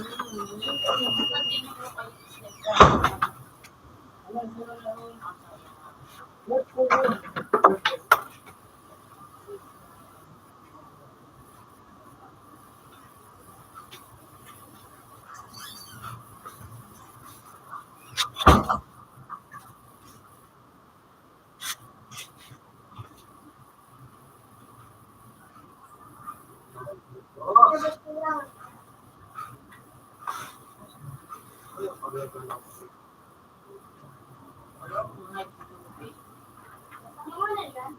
na yan?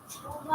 Yan.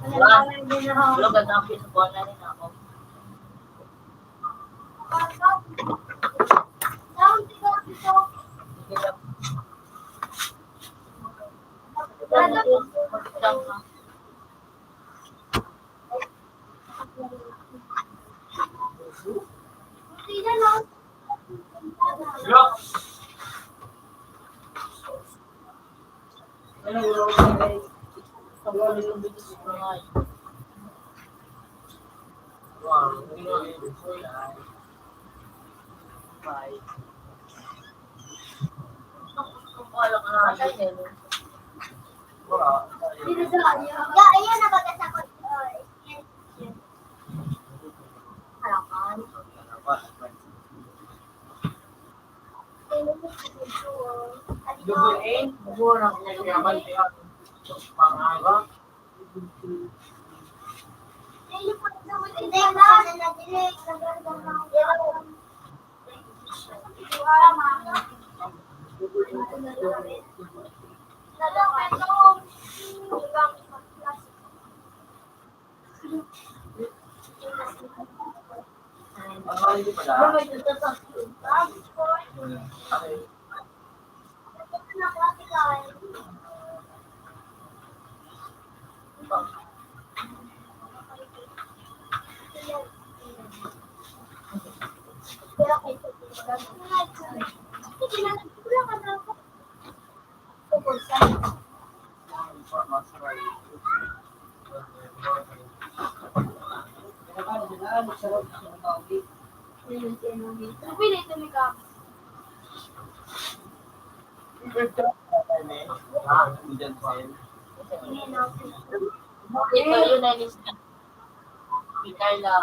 Wala ganda ang pisubuan na rin ako. Yo! Ya, ayan na bagat ako. Halakan. Double A, murang yaman siya. Pangalawa. Hindi na direct. Hindi pala. Ito yun na inis na. Si Carla.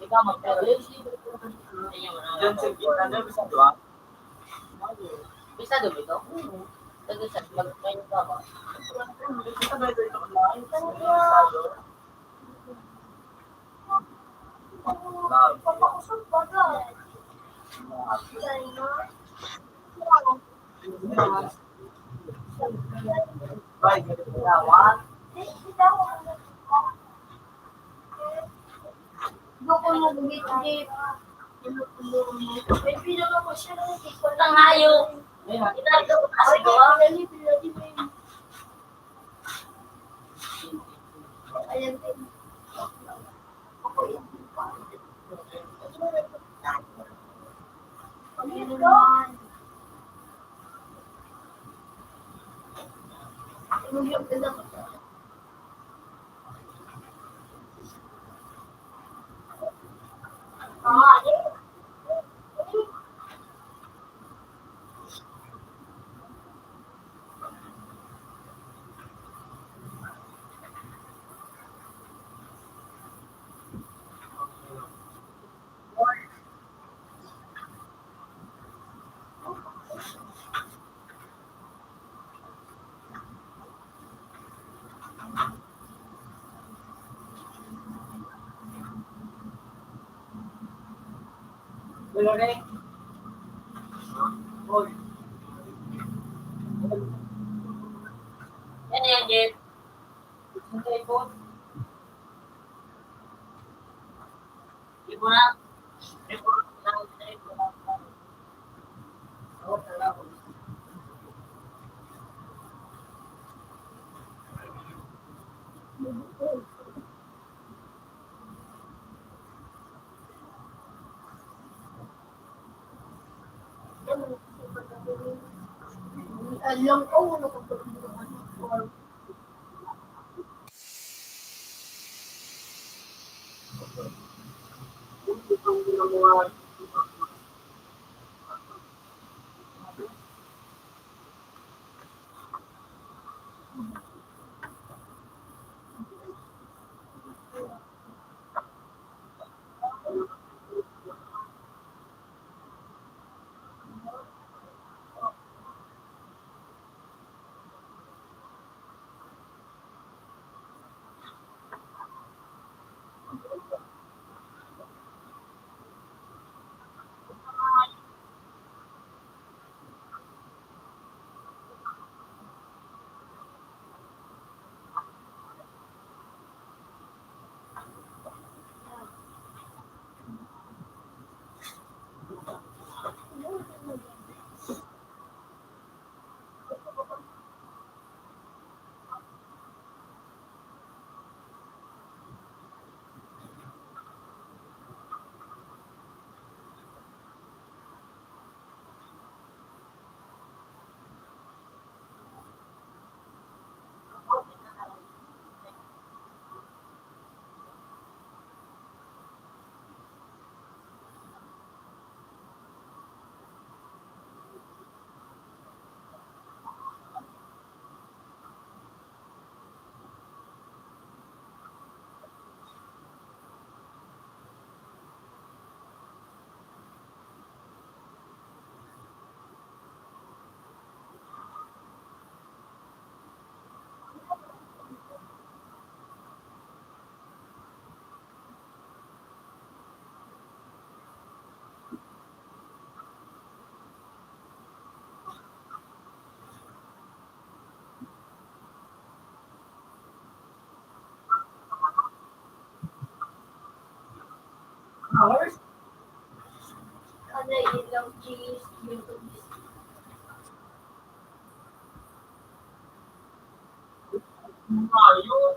Ikaw magpero. Diyan sa kita na bisa dua. Bisa doon ito? Ito sa magpain ka ba? Kita ba ito online? Baik, lawan. Tangayo. Inarito ko kasi ko. Boleh. Oh, Yan yan, Jeff. sintay po. Ibu na. Ibu na. Oh, salamat. Alam ko, ano ko ba? Itong mga Ano ilaw cheese, yung Mayo.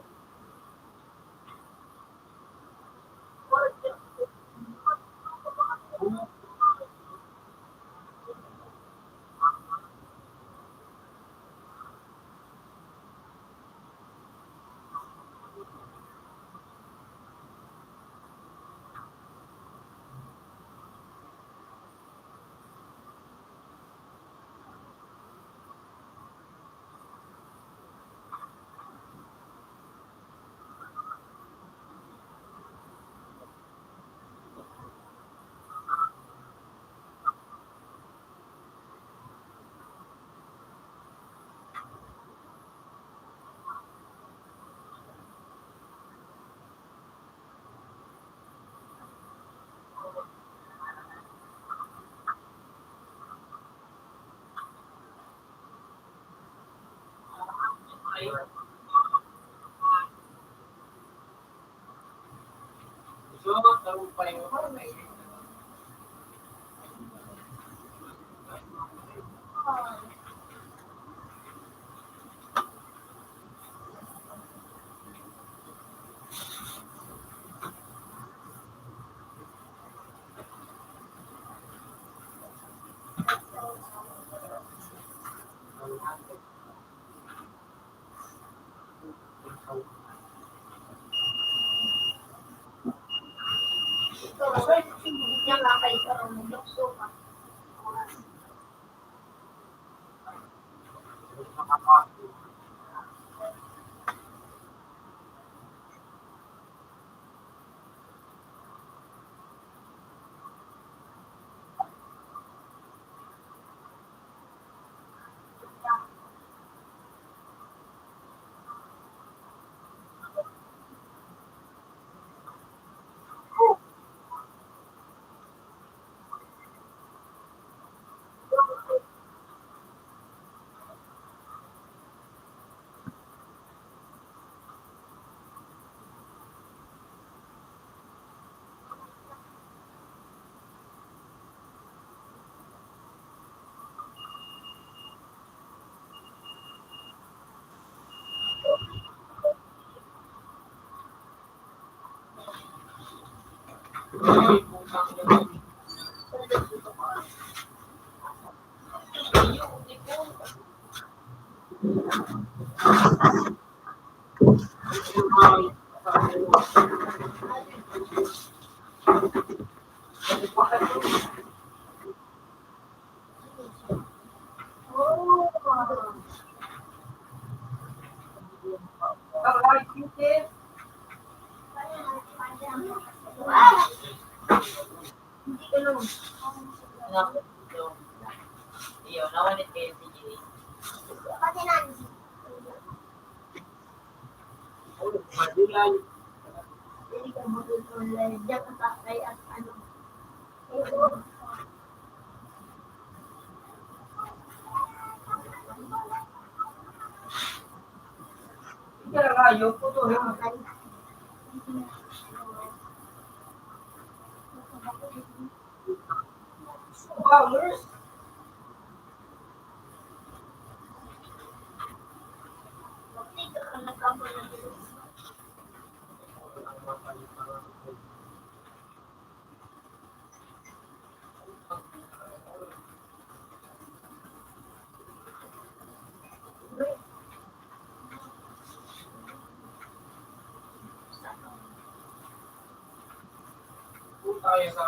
So, tarong pa yung yan lang kayo sa lumukso pa. Iyo, nawanit kayo sige. Madilay. Kaya rayo po to. Powers. Tayo sa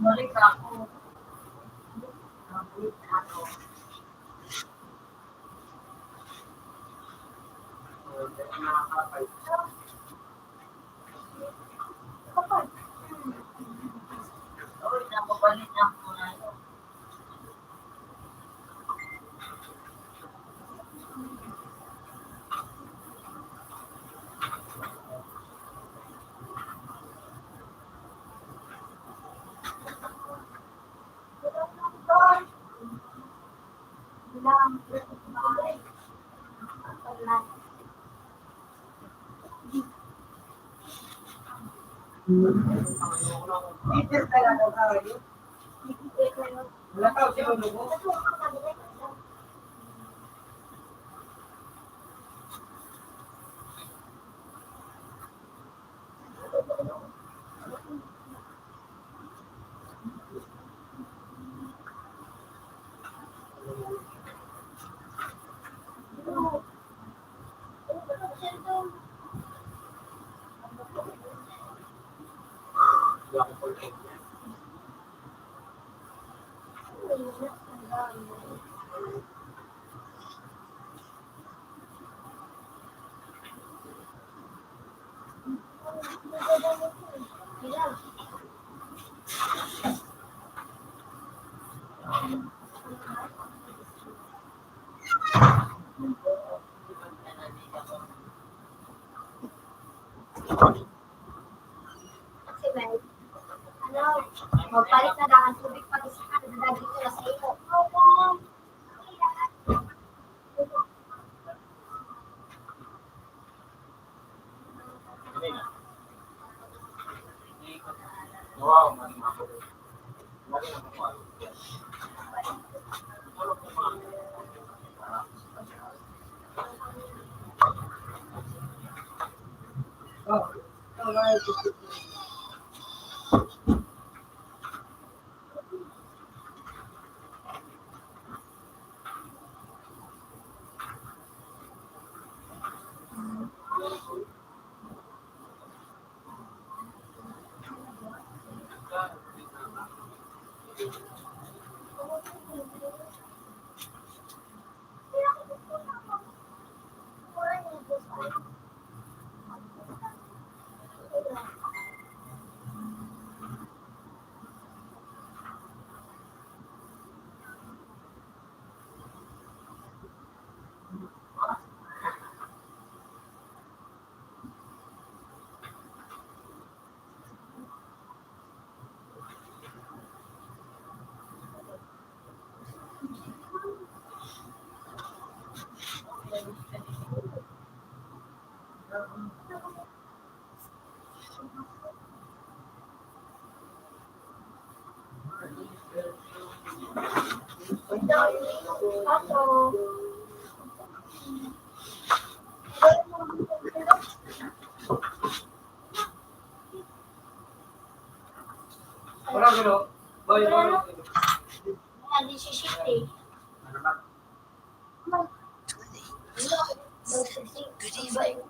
balik na ako. Uy, napabalik na ako na. Details ka na daw sa rayo. Wala tao sila lugo. Magpalit na dahan tubig pag isa ka nadadagdag ko na sa iyo. Wow, man. Wala gano. Boy, wala. Yan, di si City. Good evening.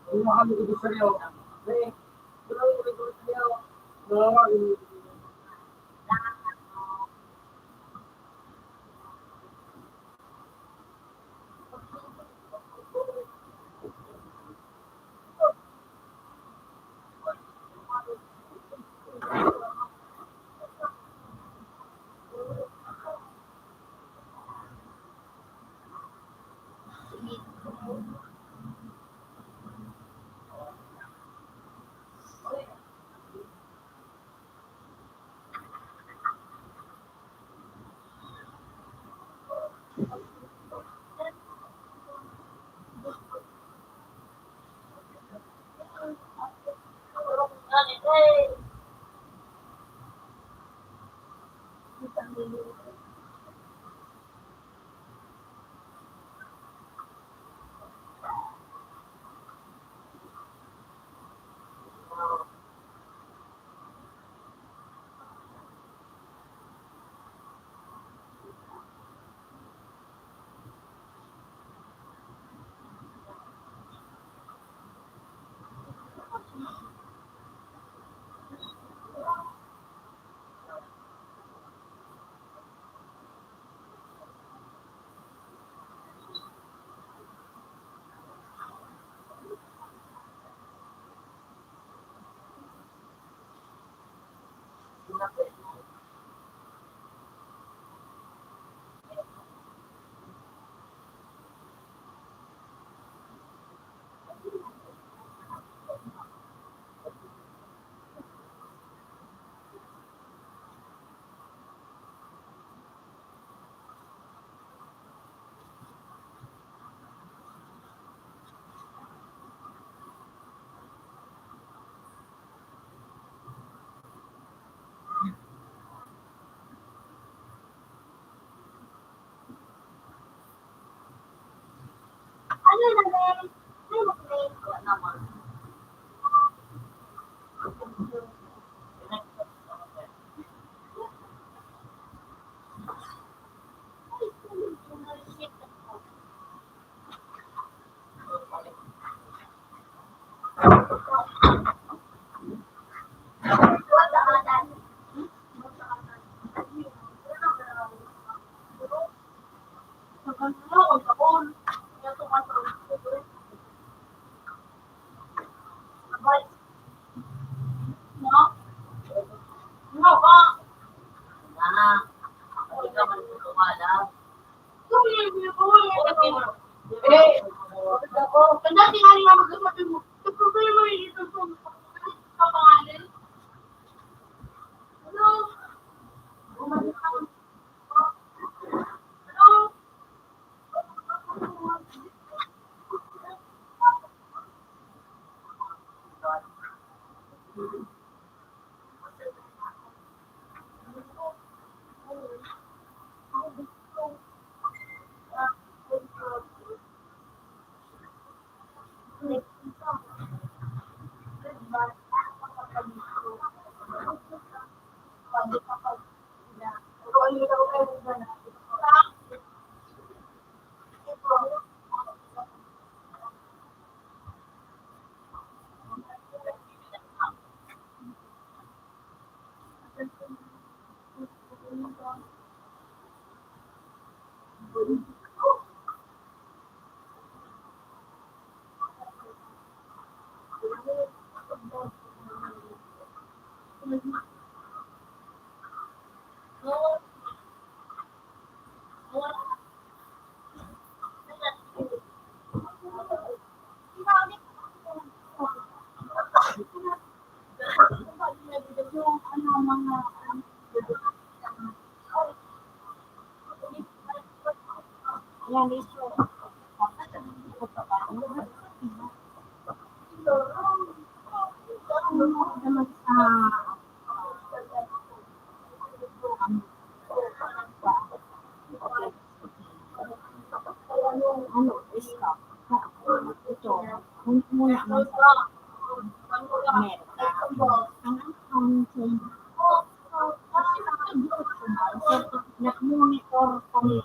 Yung mga kami gusto niyo. Eh, wala yung gusto niyo. Wala yung Ano na lang? Ano na lang? Wala naman. Ah, hindi ka man tutumala. Eh, Dati nga nga magkasabi mo, ito problema yung dito sa pangalan. Hello? Hello? Yan, ito. Naman sa ano, iska. Ito, muna man sa Amerika. Ang nag-monitor kami.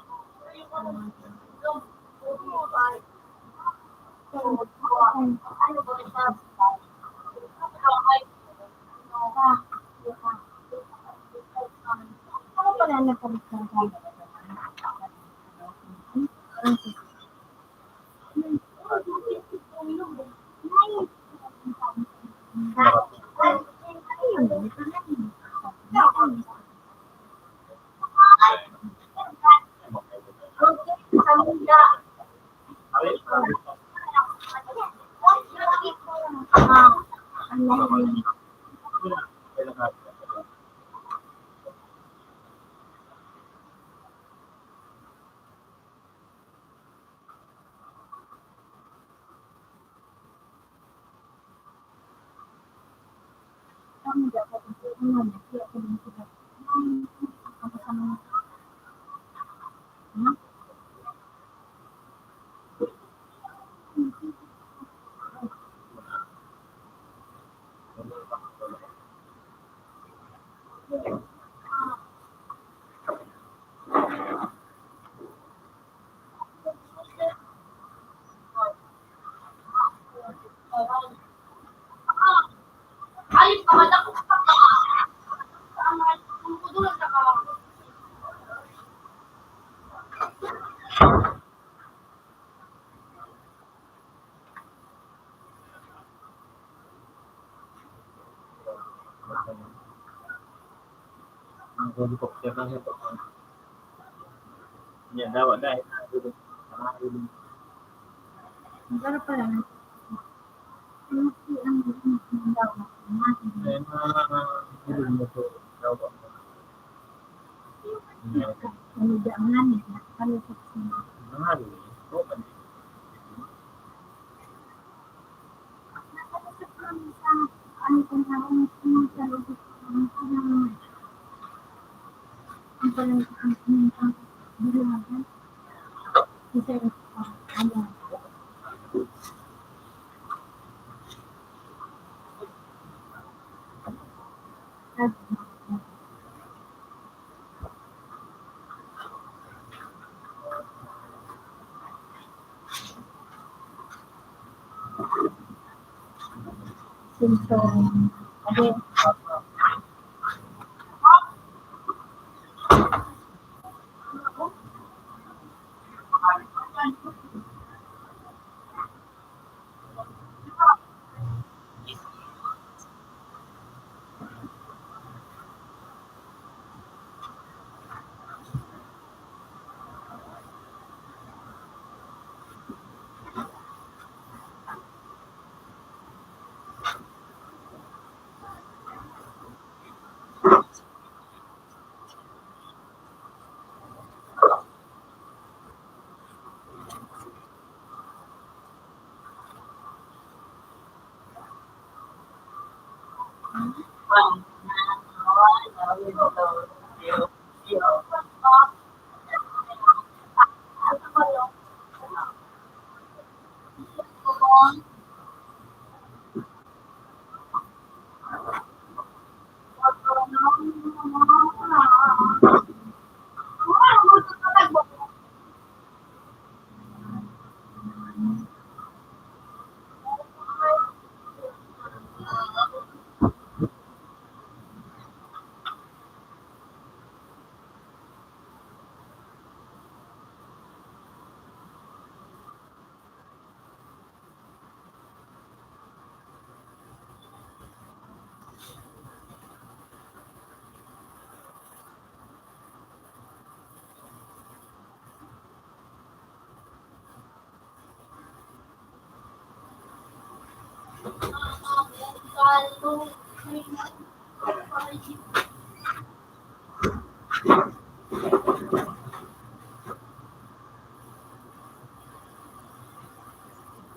Ano pala nagkaroon ka? Ayos ka, madakot ka. Ang pudulog na helicopter lang ito. Ya, dapat dahil Pero pala, ang daw. bilog mo to dapat. Ano dyan nga niya? Ano sa Mahal. Oo, nakalusot kami sa ano kung saan sa lubos ang palang ang bilangan. Isa ano. Simpson. Ade.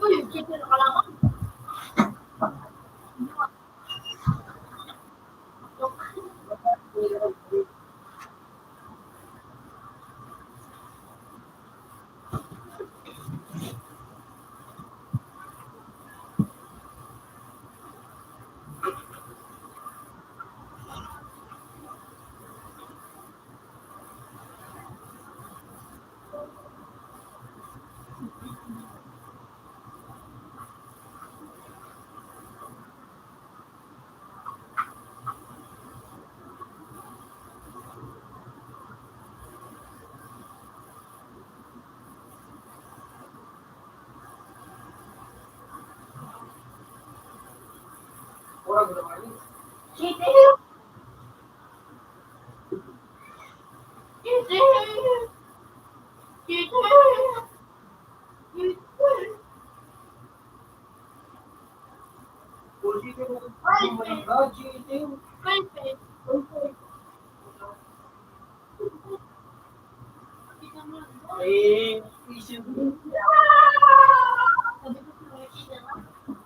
Uy, chicken ka lang. Chicken. Chicken. Chicken. Chicken. Eh, issue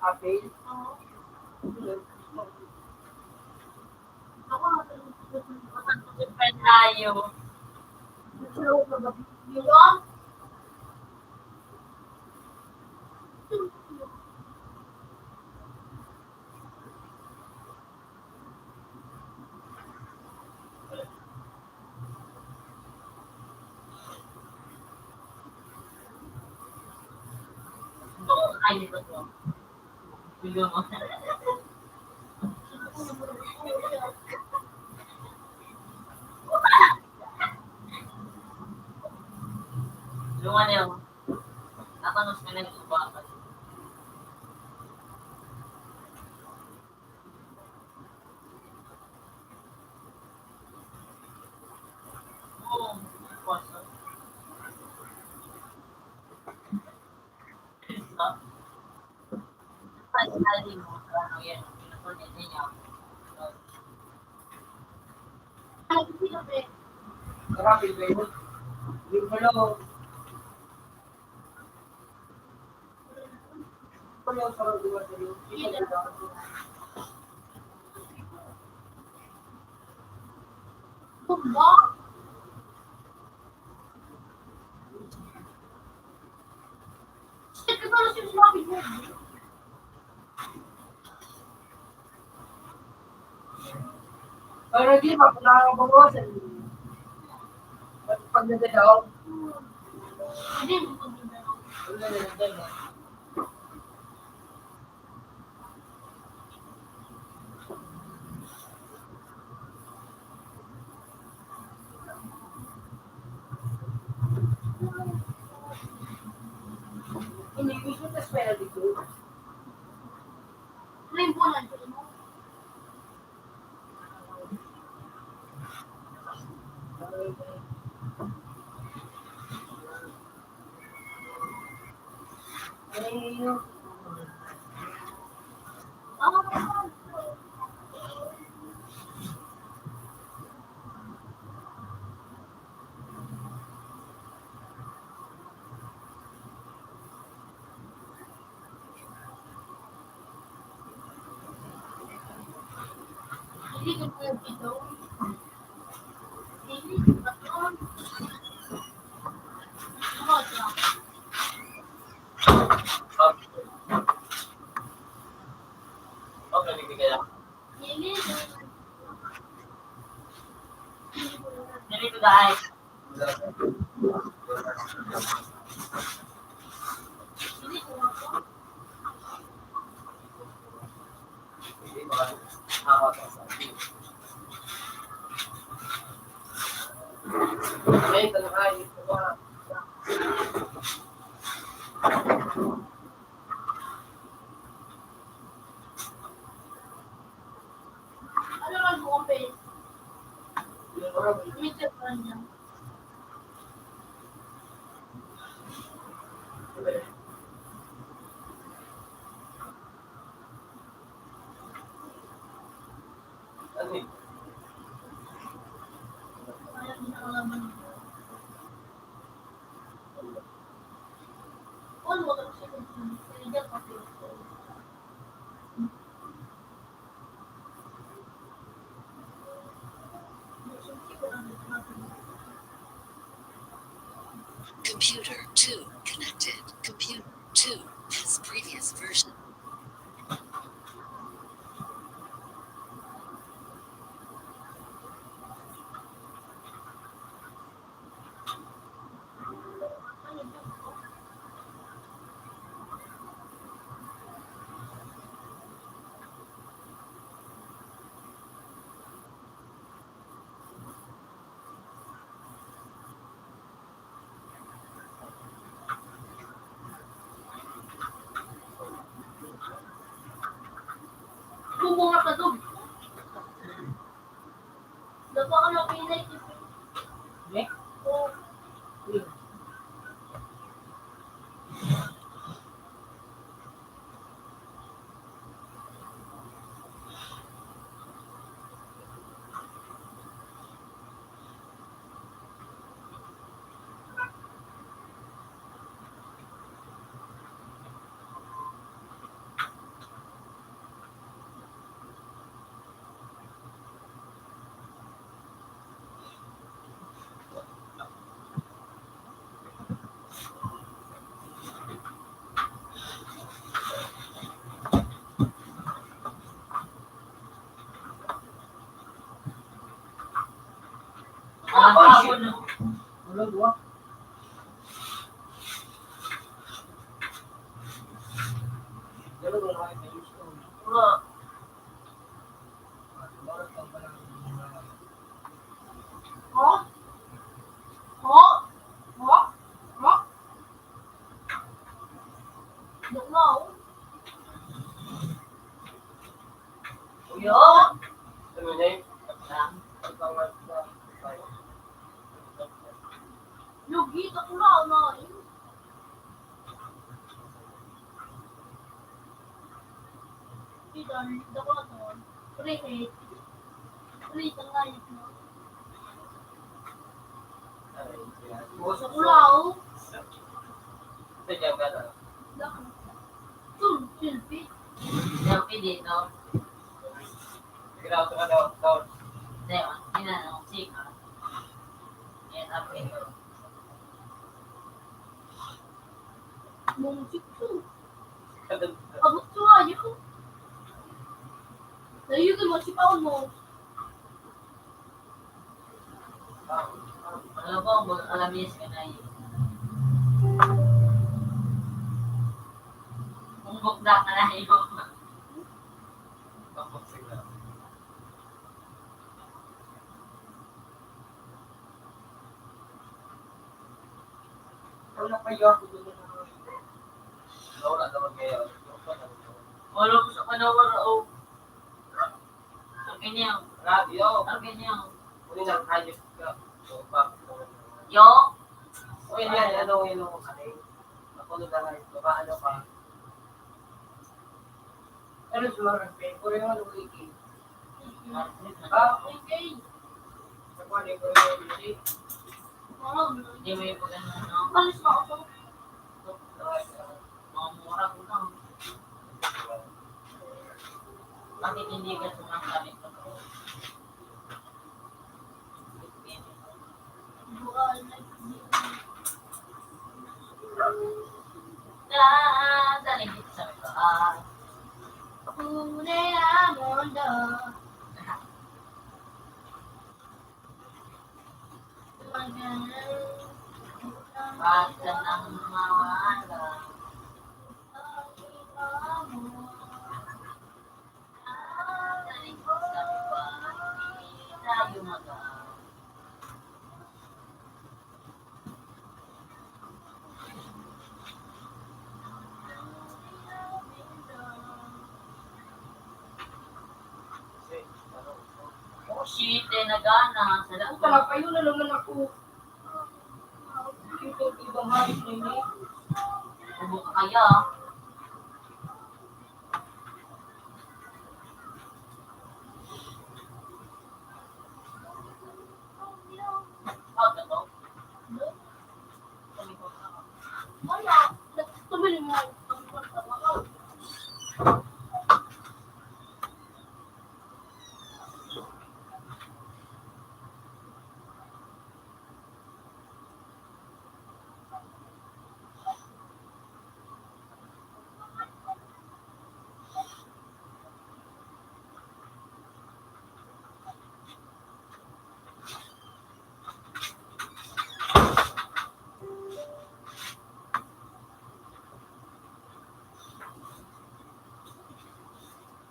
apel. Tayo. Ay, dito po. Bilo mo. Lumayan yun. Nakanos ka na yung ubakan. Pinali mo, ano yan, pinukunin niya. Ano dito, pre? Grabe ba yun? Yung pala, pala sa mga sa'yo. Tumba. Shit, ito na siya sinabi mo. Pero di ba, kung nakakabawasan, pag nagdadaw, Hindi mo pagdala. wala na nagdadaw. Hindi ko siya sa eskwela dito. Rainbow lang siya mo. Ayun. Ah, hindi ko po yung ito. Hindi ko pa ito. Ano siya? Okay, bibigyan lang. Hindi ko. Nilito dahil. Hindi ko ako. Hindi ba? Nakakatasabi. May tanong ito ba? Ano lang po ang face? Yung oras, Meter pa niya. ano eh? Ayaw niya ang laman niya. All water siya kung sinigyan pa face. Computer 2 connected. Computer 2 has previous version. Kumunga pa doon. Dapat ka na pinay. Ne? Oo. Nakakabon na. Wala, dua. Dalawa na kayo na yung stone. Oo. Bakit ang parang Ho? Ho? Ho? Ho? Don't know. Uyo. ano na yun? Ah, Pagkakas na tayo. Lugi, takula na. Dako na to. Create. Create ang layas mo. Sa kulaw. Ito dyan ka na. Dako. Tul, silpi. Selfie dito. Ginawa ka daw. Hindi, hindi na ako. Sika. Yan, up ito. Mong sikso. Abot ko ayo. Layo ka mo, sipaon mo. Alam ko, alam niya siya na yun. Kung bukda ka na yun. Wala pa yun ako doon. Wala naman kayo. Wala ko sa kanawar o. Ang kanyang. Radio. Ang kanyang. Uli ng hayop ka. So, back. Yo. O yun yan, ano yun ang kanay. Ako doon na hayop. Baka ano ka. Ano sumarang pen? Kung yung ano wiki. Okay. Sa kwan yung wiki. Hindi mo yung pagano, no? Kalis na ako. Mga mura ko lang. Bakit hindi ka sumasabi ko? Daling dito sa bahay. Kune amondo. Basta nang mawala. Daling dito sa bahay. Hindi tayo mag-aaral. Oh shit, nagana. Ang Salamat. talapayo na naman ako. Ito, ibang hayop na yun. Ubo ka kaya. Oh, totoo. Wala. Tumili mo.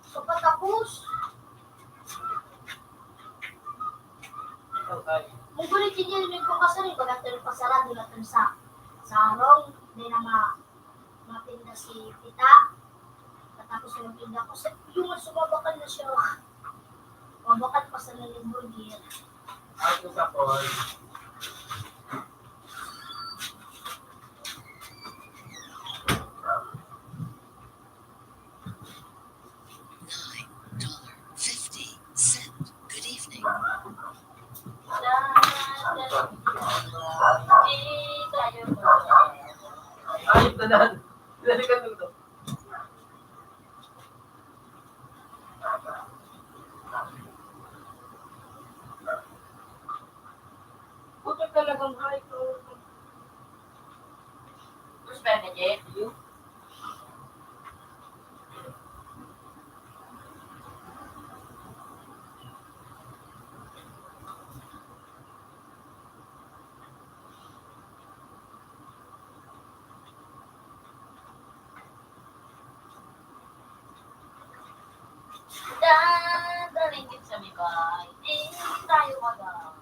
Kapatapos. Ito tayo. May gulit din may kumasarin pag ato pasara nila tun sa sarong di na mapinda si Tita. Tapos yung pinda ko sa yung sumabakan na siya. Mabakan pa sa lalibugir. Ito sa Paul. $9.50. Good evening. Hayop na daan. Dalikan mo ito. Puto talagang hayop. Terus pengen aja. Daling din sa may bahay. Hindi tayo mag-aaral.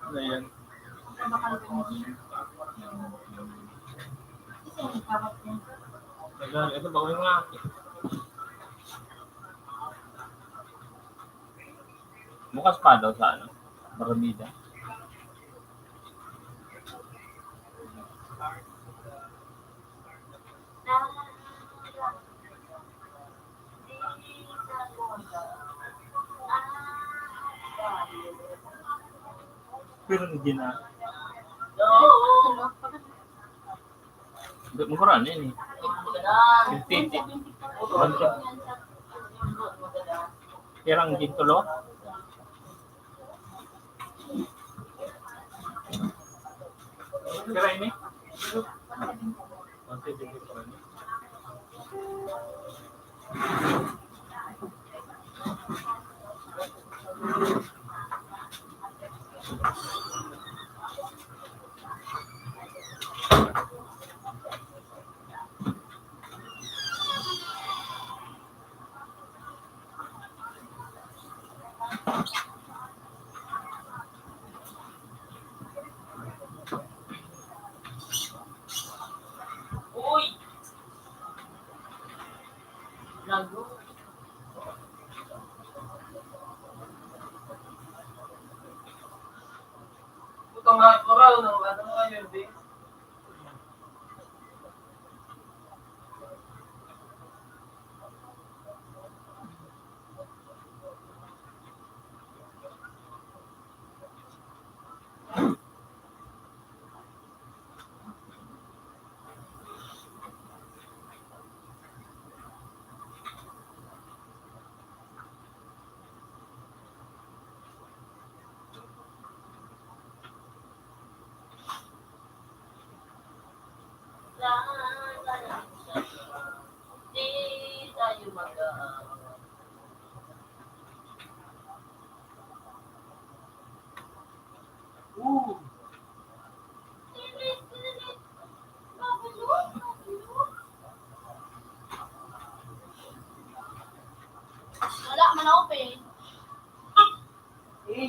Ano yan? Tagal, ito bawin nga. Bukas pa daw sa ano? Maramida. Pero hindi na. Ano? Hindi mo kurang ini. Titi. Pirang gintulo. Kira ini? Masih di kurang ini. Uy! Lago. Ito nga, oral, no? Ano nga yun, di? Di tayo mag-aawa. Wala man ako eh. Eh,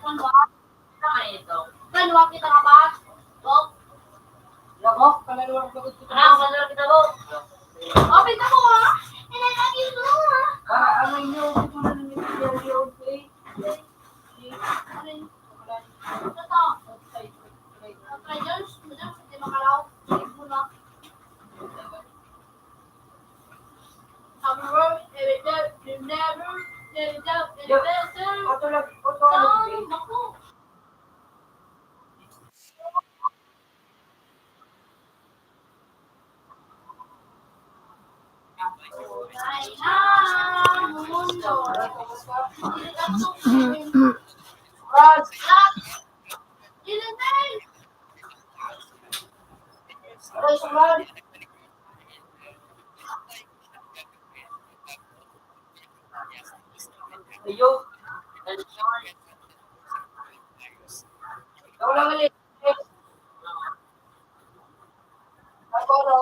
Kanwa? Tama ito. Kanwa kita ka ba? Oh, Lako, kanaluwang sagot ko. Anak, sandal kita mo. open ka mo ha? Inalagi ito ha? Ano nyo, ito na nang ito yung play. Ito to. Try dyan. Hindi makalaw. Muna. However, you never, Oto lang, oto lang. Naku. Ay, mundo. Raz, Ilunay. Raz, Raz. Ayo, ikaw lang ulit. Ako, no?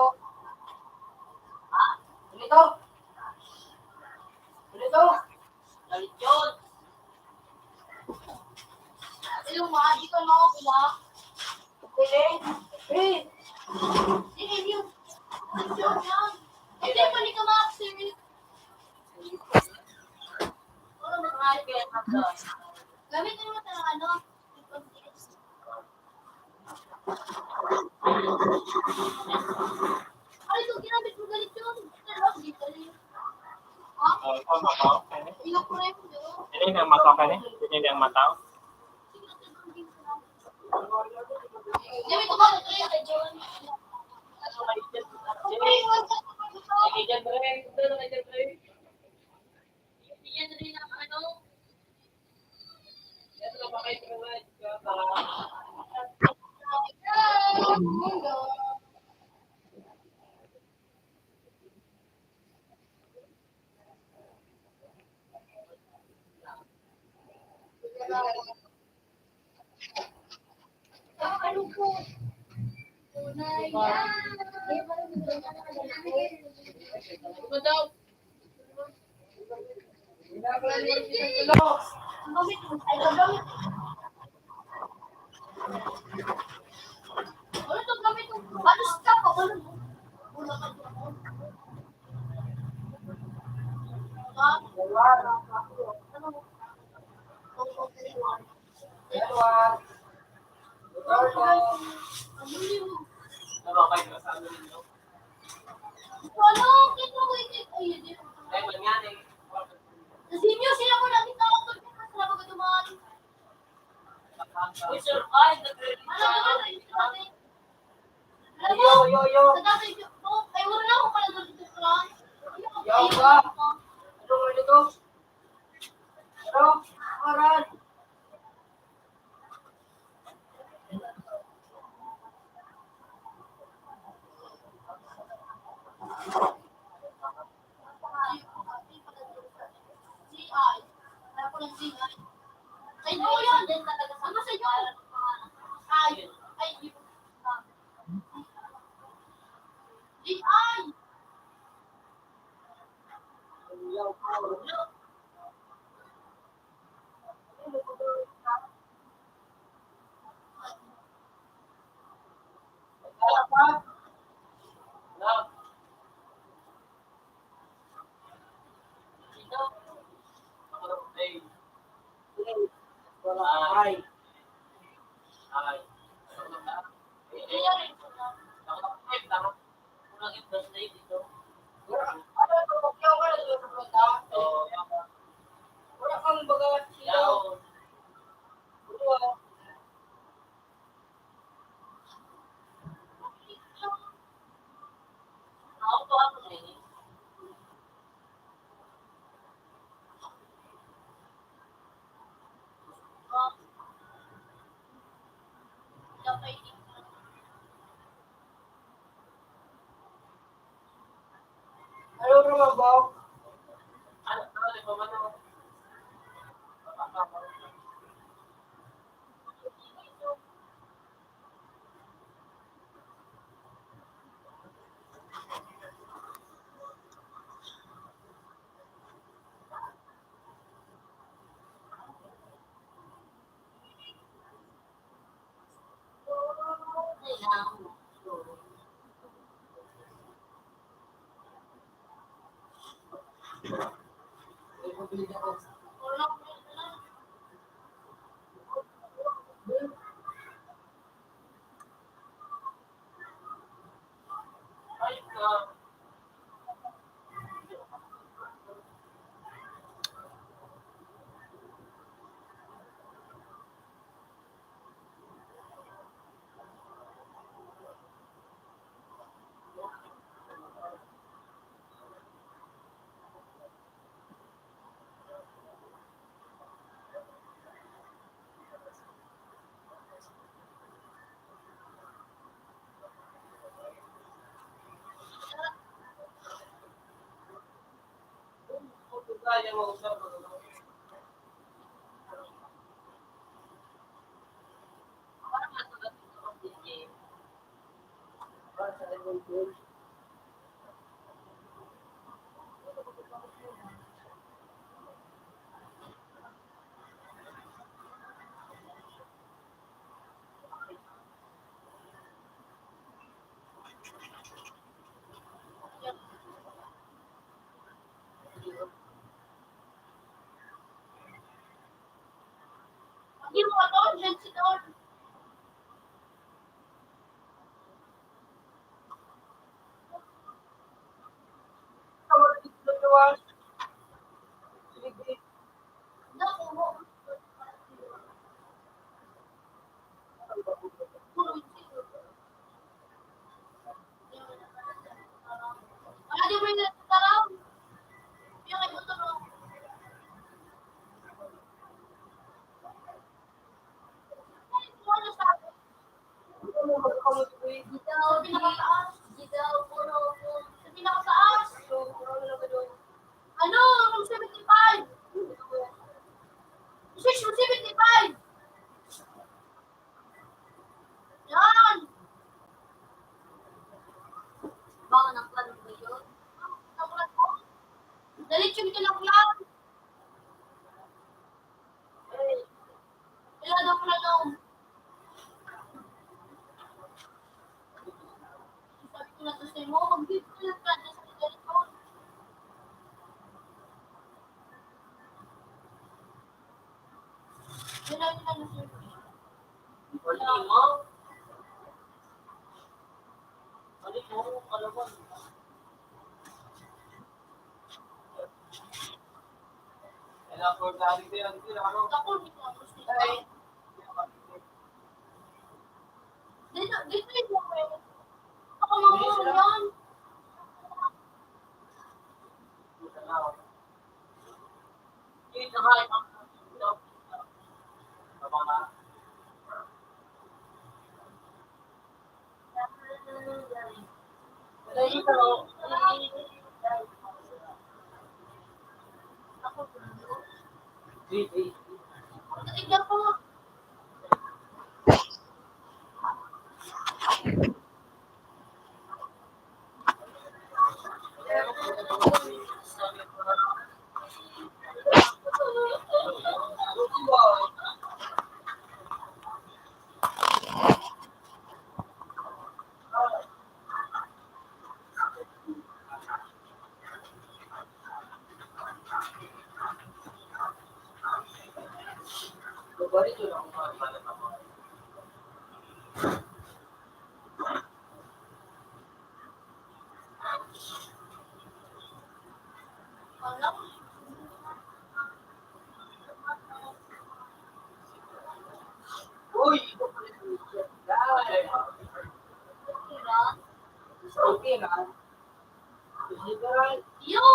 Ulito. Ulito. Galit yun. Ilong mga dito na ako sila. Pili. Eh, Sige, yun. Yun, yan. Hindi pa ni ka ma-sir. Ano nakalit kaya nasa? Gamitin mo ito ng ano. Ay, ito, ginamit mo galit yun. Dito rin. Ha? Ilok ko na yun. Ini yang matau kan ini? Ini yang matau. Gamit ko ba? Ito rin kay John. lagi dyan, Bre. Ito na dyan, Bre. Yan rin ang ano. Ito na ba kayo mga Mundo. Ano po? Tunay yan. Ano daw? ginagawa niyo yung tulo. Ang gamit mo. Ay, ang gamit. Ano itong gamit mo? Ano stop ako? Wala ka dyan. Dalawa, Ano? dalawa. Nabakay ka sa ano ninyo. Ano? Kito ko ikit. Ay, yun. Dahil lang yan eh. Sa sinyo, sila mo lagi tawag ko. Sila mo katumaan. Uy, sir, ay, Ano nag-ready ba? ka. Alam mo? Yo. Sa dati, oh, ay, wala na ako pala doon sa klan. Yo, ba? Ano mo dito? Ano? Aral. GI. Wala ko ng GI. Ay, no, yan. Din talaga sa ano sa inyo? Ay, GI. Wala pa? Wala. Ay. Wala. Ay. Ay. Unang impress na yun dito. Ano ito? Kaya wala dito sa punta? Oo. Wala kang bagat dito. Yaw. Wala. Ako to ako na yun. Ano naman ba? Ano di ba man ako? Ay, kaya mo usap ko. Parang masulat ito ang DJ. Para sa evolution. Hindi mo ito, dyan si Don. Tawag dito luwas. Sige. Naku mo. Ano di mo yung nataraw? Yung ay utulong. Ano sa akin? Ano mo magkamot ko eh? Sa pinakataas. Sa pinakataas. Ano? Room 75. 675. Yan. Baka ng plan ko yun. Nakulat ko. Dalitsun ka lang lang. Ilan daw pala daw. Sabi ko na to sa'yo mo, mag-give ko yung plan sa dalitsun. Yun lang yun lang. Hindi mo? Oo, kalabang. Kaya for dali ko yan, hindi na ano. Ako, hindi ko ako sila. Ay, Dito yung eh. Ako mga yan. Yung nakain ako. Dito. Ako, Dito. tignan ko. Alam, uy, ito pala yung dali. diba? Okay na. Yo!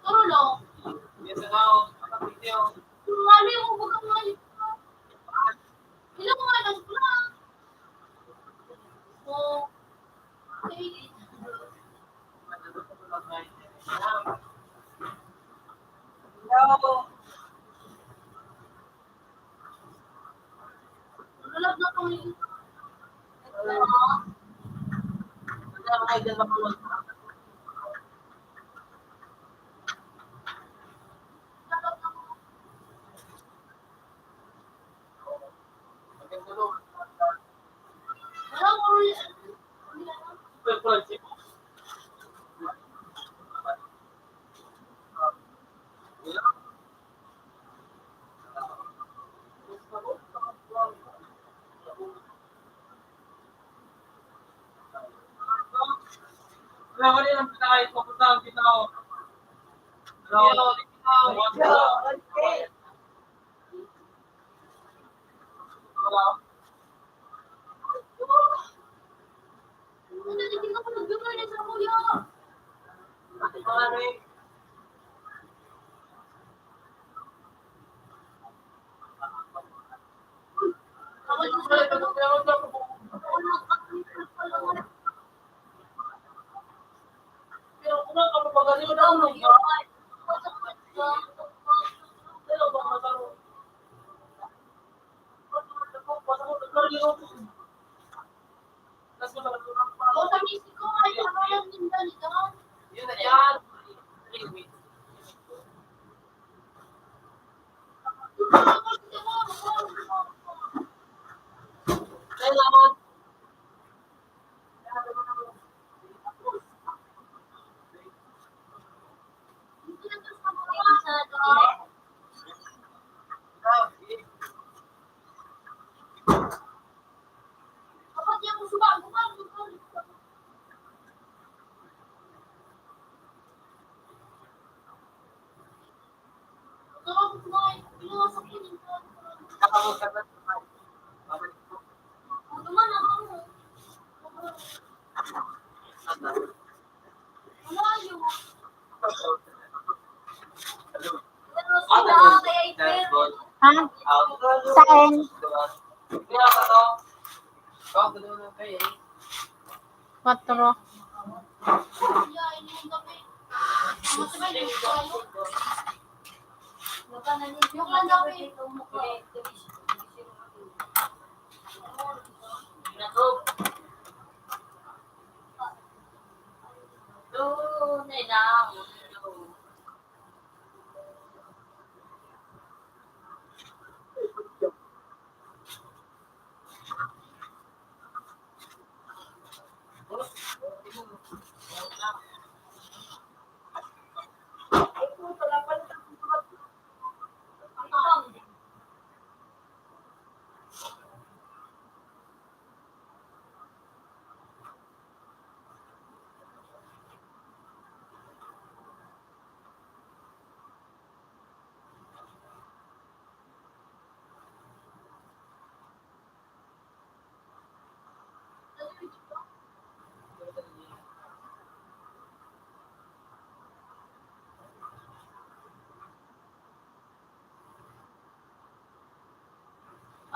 Tulong. Yes, now, kapatid niyo. Ano yung ubukan mo? Ilang mga alas ko lang. Oh. Okay. Hello. Lalab na kami. Alam mo, Wala ko rin ang pinakain ko. Punta ang tinaw. Hello. Hello. hindi ka pa nag-join sa kuya. Tawag mo sa Pero kung ang kapagaling mo daw, no? Pero ba mataro? O sa Mexico, ay kamayan din dito. Yun na yan. Kailangan. Kapag yan mo suba, bukan. Kapag kumain, pinasok ko din. Nakamusap na. Duman Ha? Saan? Kaya sa to. Kung doon na kayo. 4. Yeah, ini yung gabi. Masabay na yung tayo. Yung lang daw eh. Tunay na.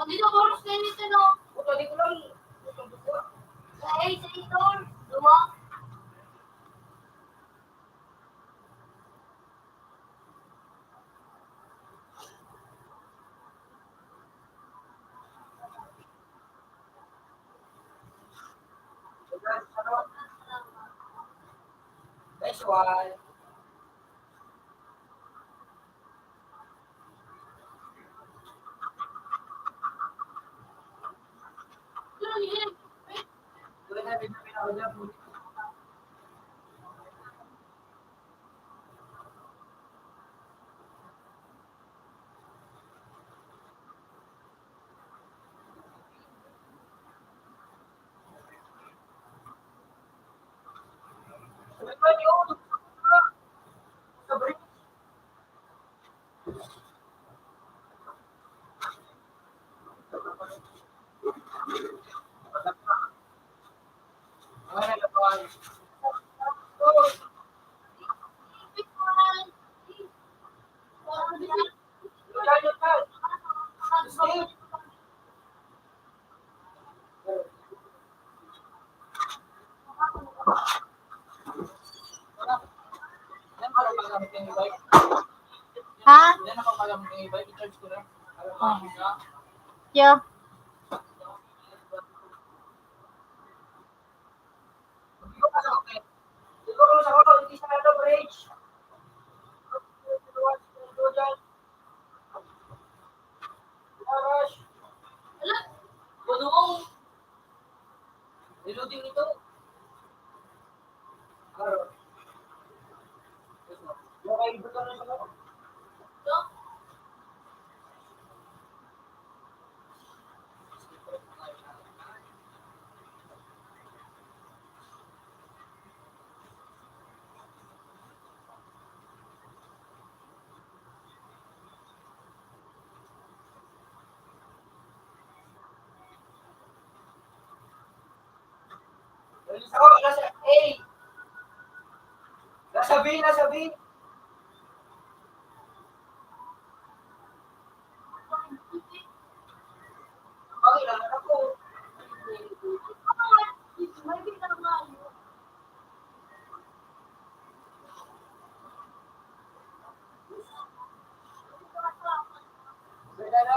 Oh, dito oras na nito no. Buto, di ko lang. Sa ito. Dua. Next one. Tuloy na, pinaka-pinaka. Ha? Yo. Reloading ito. Okay, buto na sa mga. Nasa A. Nasa B, nasa B. Okay, lang ako. Wala na.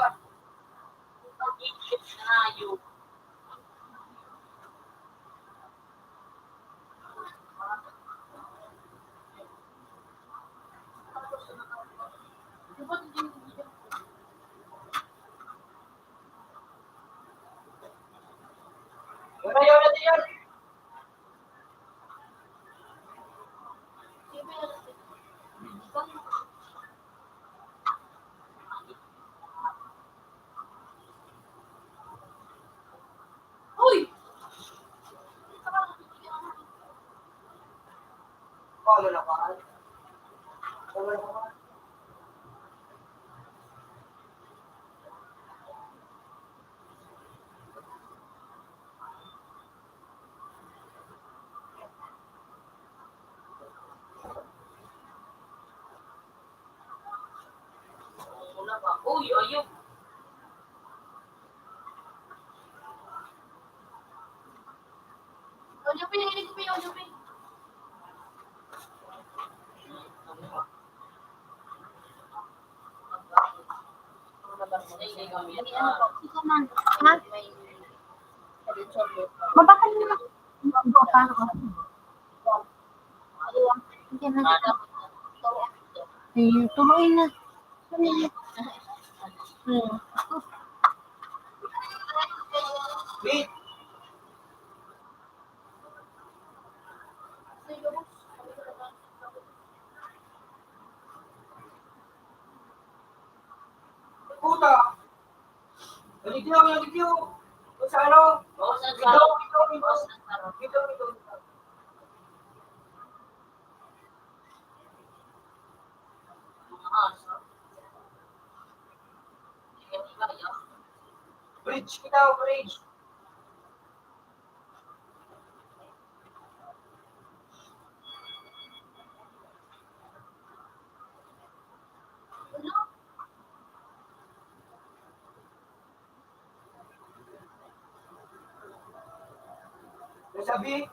Wala yun natin yan. Uy! Wala na pa. Wala na pa. Una pa. Uy! Ayun. Audio pin, hindi ko pa yung audio pin. Ikaw man. Ha? Mabakal mo na. Paano ka? Hindi na. Tuloy na. Wait. Puta. Naligyo. Kung sa ano? Oo, sa Ito. Bridge kita, bridge. Nasabi?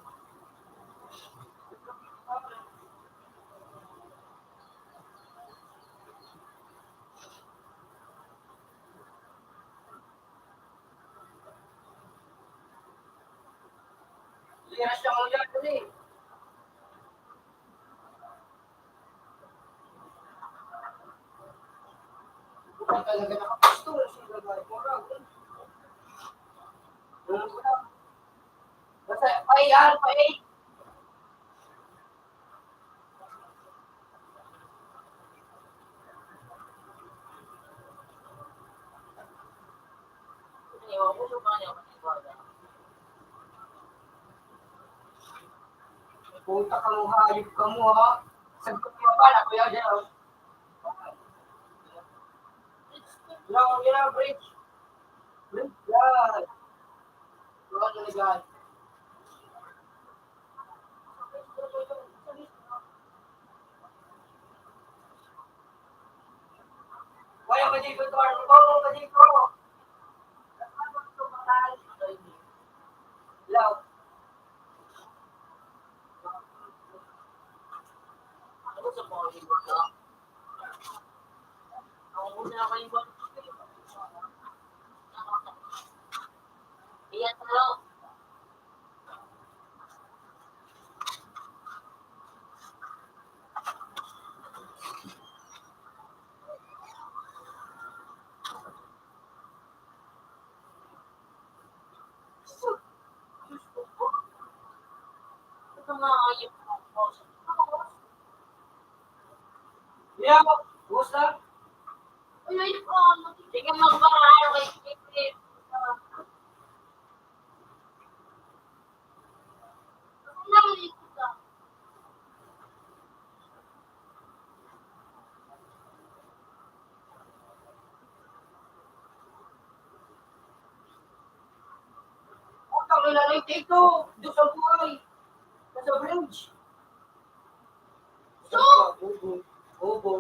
Liras siya mo dyan, dali. Wala talaga nakapasto. Sila ba? Kurang. Basta, pa-AR, pa-A. Punta ka mo, hayop ka mo, ha? Sagot mo pala, kuya, dyan. Yun ang bridge. Bridge, yan. Doon na nagay. Wala ba dito, Torno? Oo, ba dito? Hello? Ano sa mga iba ka? Ako muna ako yung bang. Iyan, hello. Ito mga ayun ko. Yeah, what's that? Ayun, Sige, magbaralo kay Kikit. Utang ilalay dito. Diyos ang buhay. Nasa bridge. So? Obo. Obo.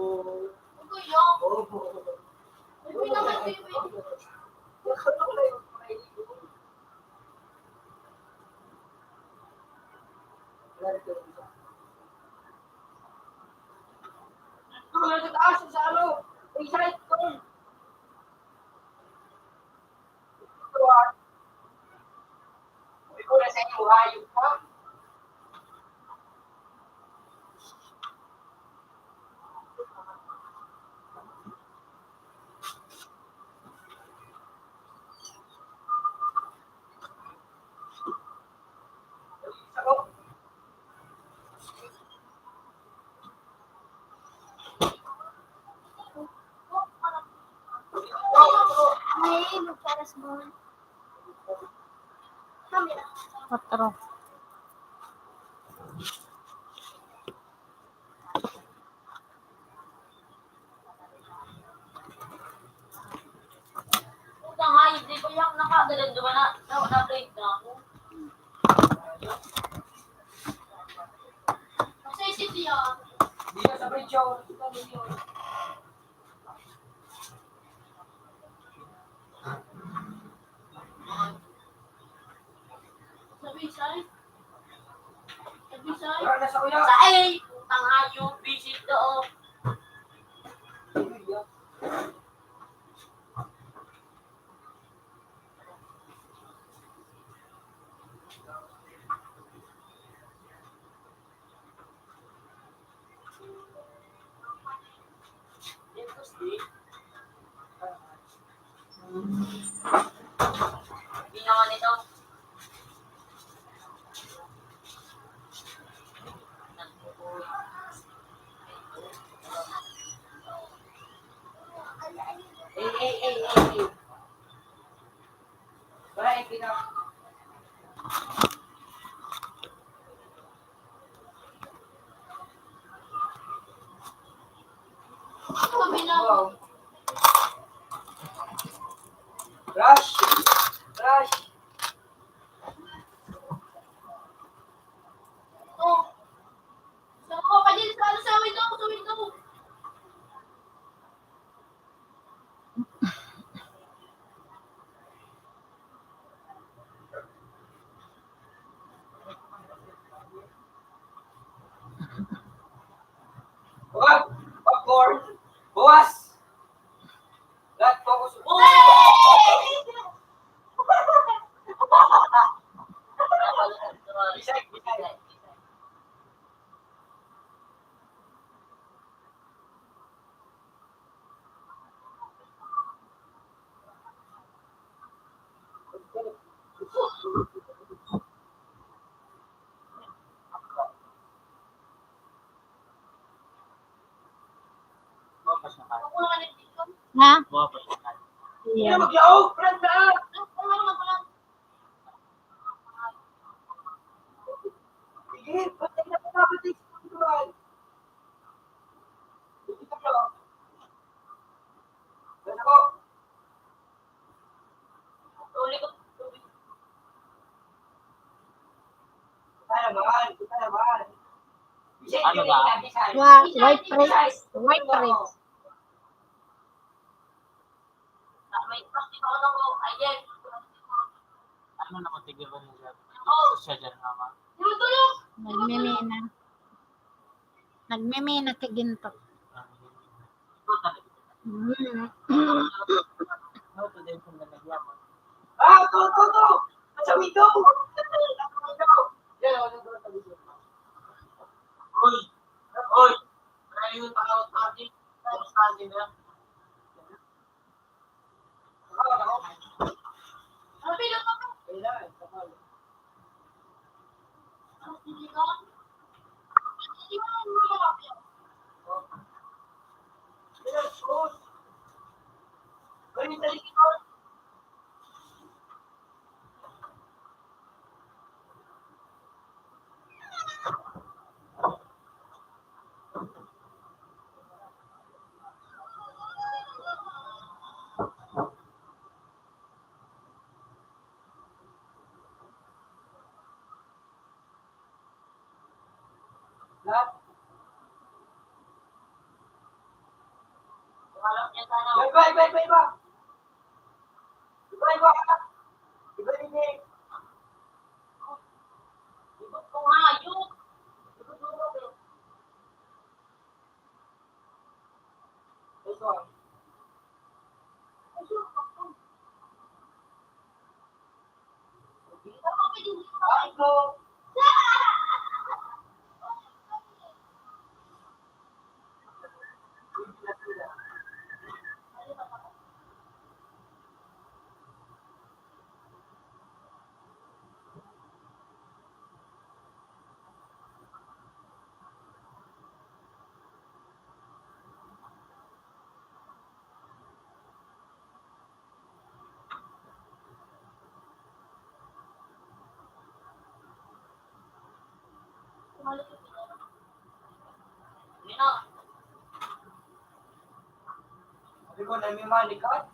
Kuya, Obo. Uy, naman, uy, uy. Tulad sa taas, sa ano? Sa side ko. Ikaw na sa inyo, hayop ka. Ako. Ay, magparas mo. Camera. Otro. Utang hayop, di ko yung nakagalan doon na-break na ako. Sa isip yan. Dito sa bridge, oh. Ito, dito. Bisay. Sa Bisay. Wala na sa kuya. Sa A, putang hayop, visit doon. Hindi naman ito. Eh. Wala, eh, pina. Kami na. Wow. Rush! Rush! Oh. So, pa din sa window, sa window. Wag! Popcorn! Buwas! Lahat focus. Bisay, bisay. Buwapas na kayo. Ako naman yung dito. Ha? Buwapas na kayo. Hindi na maglaog! Brad na! Ako naman pala. Sige, patay na pagkabatay sa pagkabatay. Dito ka. Dito ako. Uli ko. Kita naman, kita naman. Bisay, Ano ba? Bisay. White rice. White rice. May plastic ako na ko. Ayan. Ano naman tigil ba niya? Oo. Siya dyan naman. Tulog. Nagmimina. Nagmimina kay ginto. Ito talaga. Ano ito din kung nalagyaman? Ah, to! Sa window! Yan, ano doon sa window. Uy! Uy! Kaya yung takawat natin. Tapos natin na. Sabi lang ako. Kailan? Kapal. Hindi ka. Hindi ka. Hindi ka. Kailan? Shoot! Ganun talaga ito. Lahat. Alam niya sana. Iba. Iba din eh. Kung hayop. Ito ah. Ay, go. Nino. Sabi ko, namimali ka.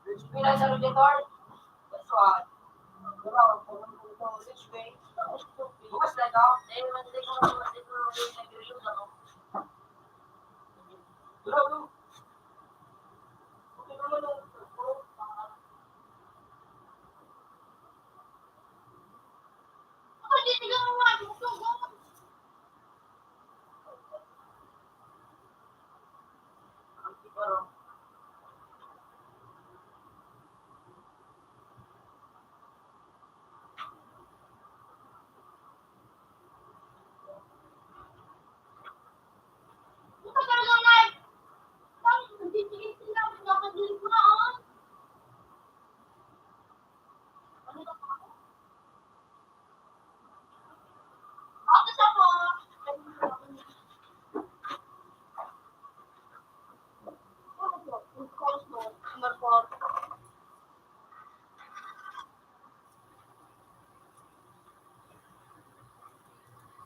Pinay sa radiator. That's why. Diba, pumunta ito, which way? Bukas na ito. Hindi ko nag-review ako. Diba, no? Okay naman, no?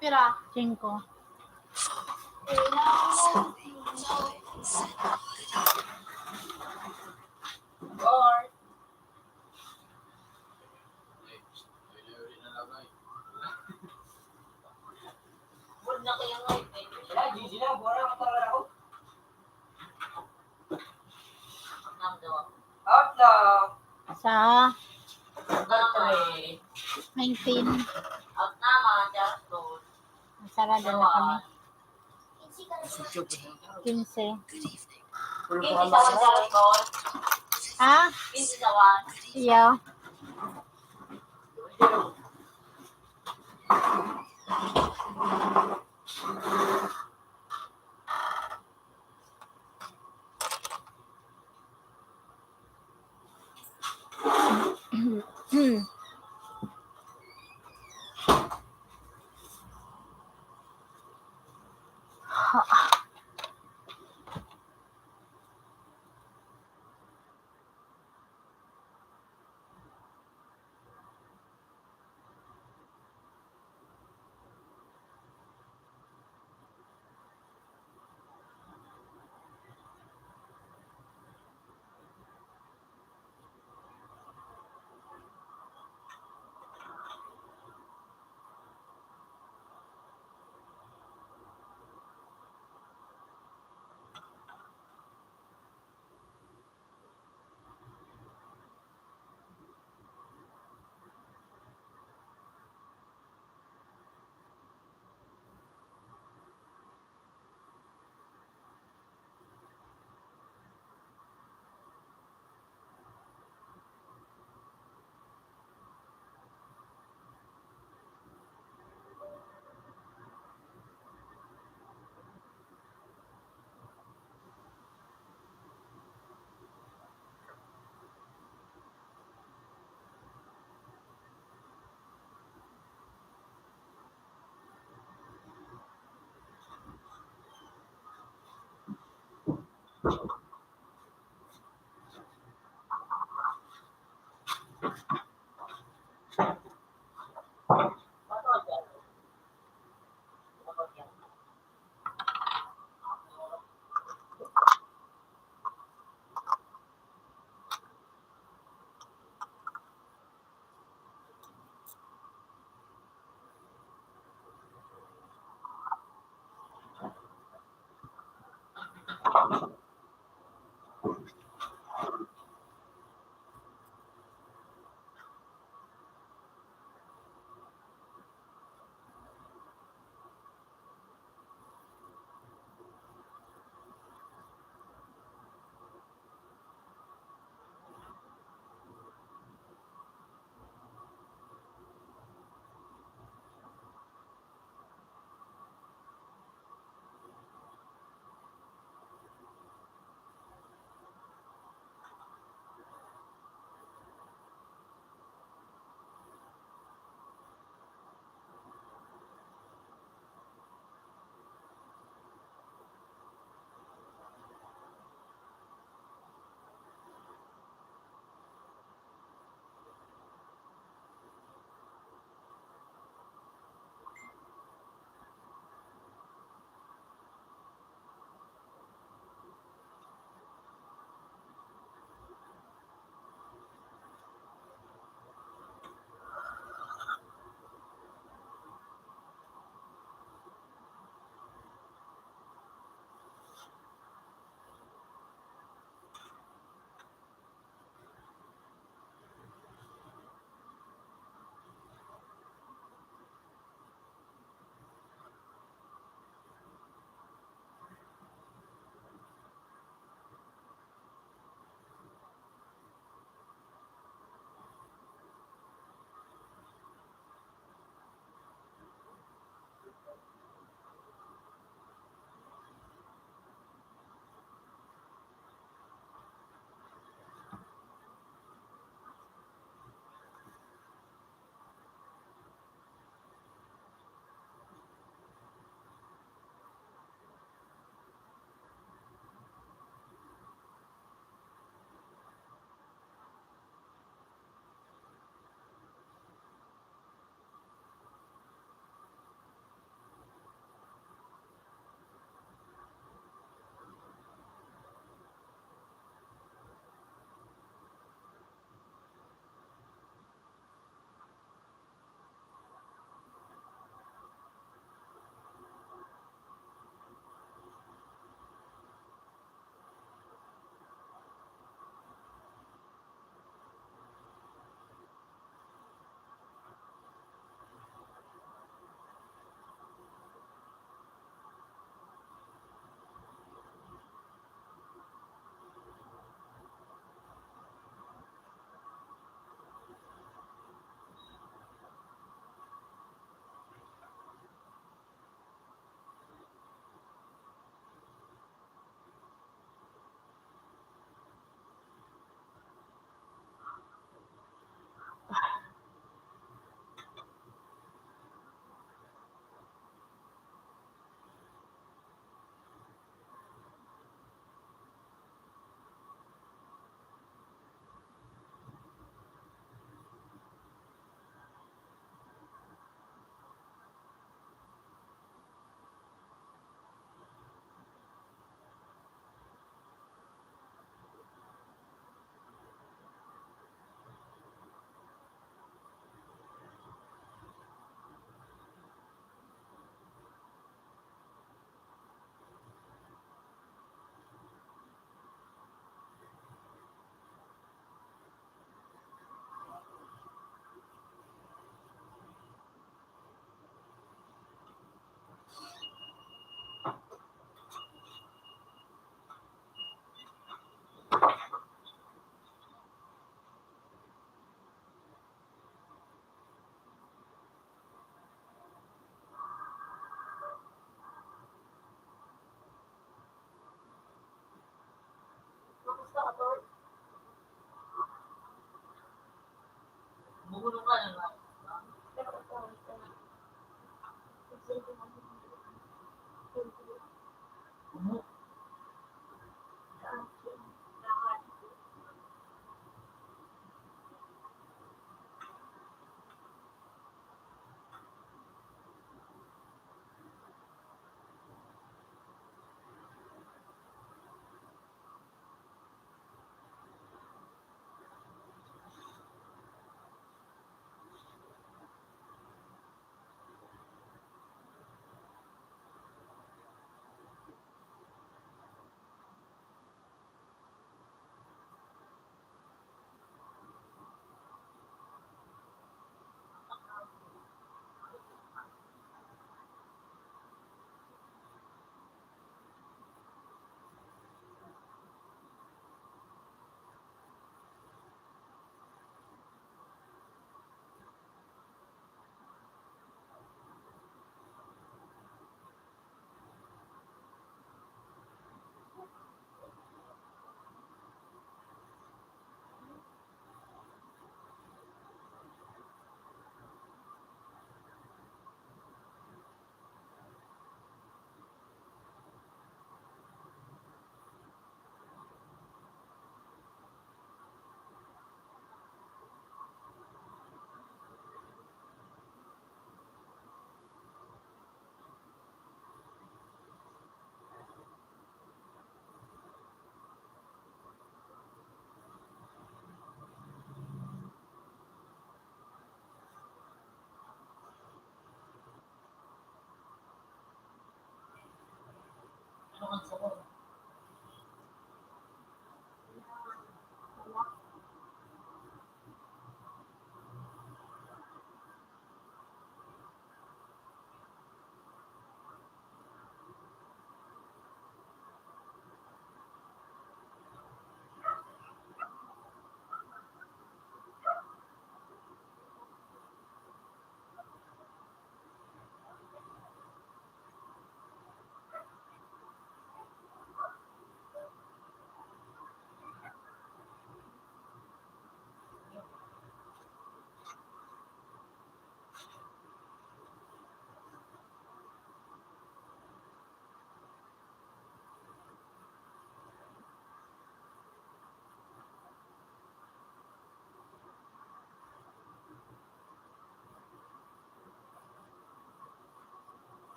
Pira. 5. Or, huwag na kaya ngayon. Wala, GG na. Buwan na talaga ako. Nam daw ako. Out na. Sa Naman. 19. Out naman, just doon. Sarado na kami. Jacob, 15. good evening. Hindi sa one jalan ko. Ha? Hindi sa one. Iyo.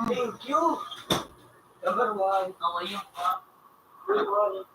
Thank you. Number one. Ako yung pa. Computer.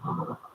Huwag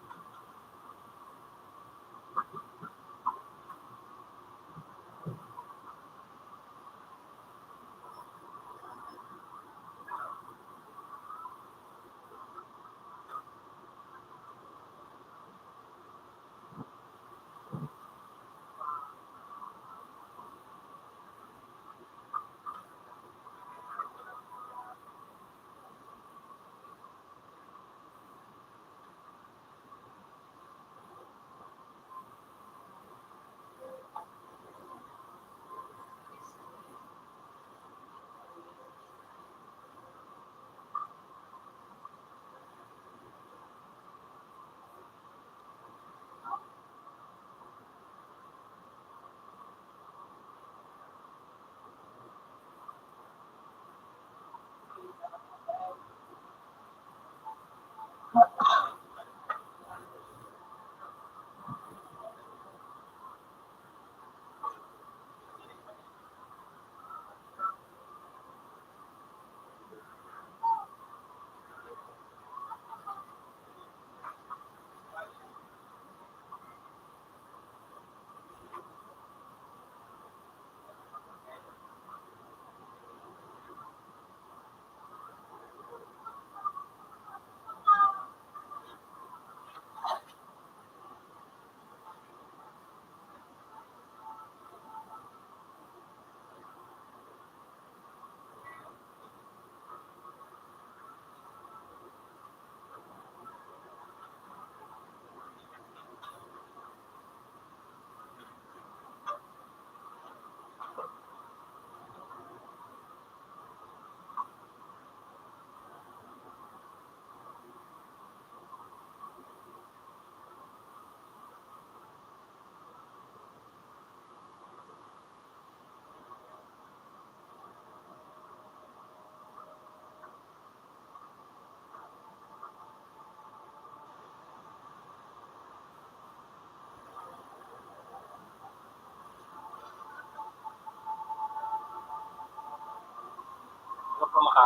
ka maka.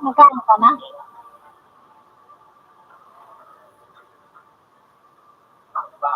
Magkano ka na? Ba?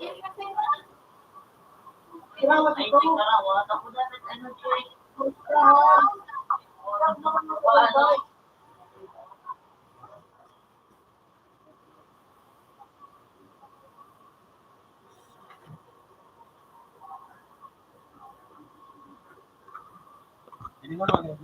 Ay, teka lang, wala ako dapat ano, Joy. Paano? Hindi mo naman.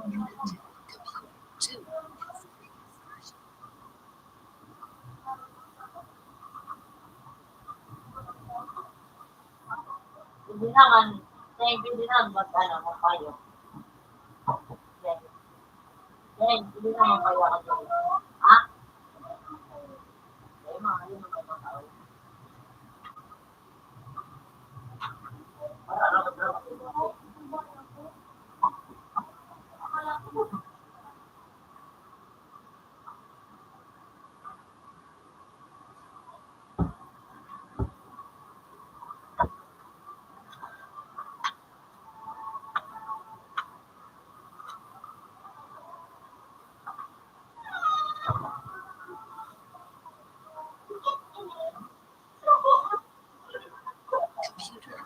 Connected. Computer 2. Hindi naman, hindi naman magpayo. Hindi naman kayo ako dyan. Ha? Mga yun ang kapatao. Computer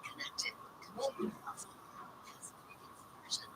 connected. Computer has previous version.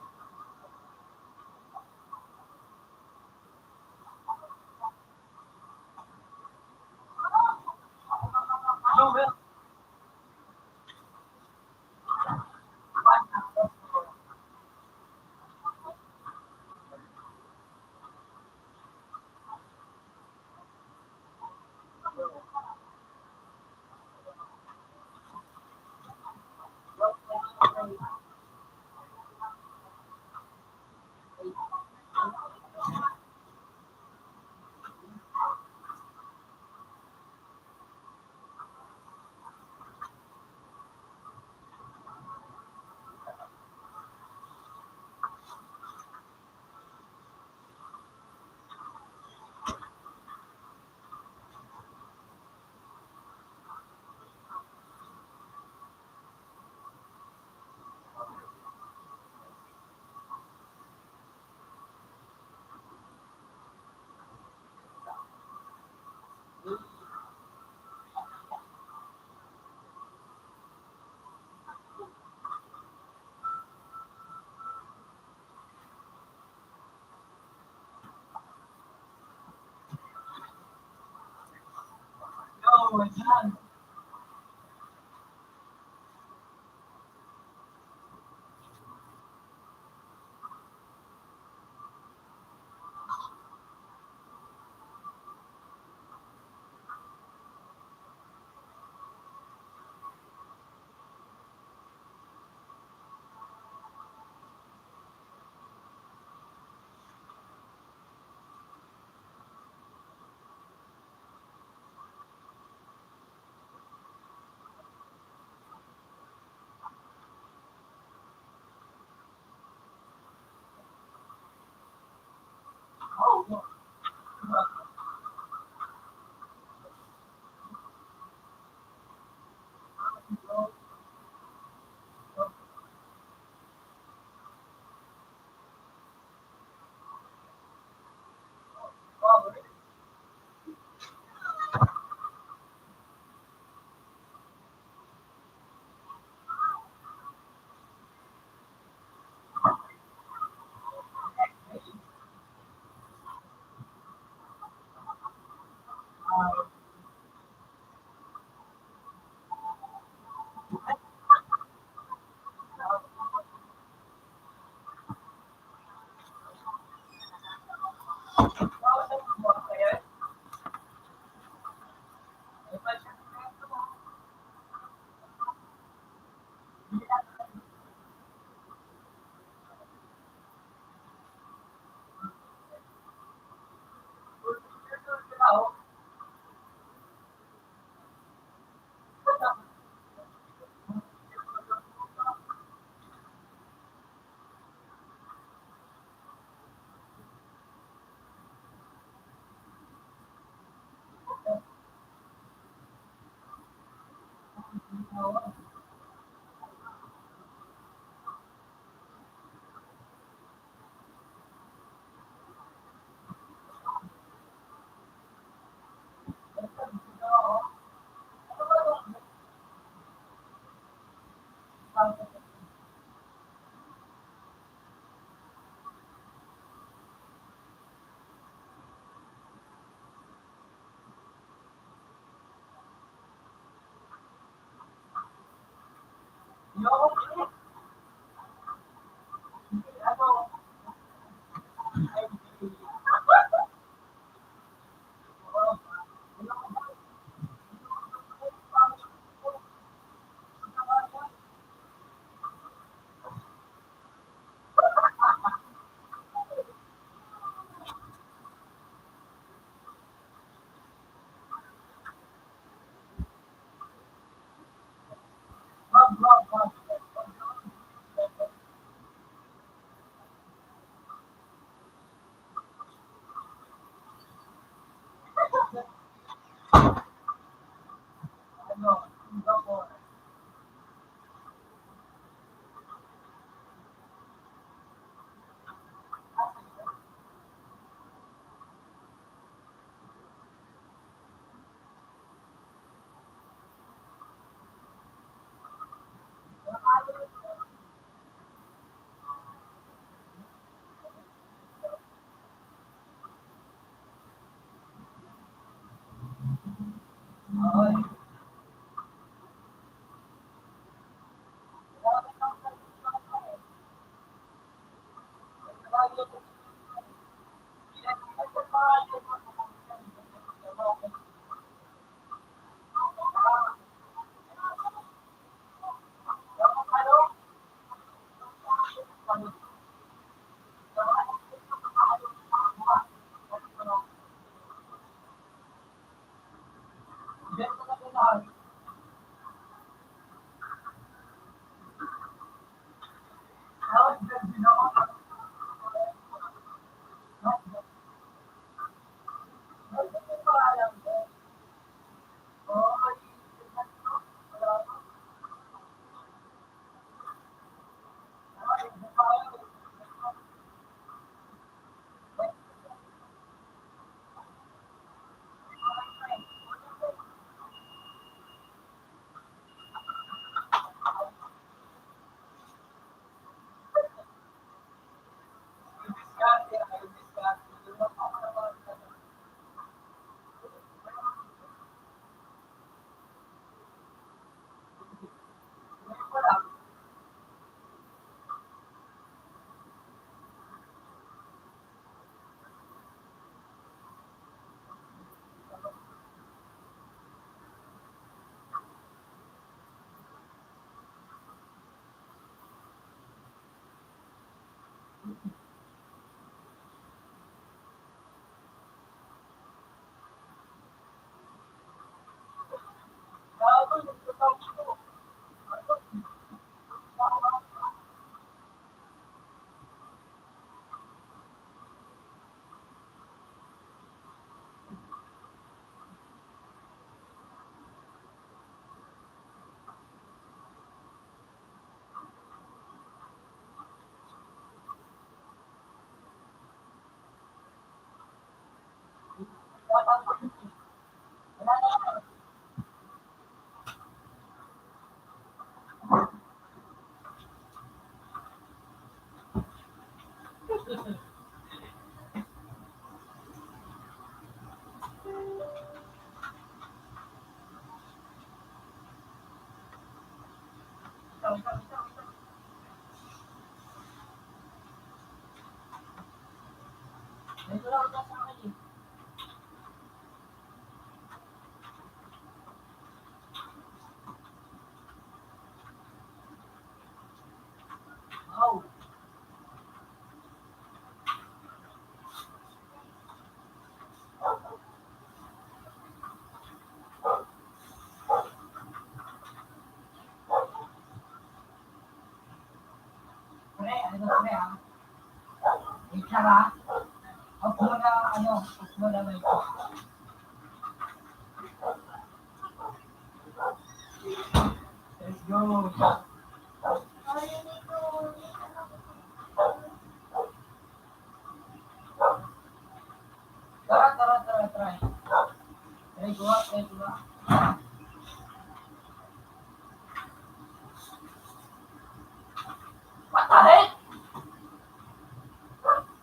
What the heck?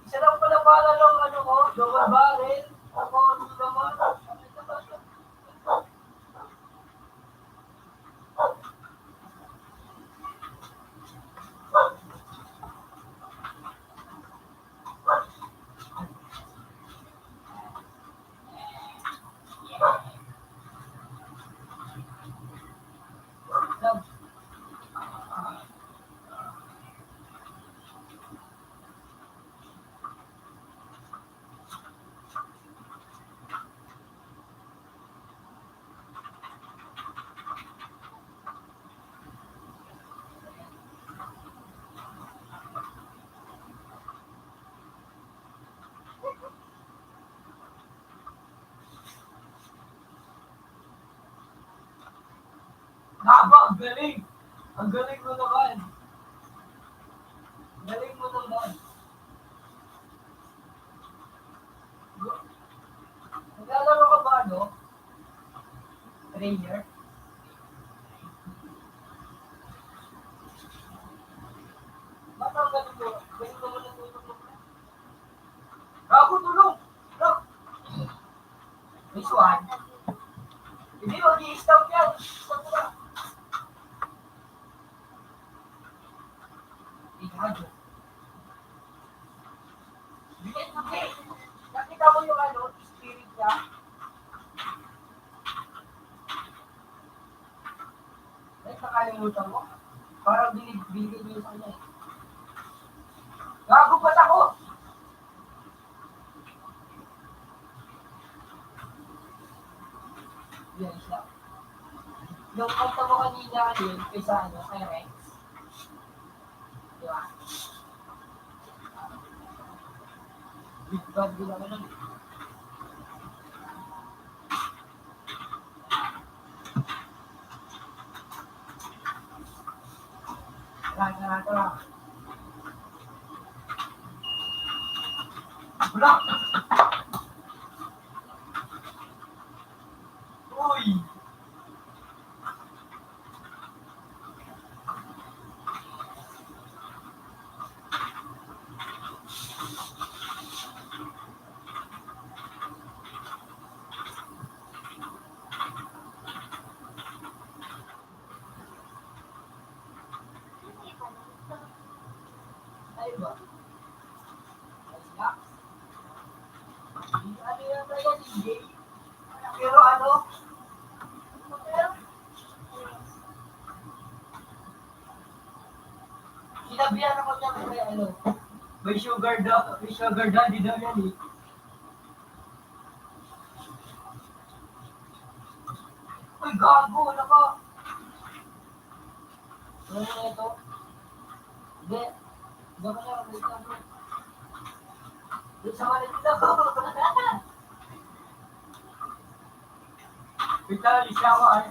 Isa lang pala pala ng ano ko, double barrel. Ako, ano naman? Naba, ang galing! Ang galing mo naman! Galing mo naman! Naglalaro ka ba, ano? Trainer? Ba't ang galing mo? Galing mo naman natutulog na. Gago, tulog! Look! This one. Hindi, mag-i-stop yan. Stop na. Igado. Hindi. Nakita mo yung ano, spirit niya. Ay, nakalimutan mo. Parang binigay niyo sa kanya. Gago ba't ako? Yan siya. Yung kanta mo kanina din, kaysa ano, kay Rex. Di ba? Big bad din ako nun. Tara. Wala! Uy! Ay ba? Ayos nga. Ano yan ba yan? Hindi. Pero ano? Sinabihan ako niya may ano. May sugar daddy daw yan eh. Uy, gago, ano ka? Ano na ito? Hindi. Diyan ka na, wait lang bro. Doon sa malit ito. Wait lang, alis na ako ay.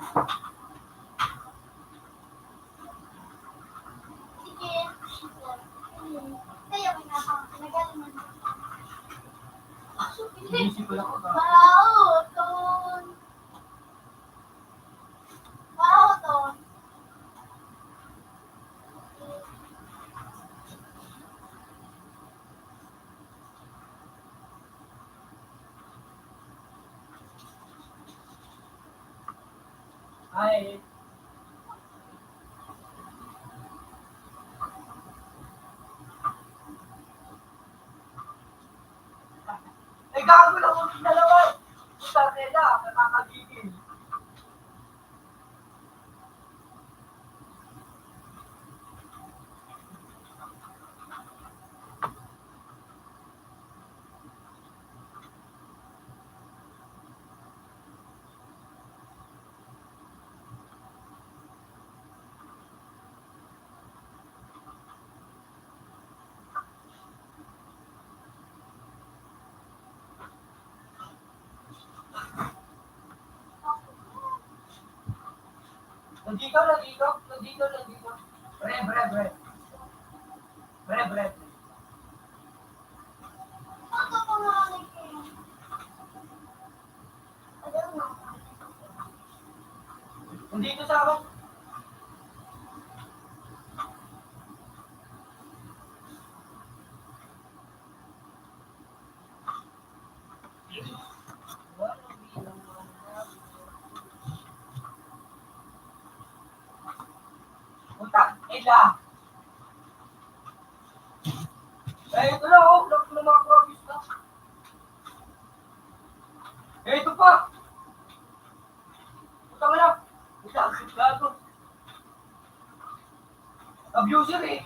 Sige. Kaya may nagaling mo. Inisip ko lang ako ba? Wow, Ton. Wow, Ton. Ay. Ay, gago lang mo dalawa. Puta nila, nakakagigil. Nandito. Bre. Ako pa nga kayo. Ayaw na. Nandito sa akin. Puta, ila. Eh, ito na, oh. Lock na mga promise na. Eh, ito pa. Puta mo na. Puta, gago. Abuser eh.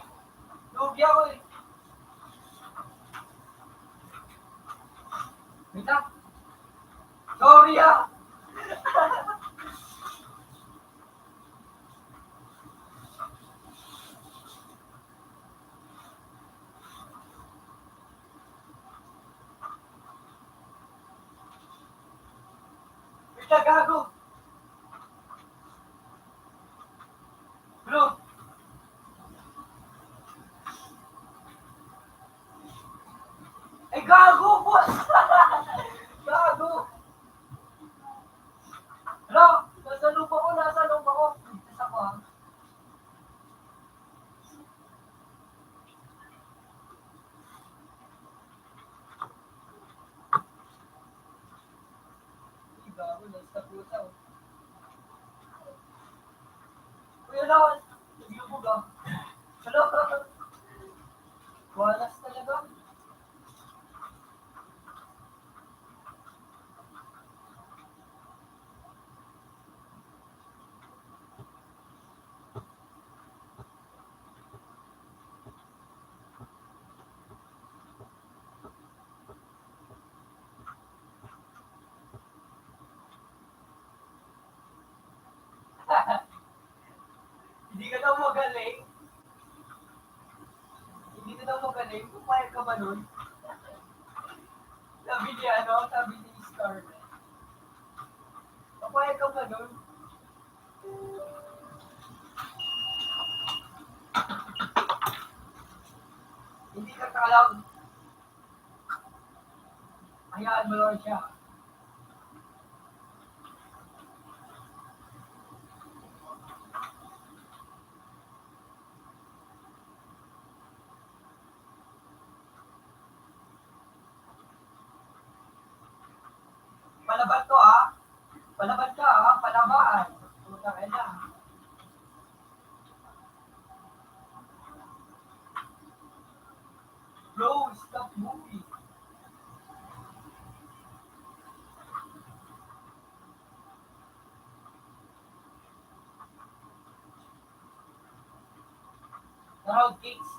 Lugi ako eh. Wait lang. Sorry ah. Wait lang, gago. Bro. Eh, gago, boss. Gago. Bro, nasa lupa ko. Ligtas ako ah. Gago, nasa pusa oh. naman. Naglubog ah. Hello? Walas talaga. Hindi ka daw magaling. Hindi ka daw magaling. Pumayag ka ba nun? Sabi ni sabi ni Scarlett. Pumayag ka ba nun? Hindi ka kalaw. Hayaan mo lang siya. Palaban to ah. Palaban ka ah. Palabaan. Puta ka na. Bro, stop moving. Round kicks.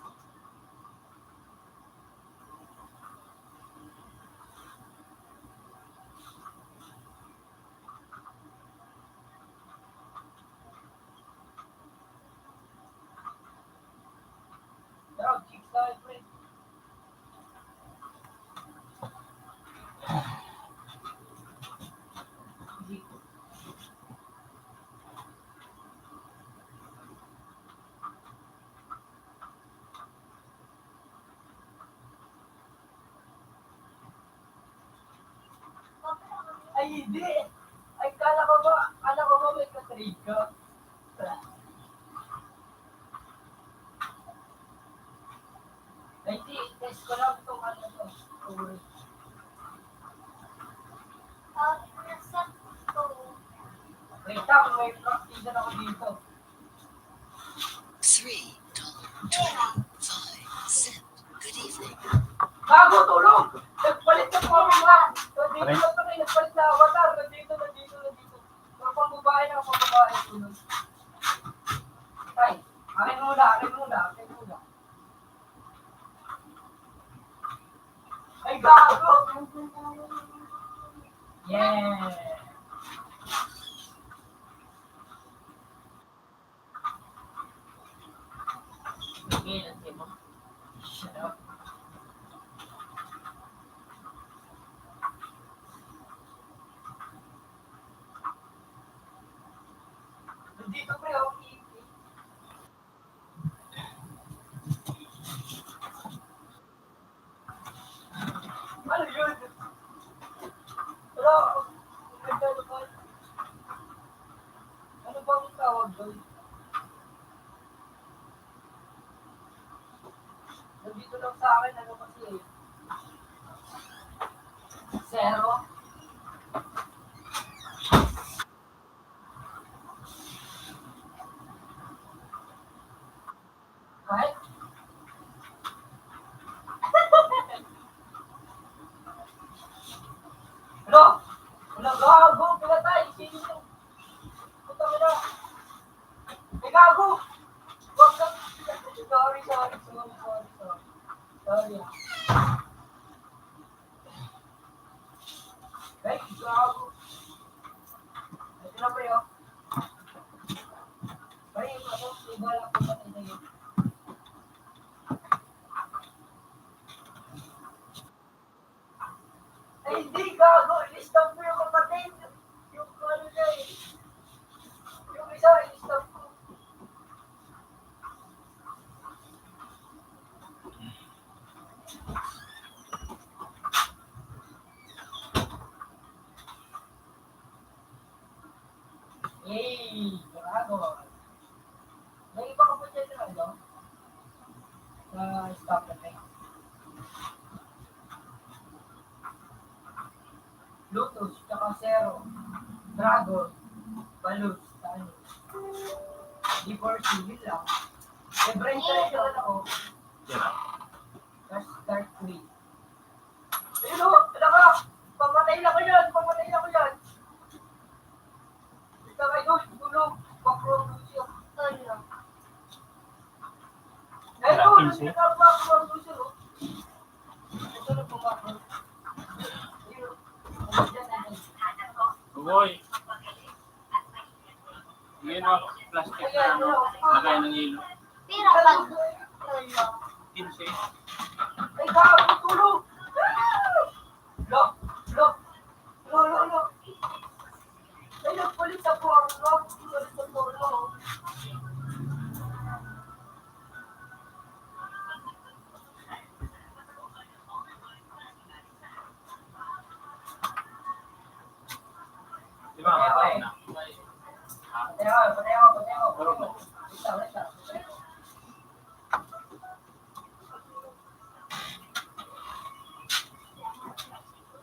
Round kicks tayo, pre. Ay, hindi. Ay, kala ko ba may katrade ka? Ay, hindi. Test ko lang itong to. Over. Nasaan ko? Wait lang, may practice ako dito. 3.25 cent. Good evening. Bago, tulog! Nagpalit na po ako nga! Nandito na pa rin, nagpalit na avatar. Nandito. Kapag babae na, tulog. Ay, akin muna. Ay, bago! Yeah! Sige, nanti mo. Shut up. Nandito pre, okay. Ano yun? Wala, ganda naman. Ano bang tawag doon? Nandito lang sa akin, ano kasi eh. Zero. Kahit? Ano? Wala gago, pinatay. Sino yun? Puta mo na. May gago! Wag ka. Sorry. Sorry ah. Ay, gago. Ito na pre, oh. Pare, ibala ko pa tayo. Ay, hindi gago. I-stop mo yung kapatid. Yung ano na eh. Yung isa, i-stop ko. Yay! Dragon! May iba ka po dyan na ano? Sa stop na tayo. Lotus, tsaka Zero, Dragon, Balus, tayo. Before civil lang. Siyempre, traditional ako. Sira. Start me. Ayun o, alam ka, pamatay na ko yan, pamatay na ko yan. Ika kayo, tulog, pakrolusyo. Tulo. Ayun, nagkakapakrolusyo. Ito na pumakro. Ayun, Ugoy. Ngayon mo, plastic na ano, lagay ng ilo. Pira pa. Tulo. 15. ay gago, tulog. Lo, lo, lo, lo, lo. Ay, nagpalit ako ang log. Nagpalit ako ang log. Di ba? Patay na. Patay ako. Isa.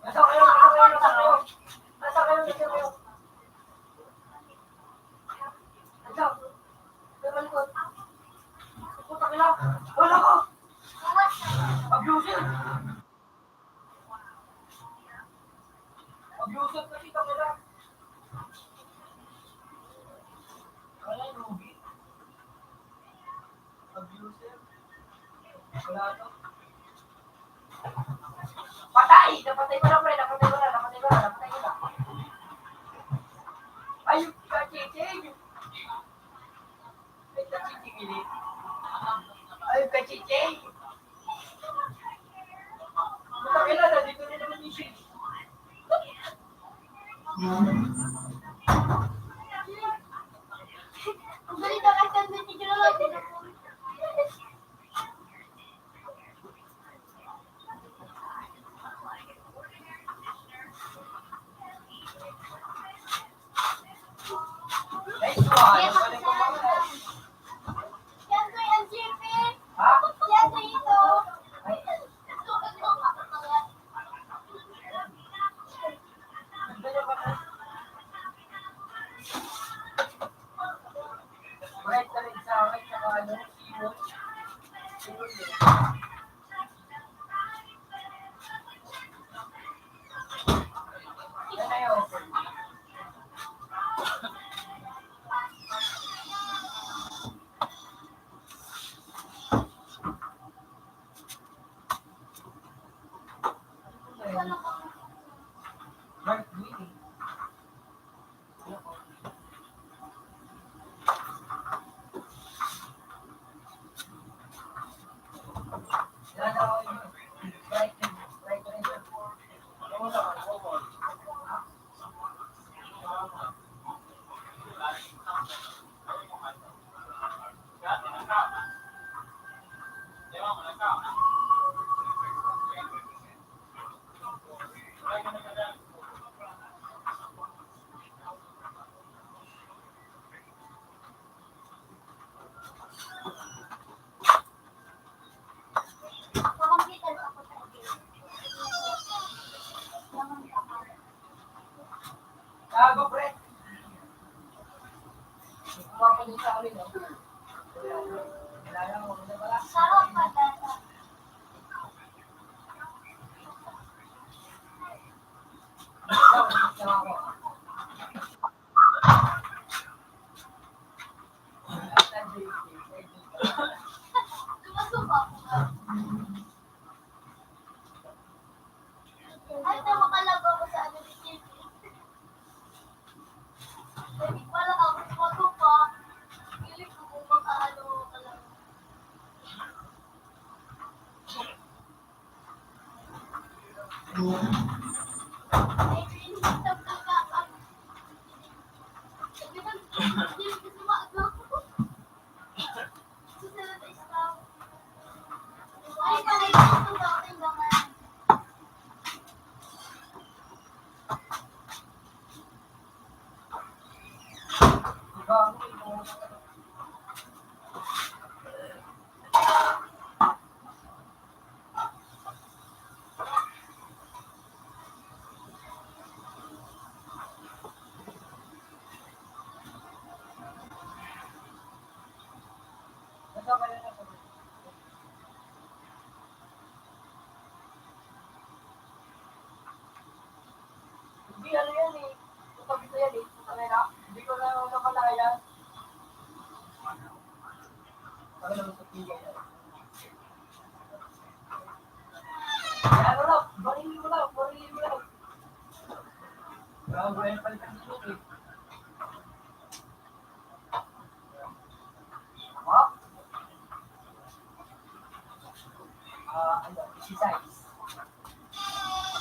Nasa kayo. Nasa kayo. Nasa. Tumalikod. Puta ka lang. Wala ko. Abusive. Abusive kasi ka nila. Wala yung ruby. Abusive. Wala to. Patay! Napatay ko na, pre. Napatay ko na. Ay, yung kachichig. Ay, kachichig ini. Ay, yung kachichig. Puta ka na, dito na naman yung shit. Ang galing na kasi ang galing nyo. Ay, suwa. Yes, Napatay ko pa ka. yan ko yung GP. Ha? Yan ko ito. Ay, ganda niya ba ka? Right na rin sa akin, saka ano, Simon. Simon din. Yan na yun. Right, really. Yan na ako yun. Right, right, right. Computer ako sa Gago, pre. Kuha ko din sa amin, no? Wala lang, wala. Sarap patata. Sumasuba ako. Ay, namakalago ako sa ano ni GP. Wala ako sumasuba. Pilit ko kung makaano ka lang. Hindi, ano yan eh. Sabi ko yan eh. Hindi ko na namalaya. Sabi naman sa tingin yan. Ano lang, barilin mo lang. Grabe yan, palitan dito eh. Ha? Exercise.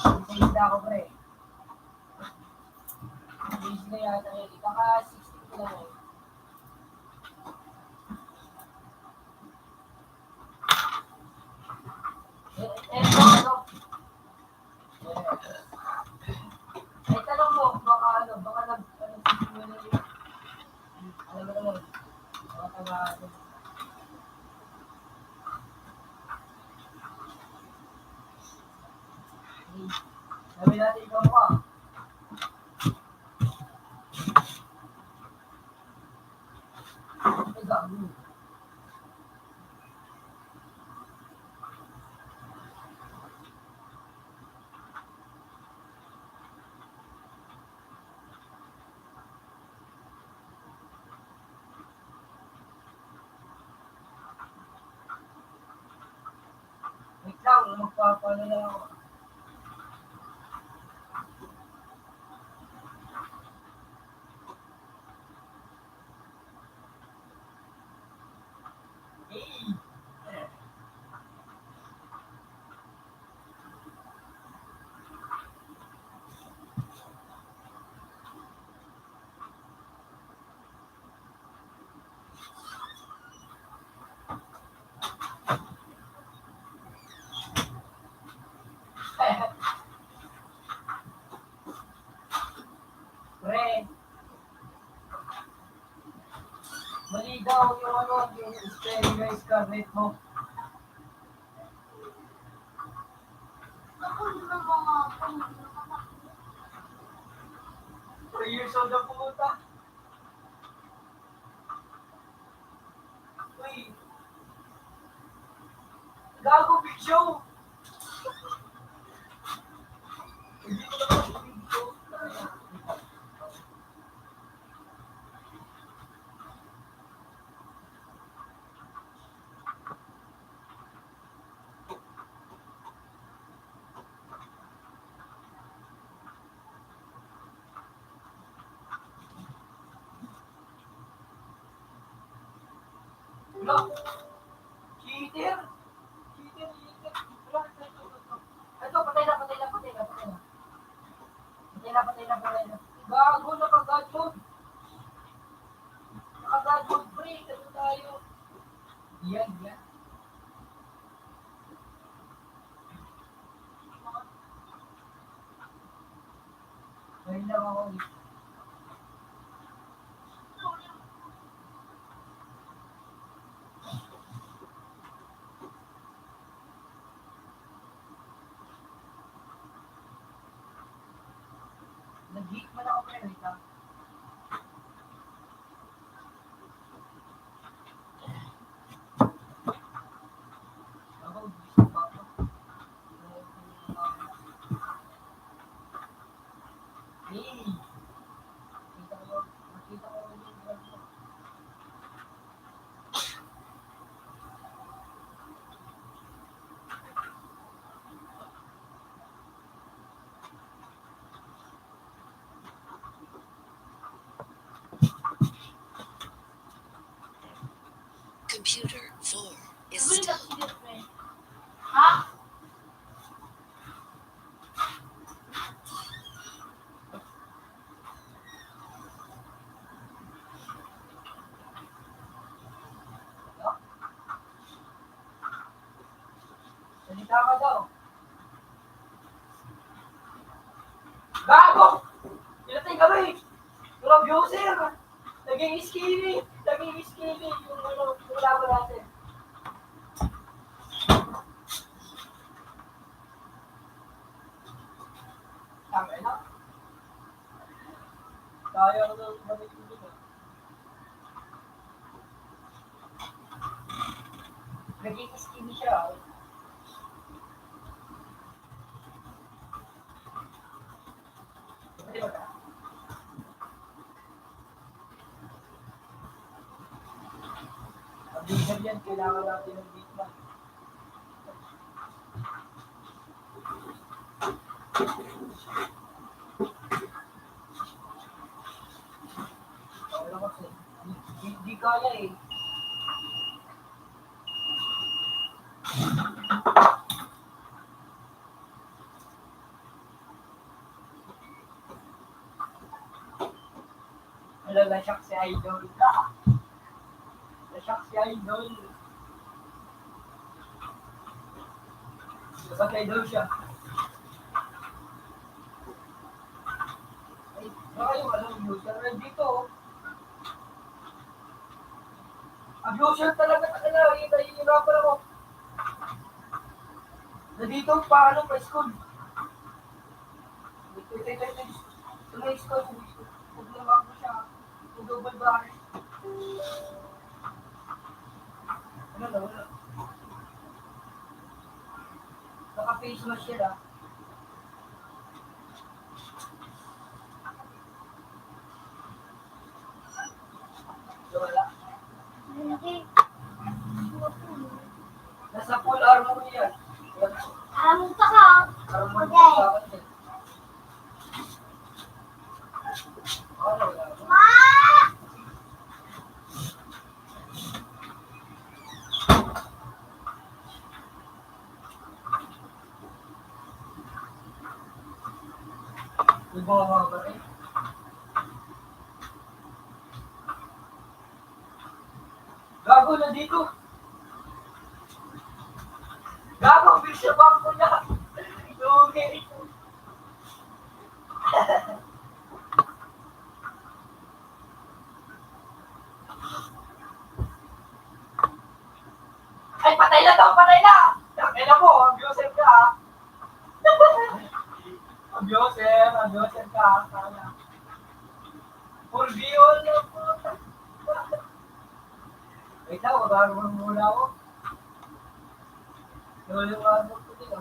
Exercise na ako, pre. Busy na yata yun. Baka 60 ko lang eh. Ano? Ay, tanong mo, baka alam mo naman, baka taga, sabi natin ikaw pa. Ay, gabi. Wait lang, magpapala lang ako. Pre, maligaw yung spelling guys Scarlett mo. Ako na mga 3 years old na pumunta. Uy, gago big show. Hindi ko naman big show. Wala. Cheater. Wala. Ito, patay na. Patay na. Gago, nakagadgod. Nakagadgod, pre. Ano tayo? Yan. Ngayon lang ako. Nag-geek man ako, pre. Wait lang. Ako, gusto ba ako? Hey! Nakita ko yung vlog mo. Computer 4 is Sabi still na kasi friend. Ha? Salita ka daw. Gago! Ilating kami! Yung abuser! Naging skinny yung laban natin. Tama na. Kaya ko na balik yung dito. Naging skinny siya. Ang bigat yan, kailangan natin ng big man. Wala kasi. Di kaya eh. Wala na shock si Idol. Na-shock si Idol. Dapat Idol siya. Ay, baka yung user na dito. Ang user talaga nahihirapan ako. Na dito paano pa school. Tuloy school. Problema ko siya. Yung double bar. Wala. Naka-face mask siya ah. Wala. Hindi. Nasa full armor yan. Alam mo pa ka. Armor Okay. sa akin yan. Wala. Ma! Iba ba eh? Gago na dito. Gago, bisa bangko na. Lugi. Ay, patay na to, patay na! Kaya mo, ang Joseph ka ha. Ang Joseph ka ha. Sana. For beyond na po. Wait lang, magagawa muna ako. Naliwanag ko dito.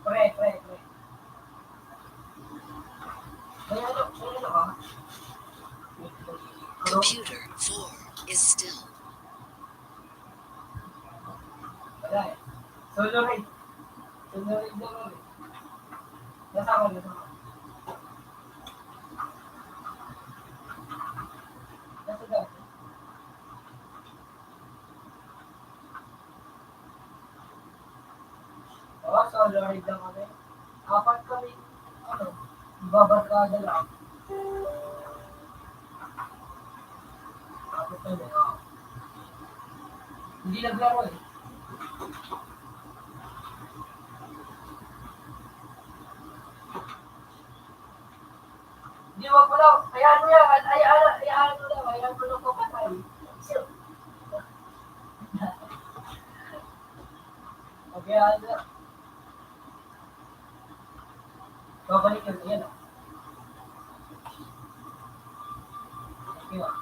Pre. Ano ka? Computer 4 is still. Wala eh. Solo raid lang ako eh. Nasama. Nasa dami. Oo, solo raid lang kami. Apat kami, babarkada lang. Apat kami, oo. Hindi naglaro eh. Hindi, wag mo lang. Hayaan mo yan. Hayaan mo lang papatay. Hayaan mo. Babalik yun. Yan o. Yan.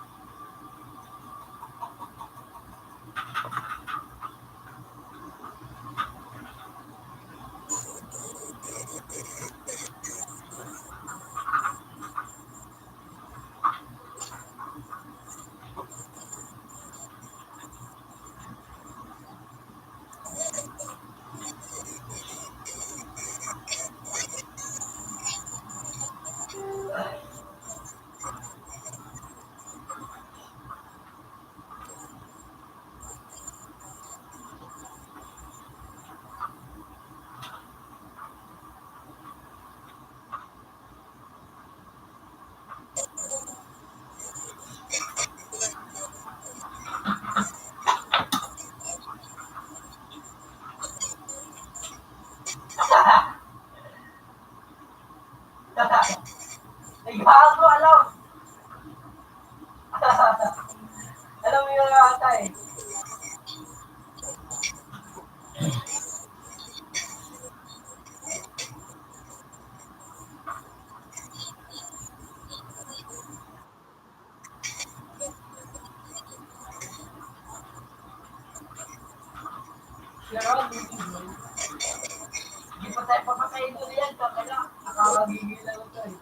papatayin doon yan, kaya nakakagigil lang ito eh.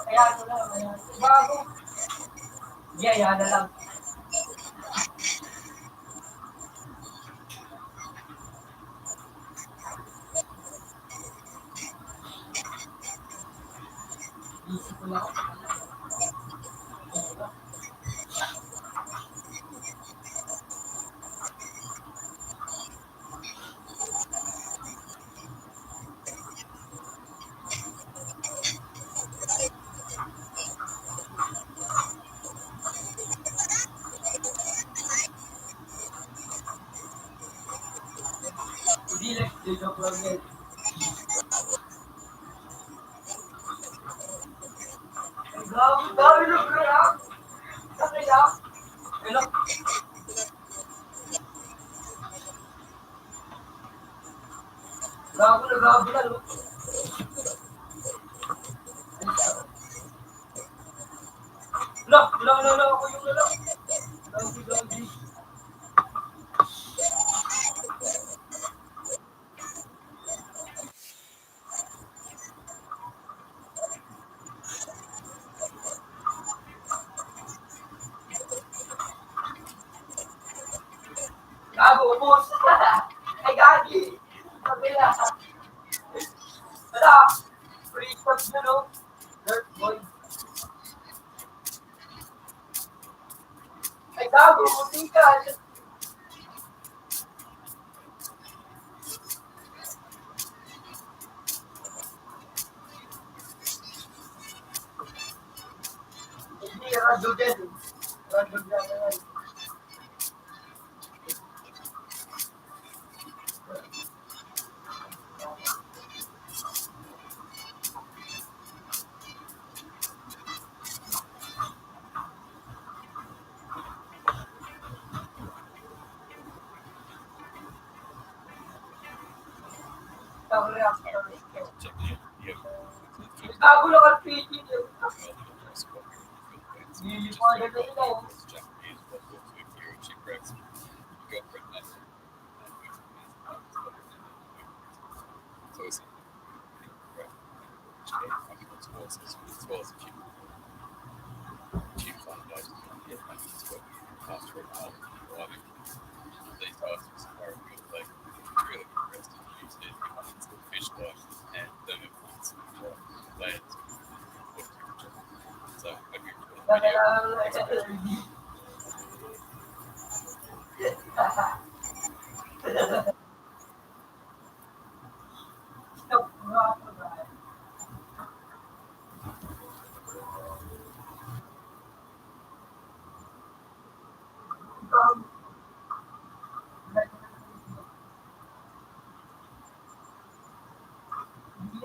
Kaya ano lang, bago. Yeah, na lang. Isip ko lang. Hindi lang, joke lang yan. Gabi na bro lang. Kasi lang. Hello? Gabi na, no? Lo, ako yung lalo. Gabi. Gago, ubos. Ay, gagi. Sabi na. Wala. Free stuff na, no? Dirt boy. Ay, gago, buti ka. Hindi, radyo din. Radyo din na yan. Tawag reaction. Gago lang ang pitching yun. Hindi pa na ito.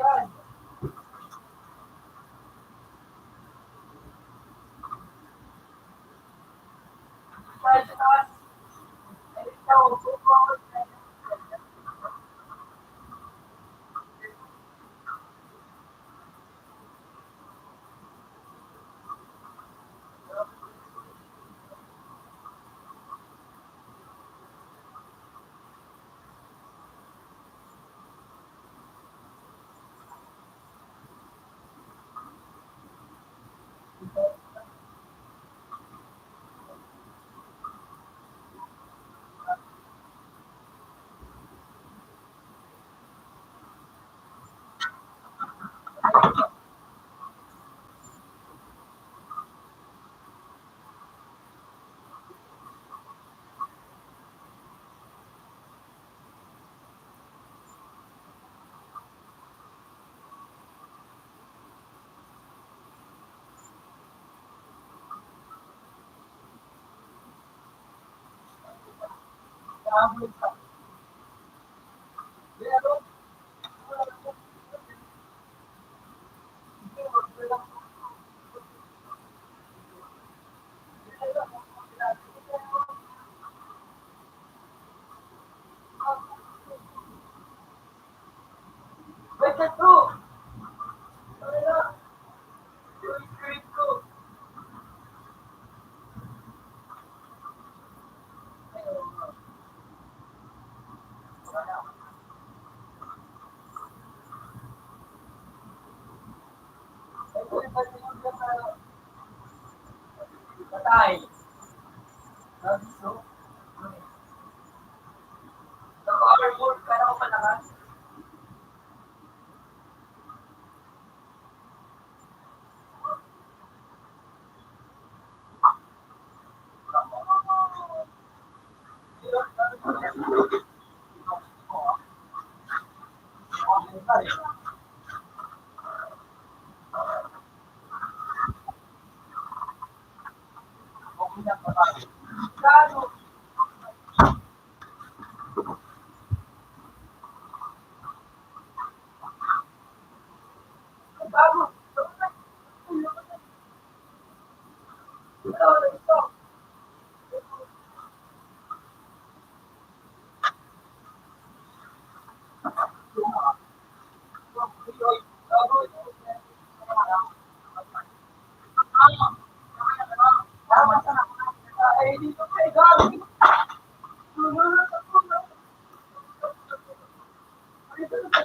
Yan. Wait, that's true. Patay. So, overboard ka na ko palakas. Computer 2.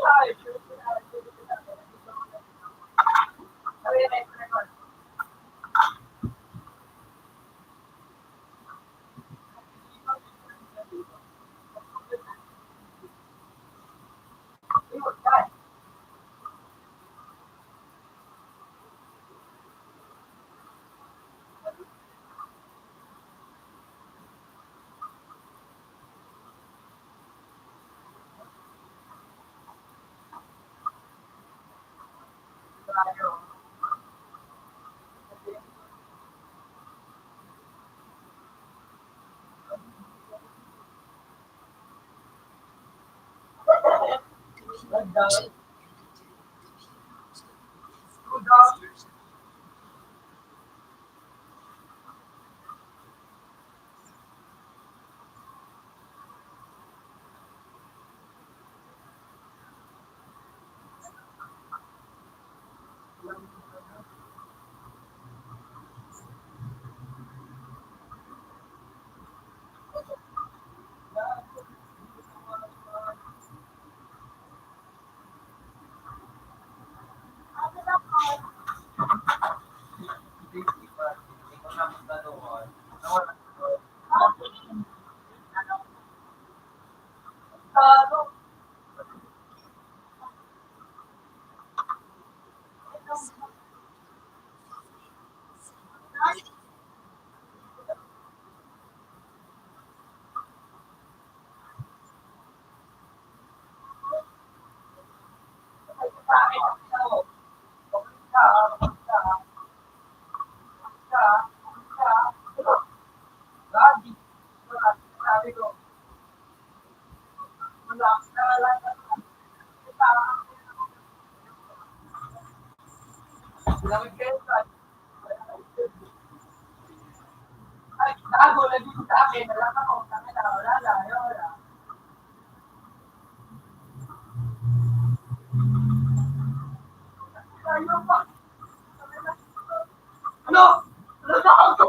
Gago, lagi sa akin, wala ka kung wala. Ano? Ano na ako?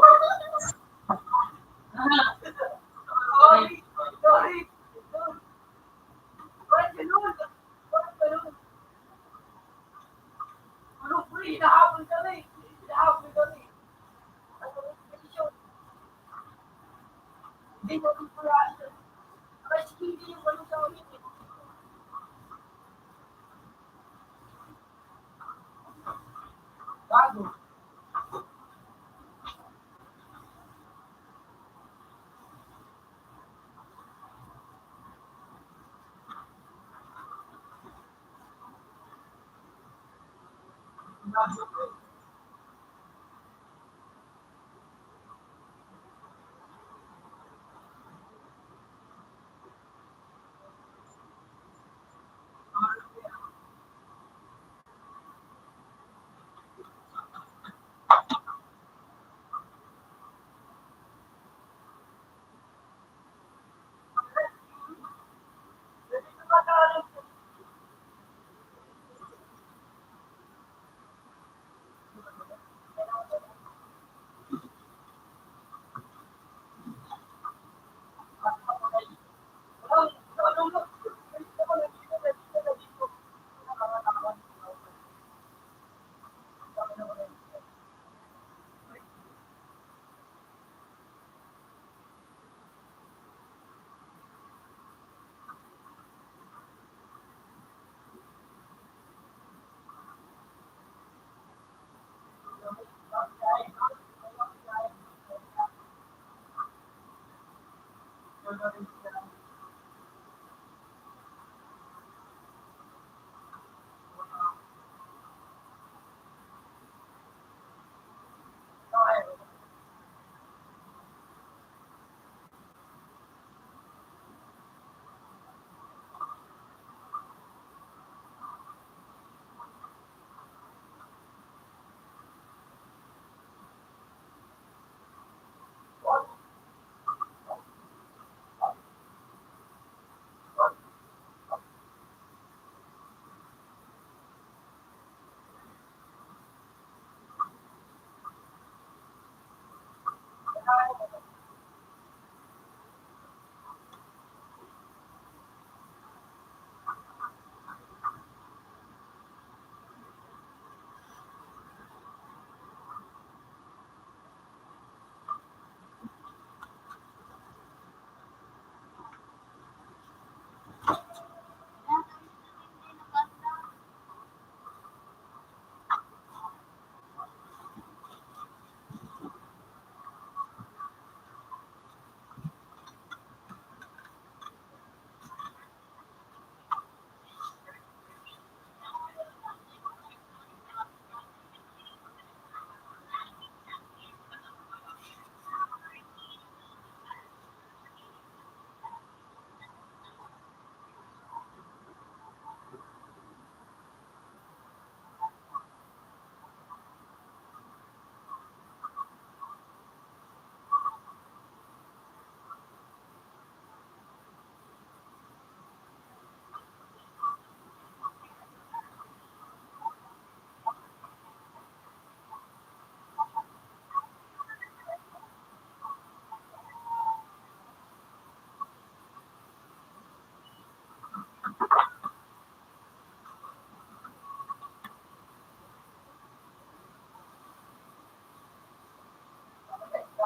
Sorry. Bakit ganun? Bakit ganun? Ano, pre? Hinahabol kami. Ano, posisyon? Hindi na pala. Mas hindi yung walang sa ulit. Gago.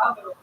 Gago.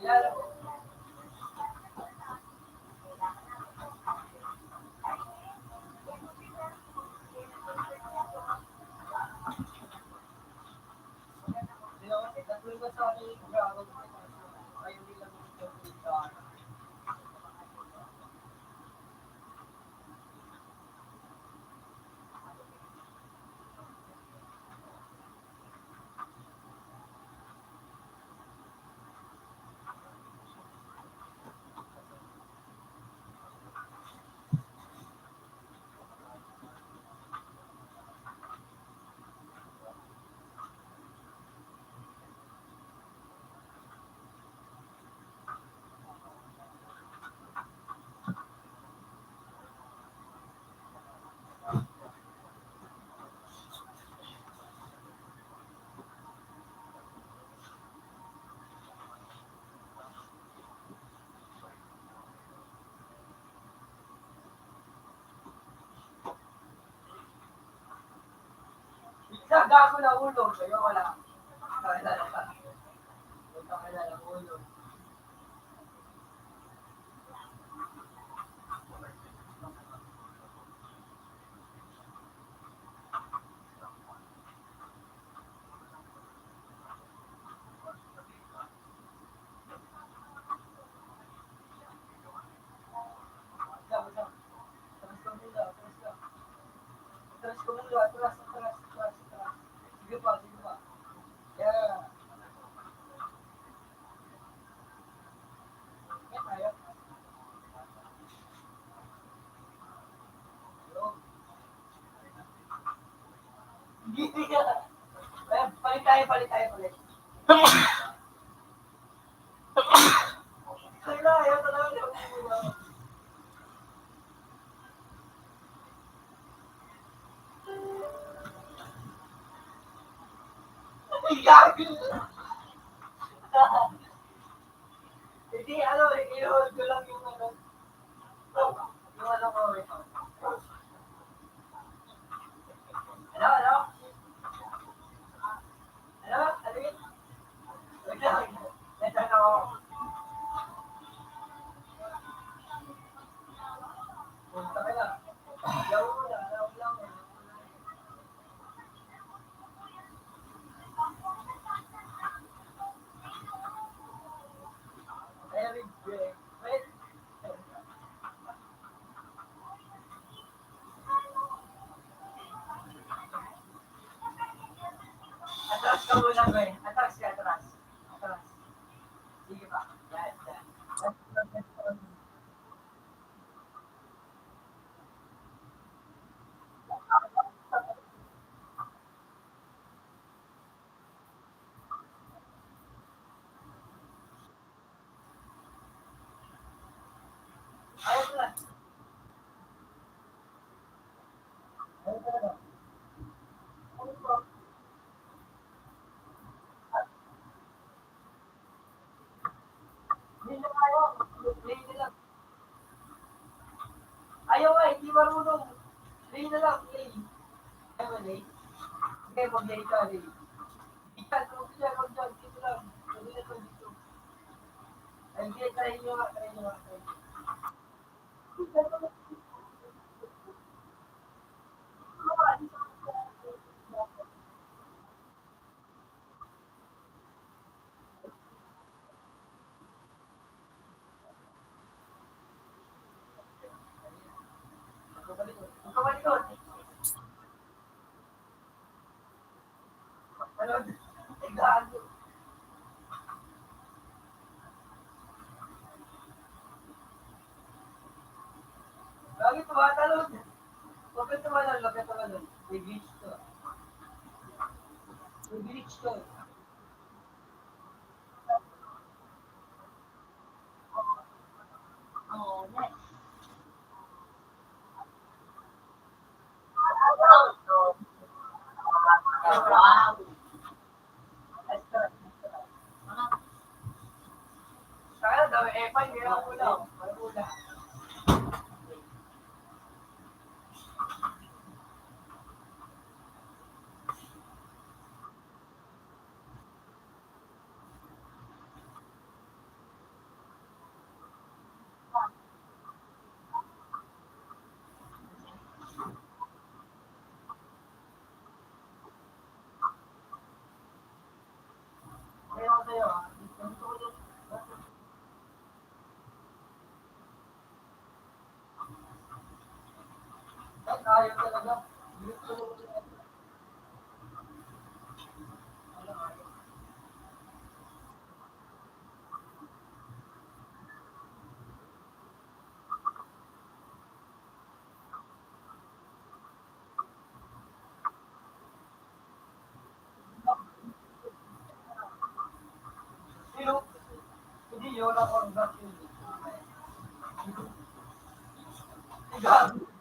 Yan. Gago na ulo. Sa'yo wala. Kaya ka. Punta ka na ng ulo. Sige pa, sige pa. Yeah. Yan tayo. Yo. Gini ka. Palit tayo, palit tayo, palit. Kaya, ayaw talaga. Gagi. Hindi, ano, inuhod ko lang yung ano. Yung ano ko. Ano, ano? Ano? Ano yun? Wait lang. Wait lang ako. Punta ka na. Ayaw mo na, ayaw mo lang. Eric Gray. Wait. Atras ka muna, Gray. Atras ka, atras. Atras. Sige pa. Yan, yan. Ayos na. Ayos na. Hindi na tayo. Play na lang. Ayaw nga, hindi marunong. Play na lang, play. Ayaw mo, play. Okay, mag-play ka, play. Ikan, kung siya, mag-jump, dito lang. Pwede na to dito. Ay, hindi, try nyo nga, try nyo nga. Magkabalikot. Ano? Ay, gago. Bakit tumatalon? Bakit tumalon? Bakit tumalon? May glitch to. May glitch to. Oh, next. Wow. Extra. Kaya daw, F5, hindi ako lang. Wala. Kaya ako sa'yo, ah. Gusto ko yung... Ayaw talaga. Gusto ko yung... Sino? Hindi yun ako ang gato. Gago.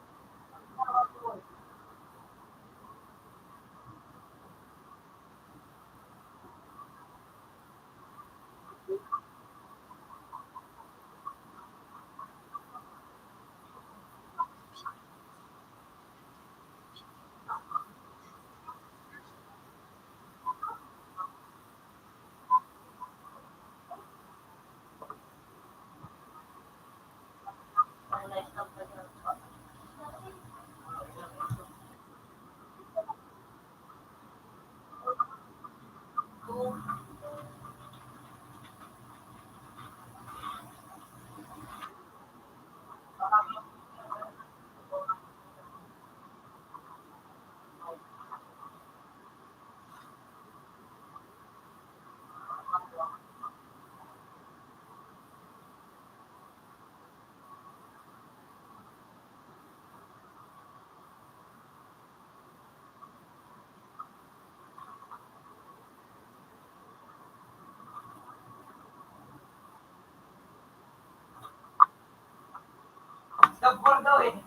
eh.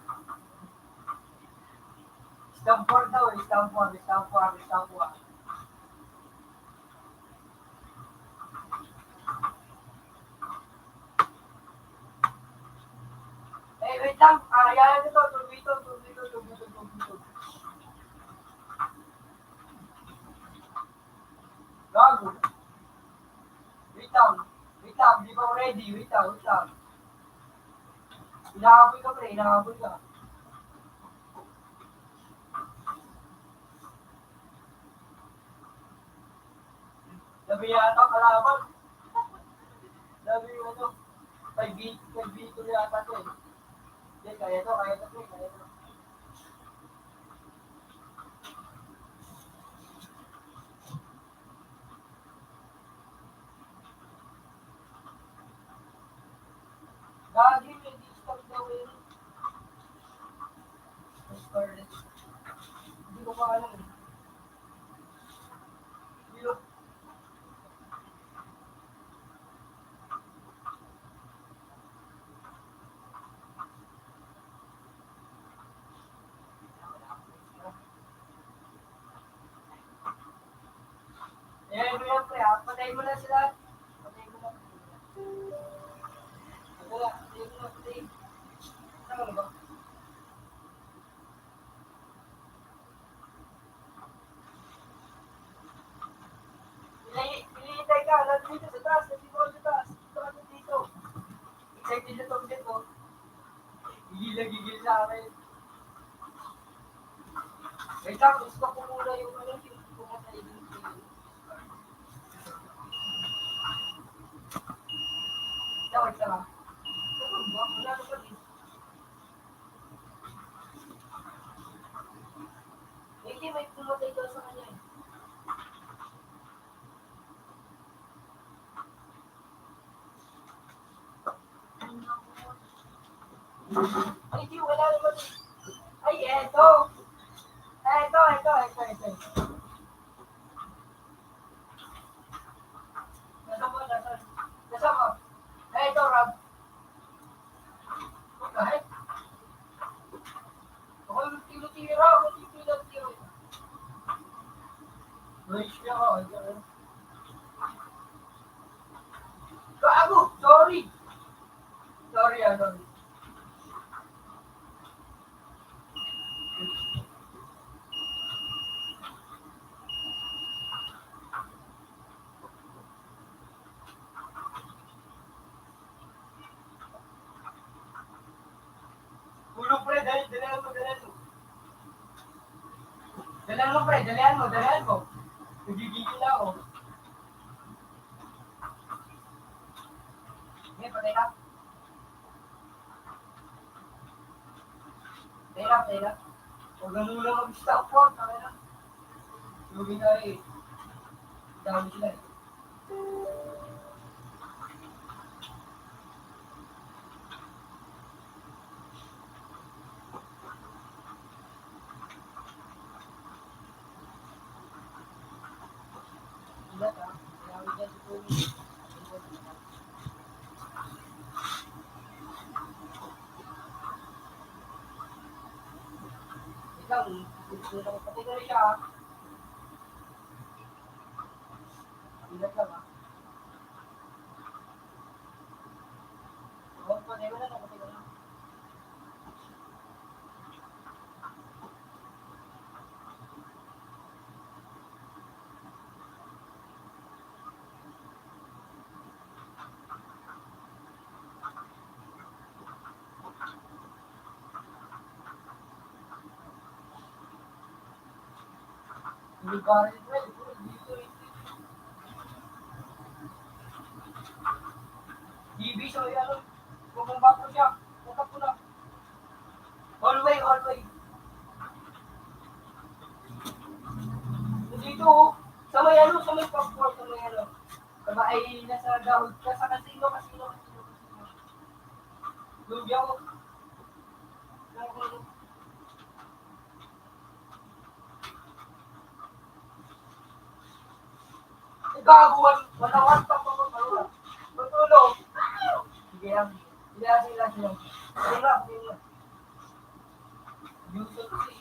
Stanford daw eh. Stanford. Eh, wait lang. Yan ito. Turbito. Gago. Wait lang. Di ba ready? Wait lang. Inahabol ka, pre. Inahabol ka. Sabi yata kalaban. Sabi yung ano. 5 to yata to eh. Hindi, kaya to. Gagi, may discount daw eh. Scarlet. Hindi ko pa alam eh. Yun. Ayan mo yan, pre. Patayin mo na sila. Patayin mo na. Patayin. Saan ba? Pinihintay ka. Nandito sa taas. Dito. Excited na tong dito. Gigil sa akin. Wait lang, gusto ko muna yung ano, pumatay dito. Wait lang. Wala na pa din. Hindi, may pumatay daw sa kanya eh. Ay, di, wala naman. Ay, eto. Eto. Nasa mo. Eto, Rob. Kahit. Ako yung tinutira. Wish niya ako. Gago! Sorry. Sorry. Tulog pre, dalihan mo. Dalihan mo. Nagigigil na ako. Hindi, patay na. Patay na. Huwag na muna mag-stop po. Patay na. Lugi na eh. Dami sila eh. Hindi ba rin dito eh. DB, so yan. Bumaba ko siya. Bumaba ko na. Hallway. Dito, sa may passport, Kaba ay nasa dahon, nasa kasino. Lugi ako. Gagawan, wala pa ko matulog. Sige lang. Sila. Sila. Yung sa kasi,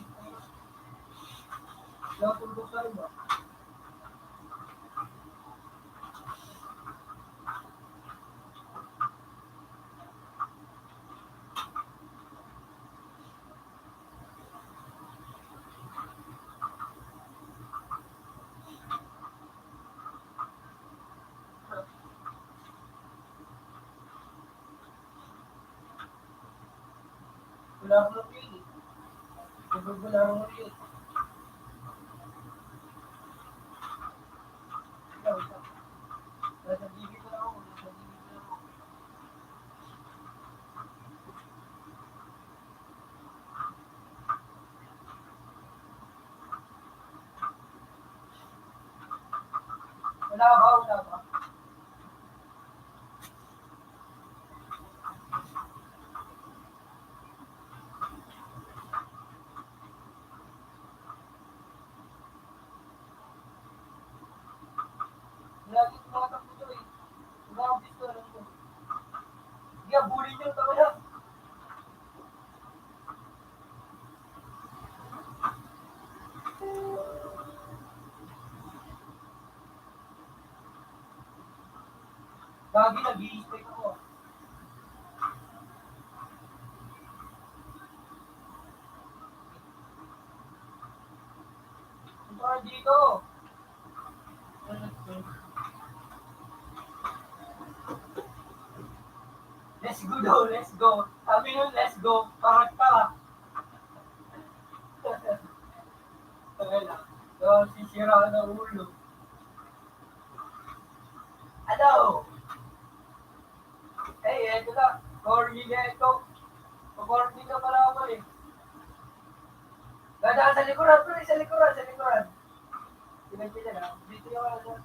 natulog ka rin ba? Wala akong napili. Wala akong napili. Ikaw. Nasa GB ko lang ako. Nasa GB ko lang ako. Wala ba? Wala ba? Lagi tumatakbo to eh. Wala akong pisto, alam ko. Hindi, bully niyo, tama na. Lagi nag-i-expect ako. Punta ka dito. Let's go daw, let's go. Sabi nyo, let's go. Parang tara. Tara na. So, sisira na ulo. Ano? Eh, eto na. Corny na ito. Corny ka pala ako eh. Ganda sa likuran, tuloy sa likuran, sa likuran. Pinagpila na. Dito yung ano.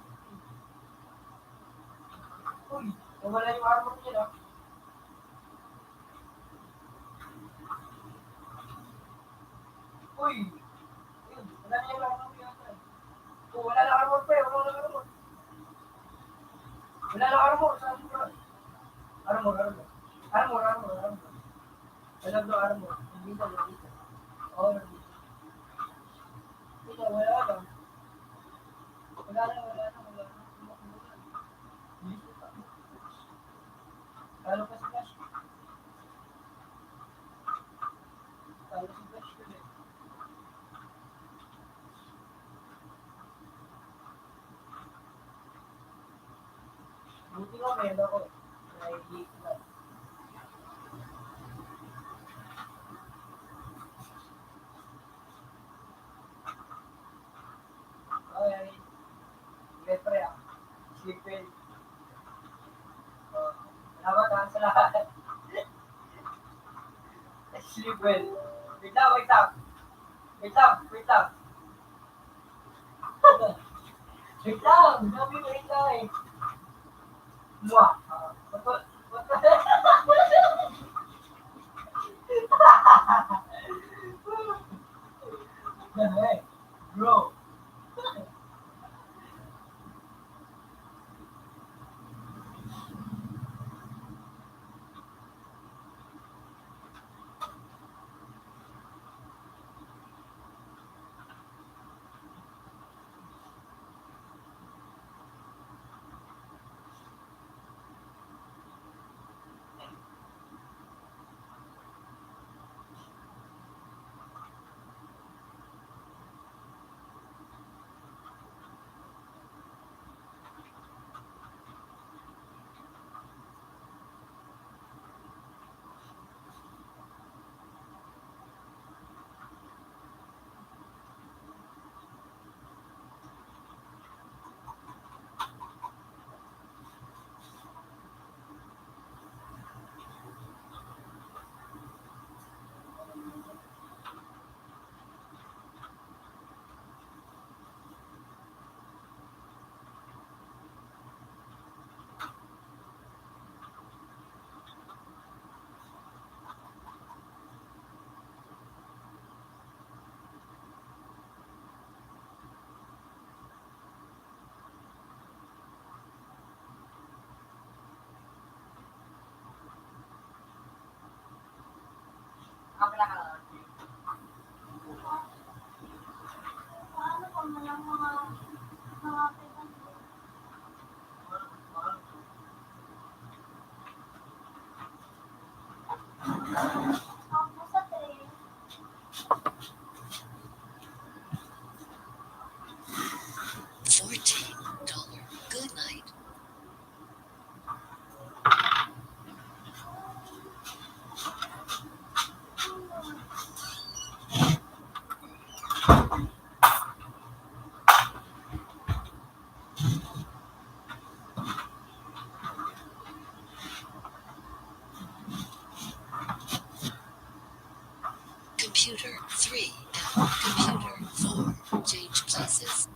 Uy, nawala yung armor niya na. Uy! Yun, wala na yung armor niya. Oh, wala na armor pa eh, wala na armor. Wala na armor, sa likuran. Armor, armor. Armor, armor, armor. Wala na armor. Hindi na, hindi na. Oo, hindi. Ito, wala na. Wala na, wala na, wala na. Dito pa. Talo pa si Flash. Talo si Flash ulit. Buti nga meron ako. Nai-hit na. Okay. Sige, pre ah. Sleep well. Salamat ha sa lahat. Sleep well. Wait lang, wait lang. Wait lang, wait lang. Wait lang, sabi mo wait lang eh. Mwah. Hey, bro. Ang pinaka kasama ng mga kaibigan. Ako sa 3. $14. Good night. Computer 3 and computer 4 change places.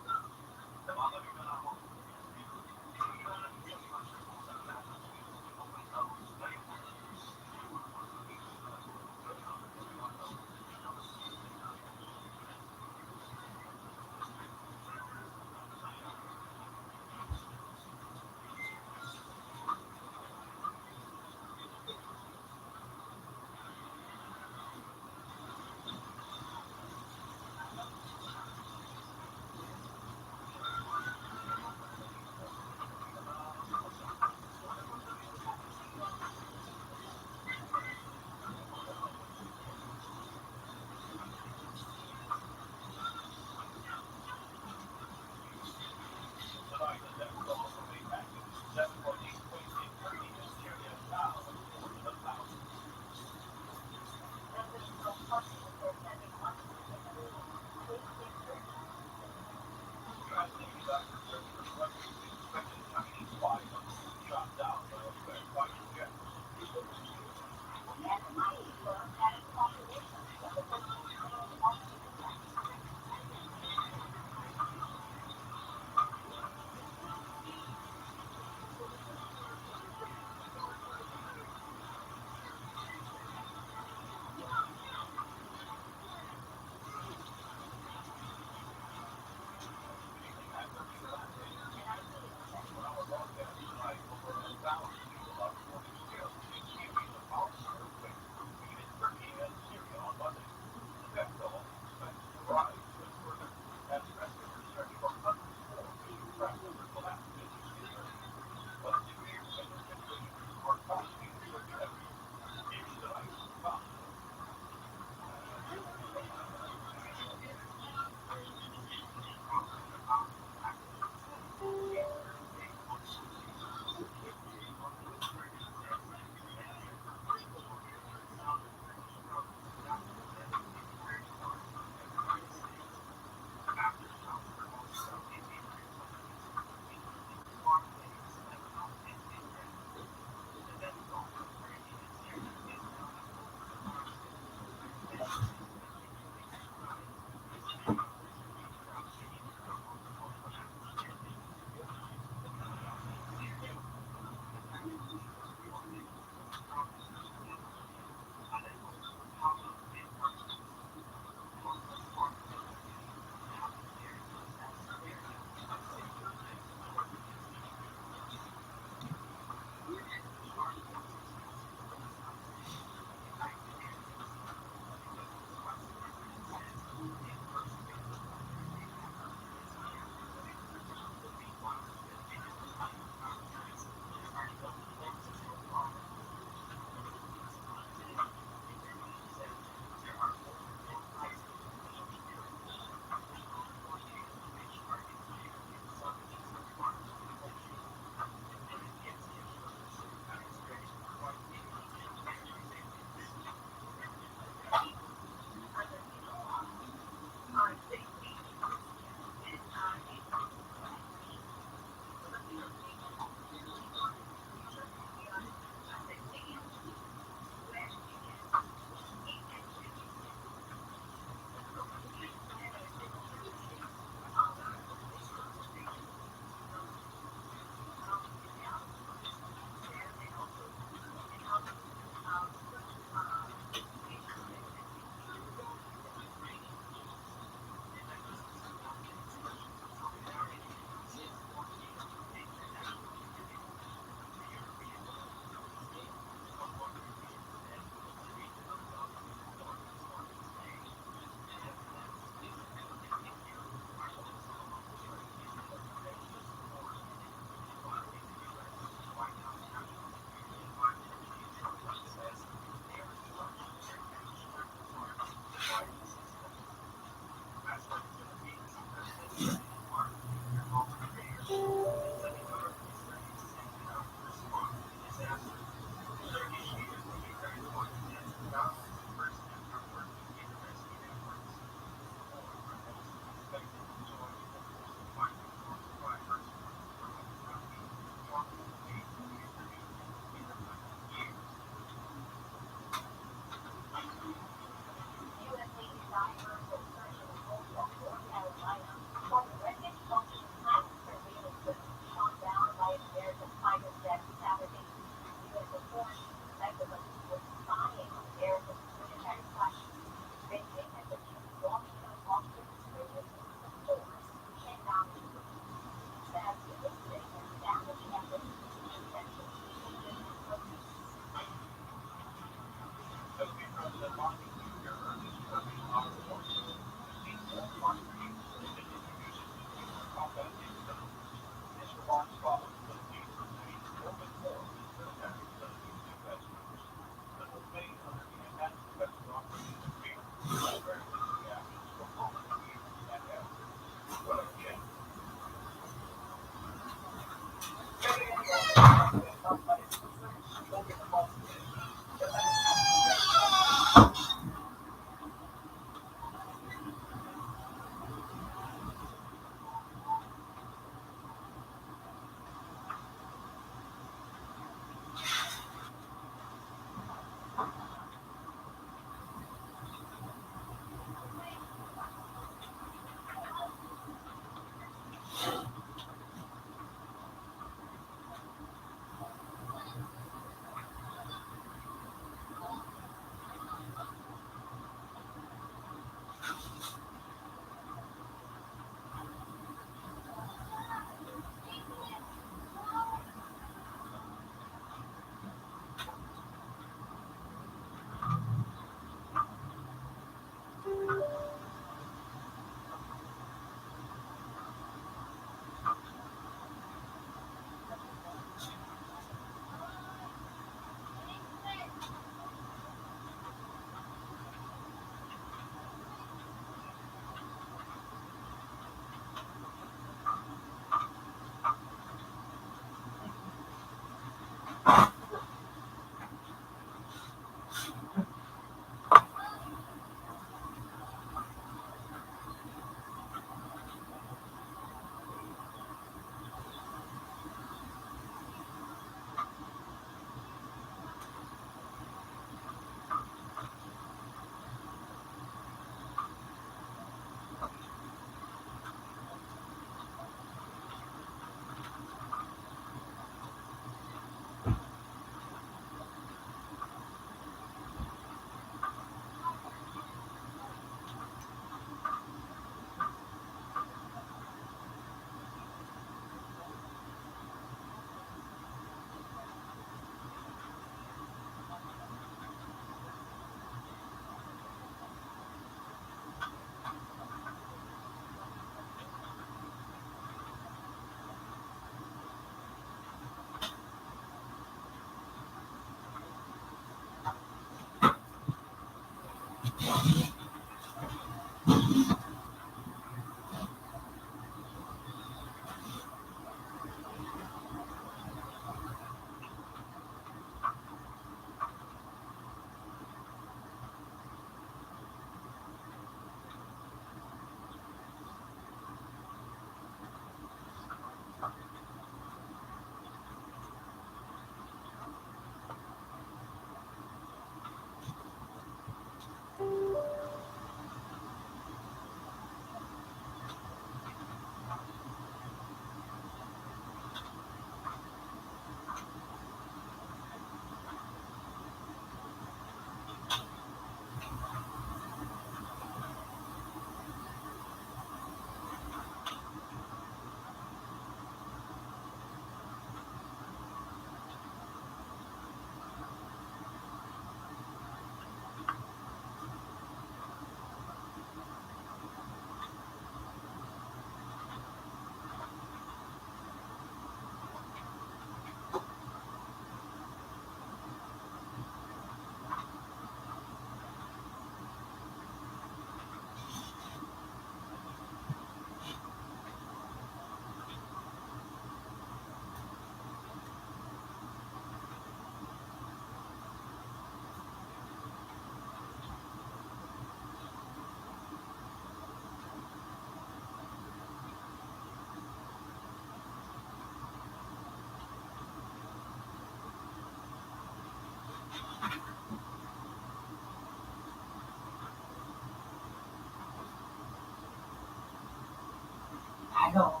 Ano?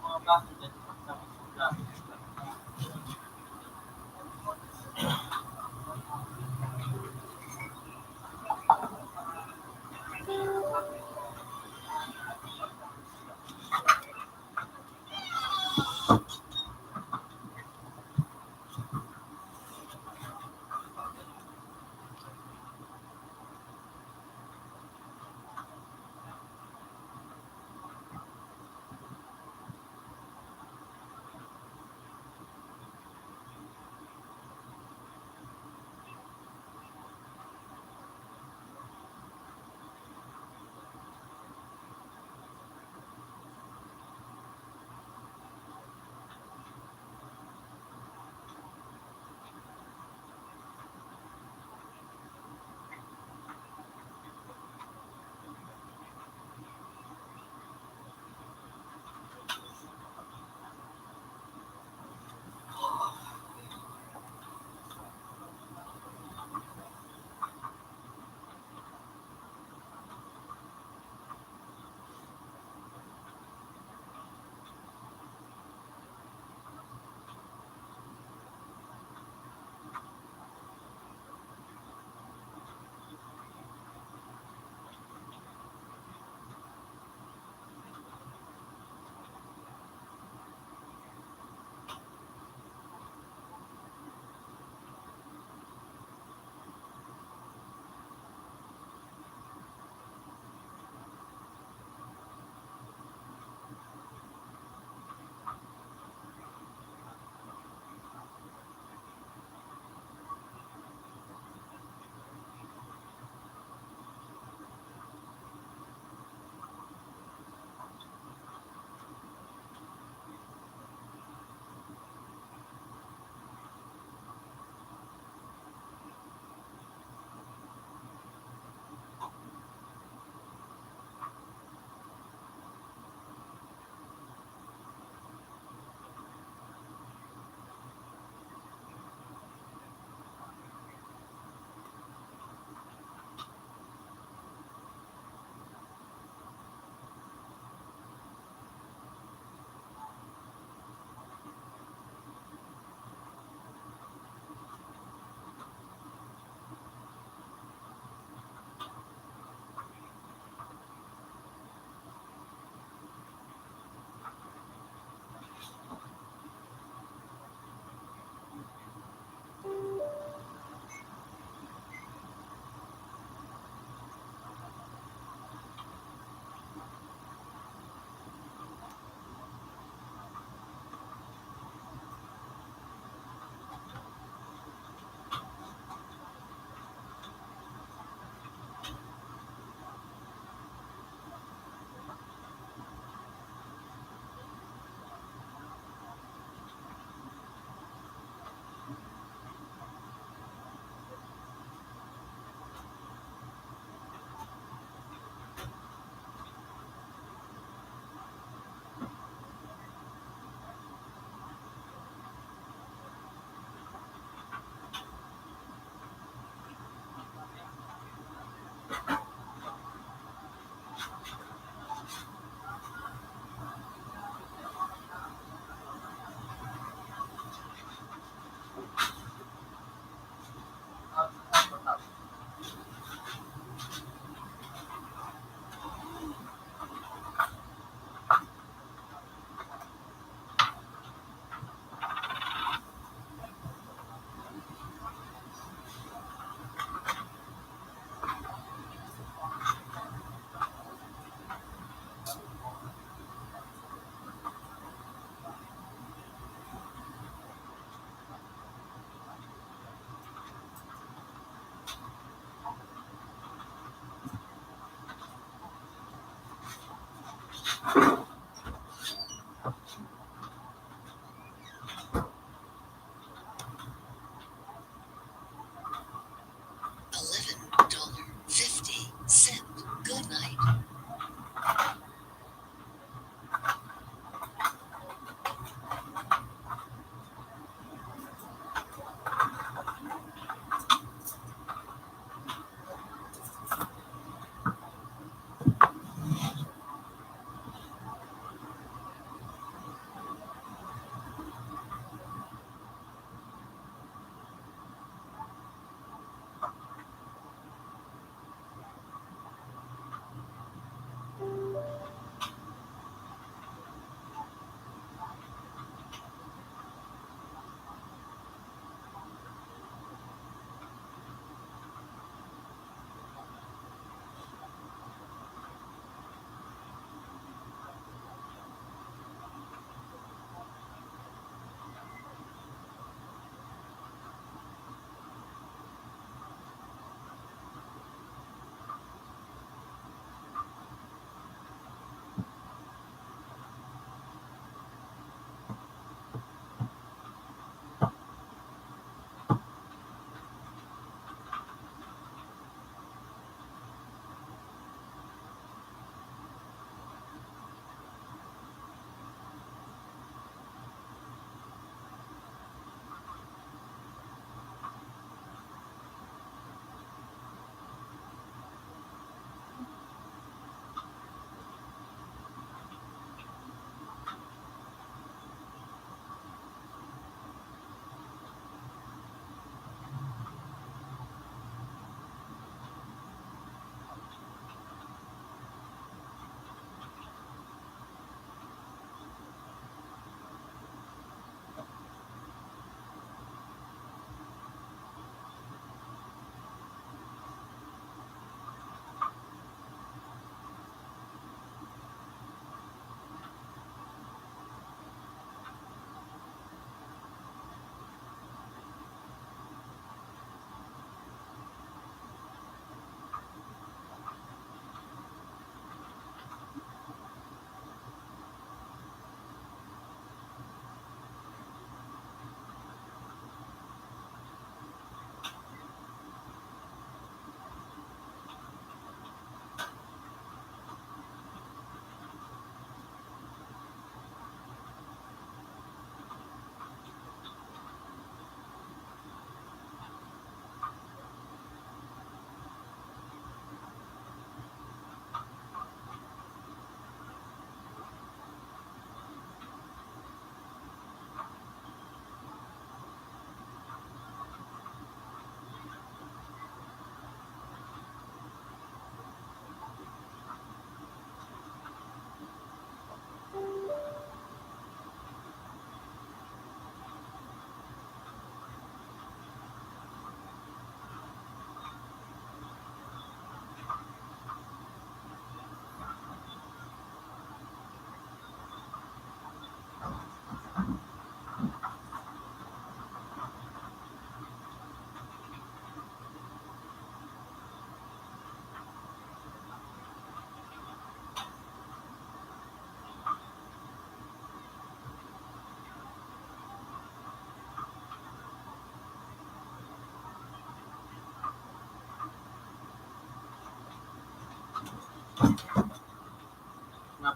Mga klase dyan, sa klase.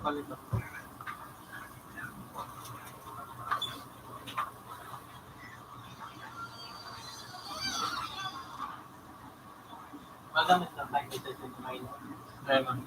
Palito. Magamit na tayo sa kumain. Lemon.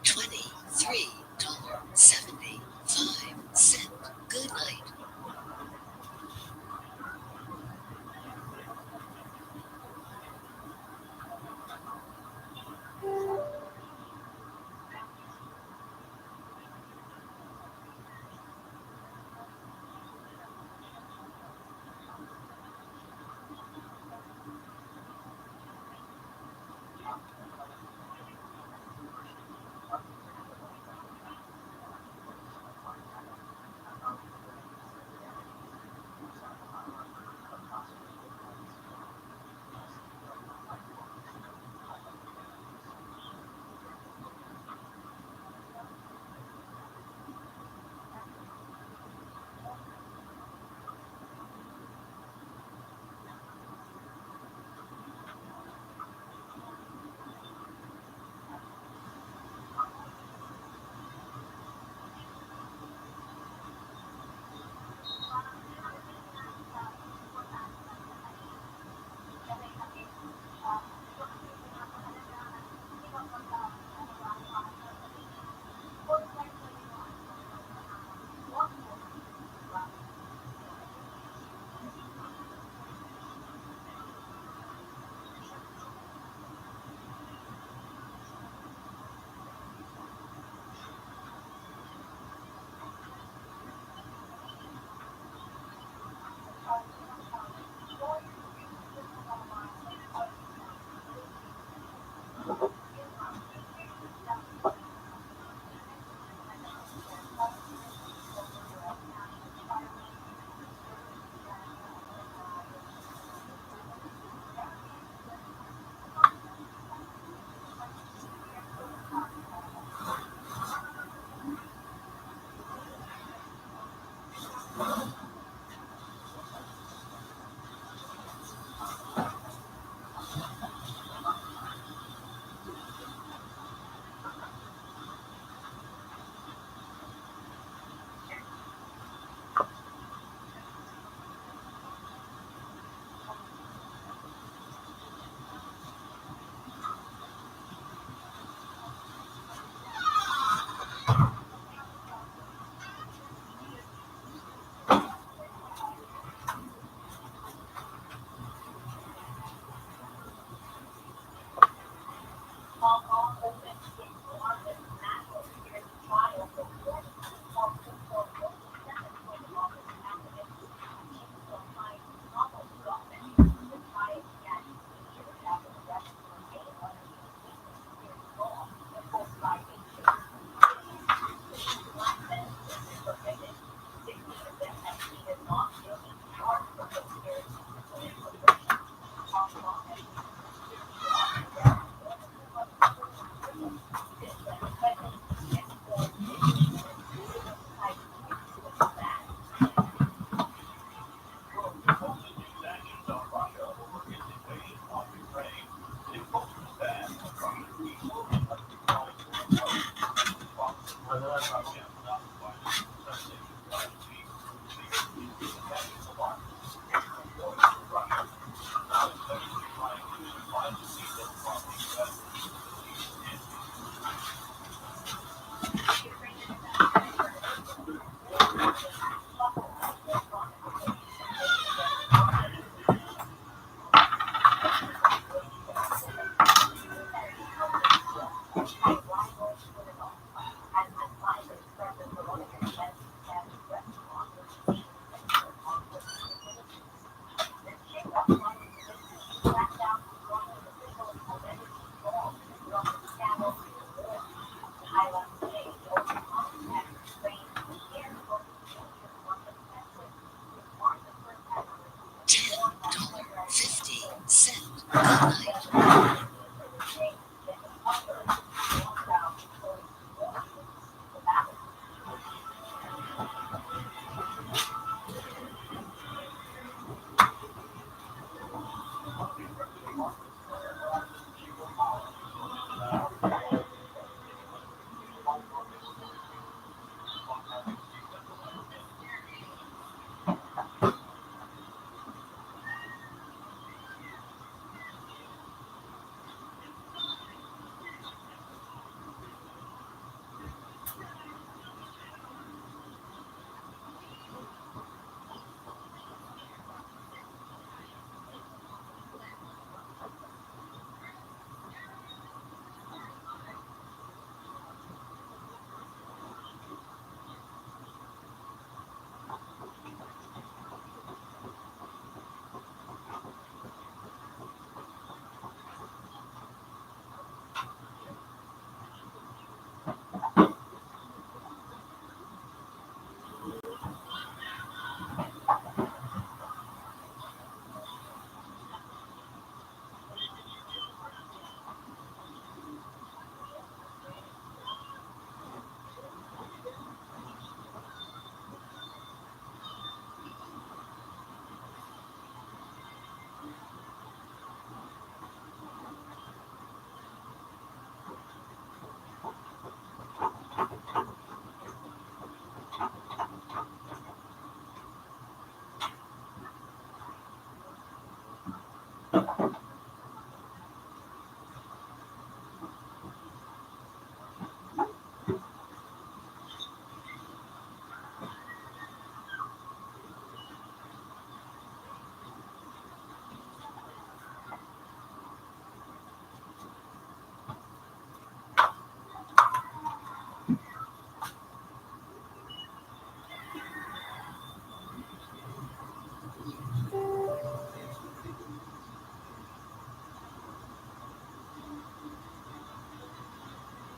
$23.75. Good night. Ano na,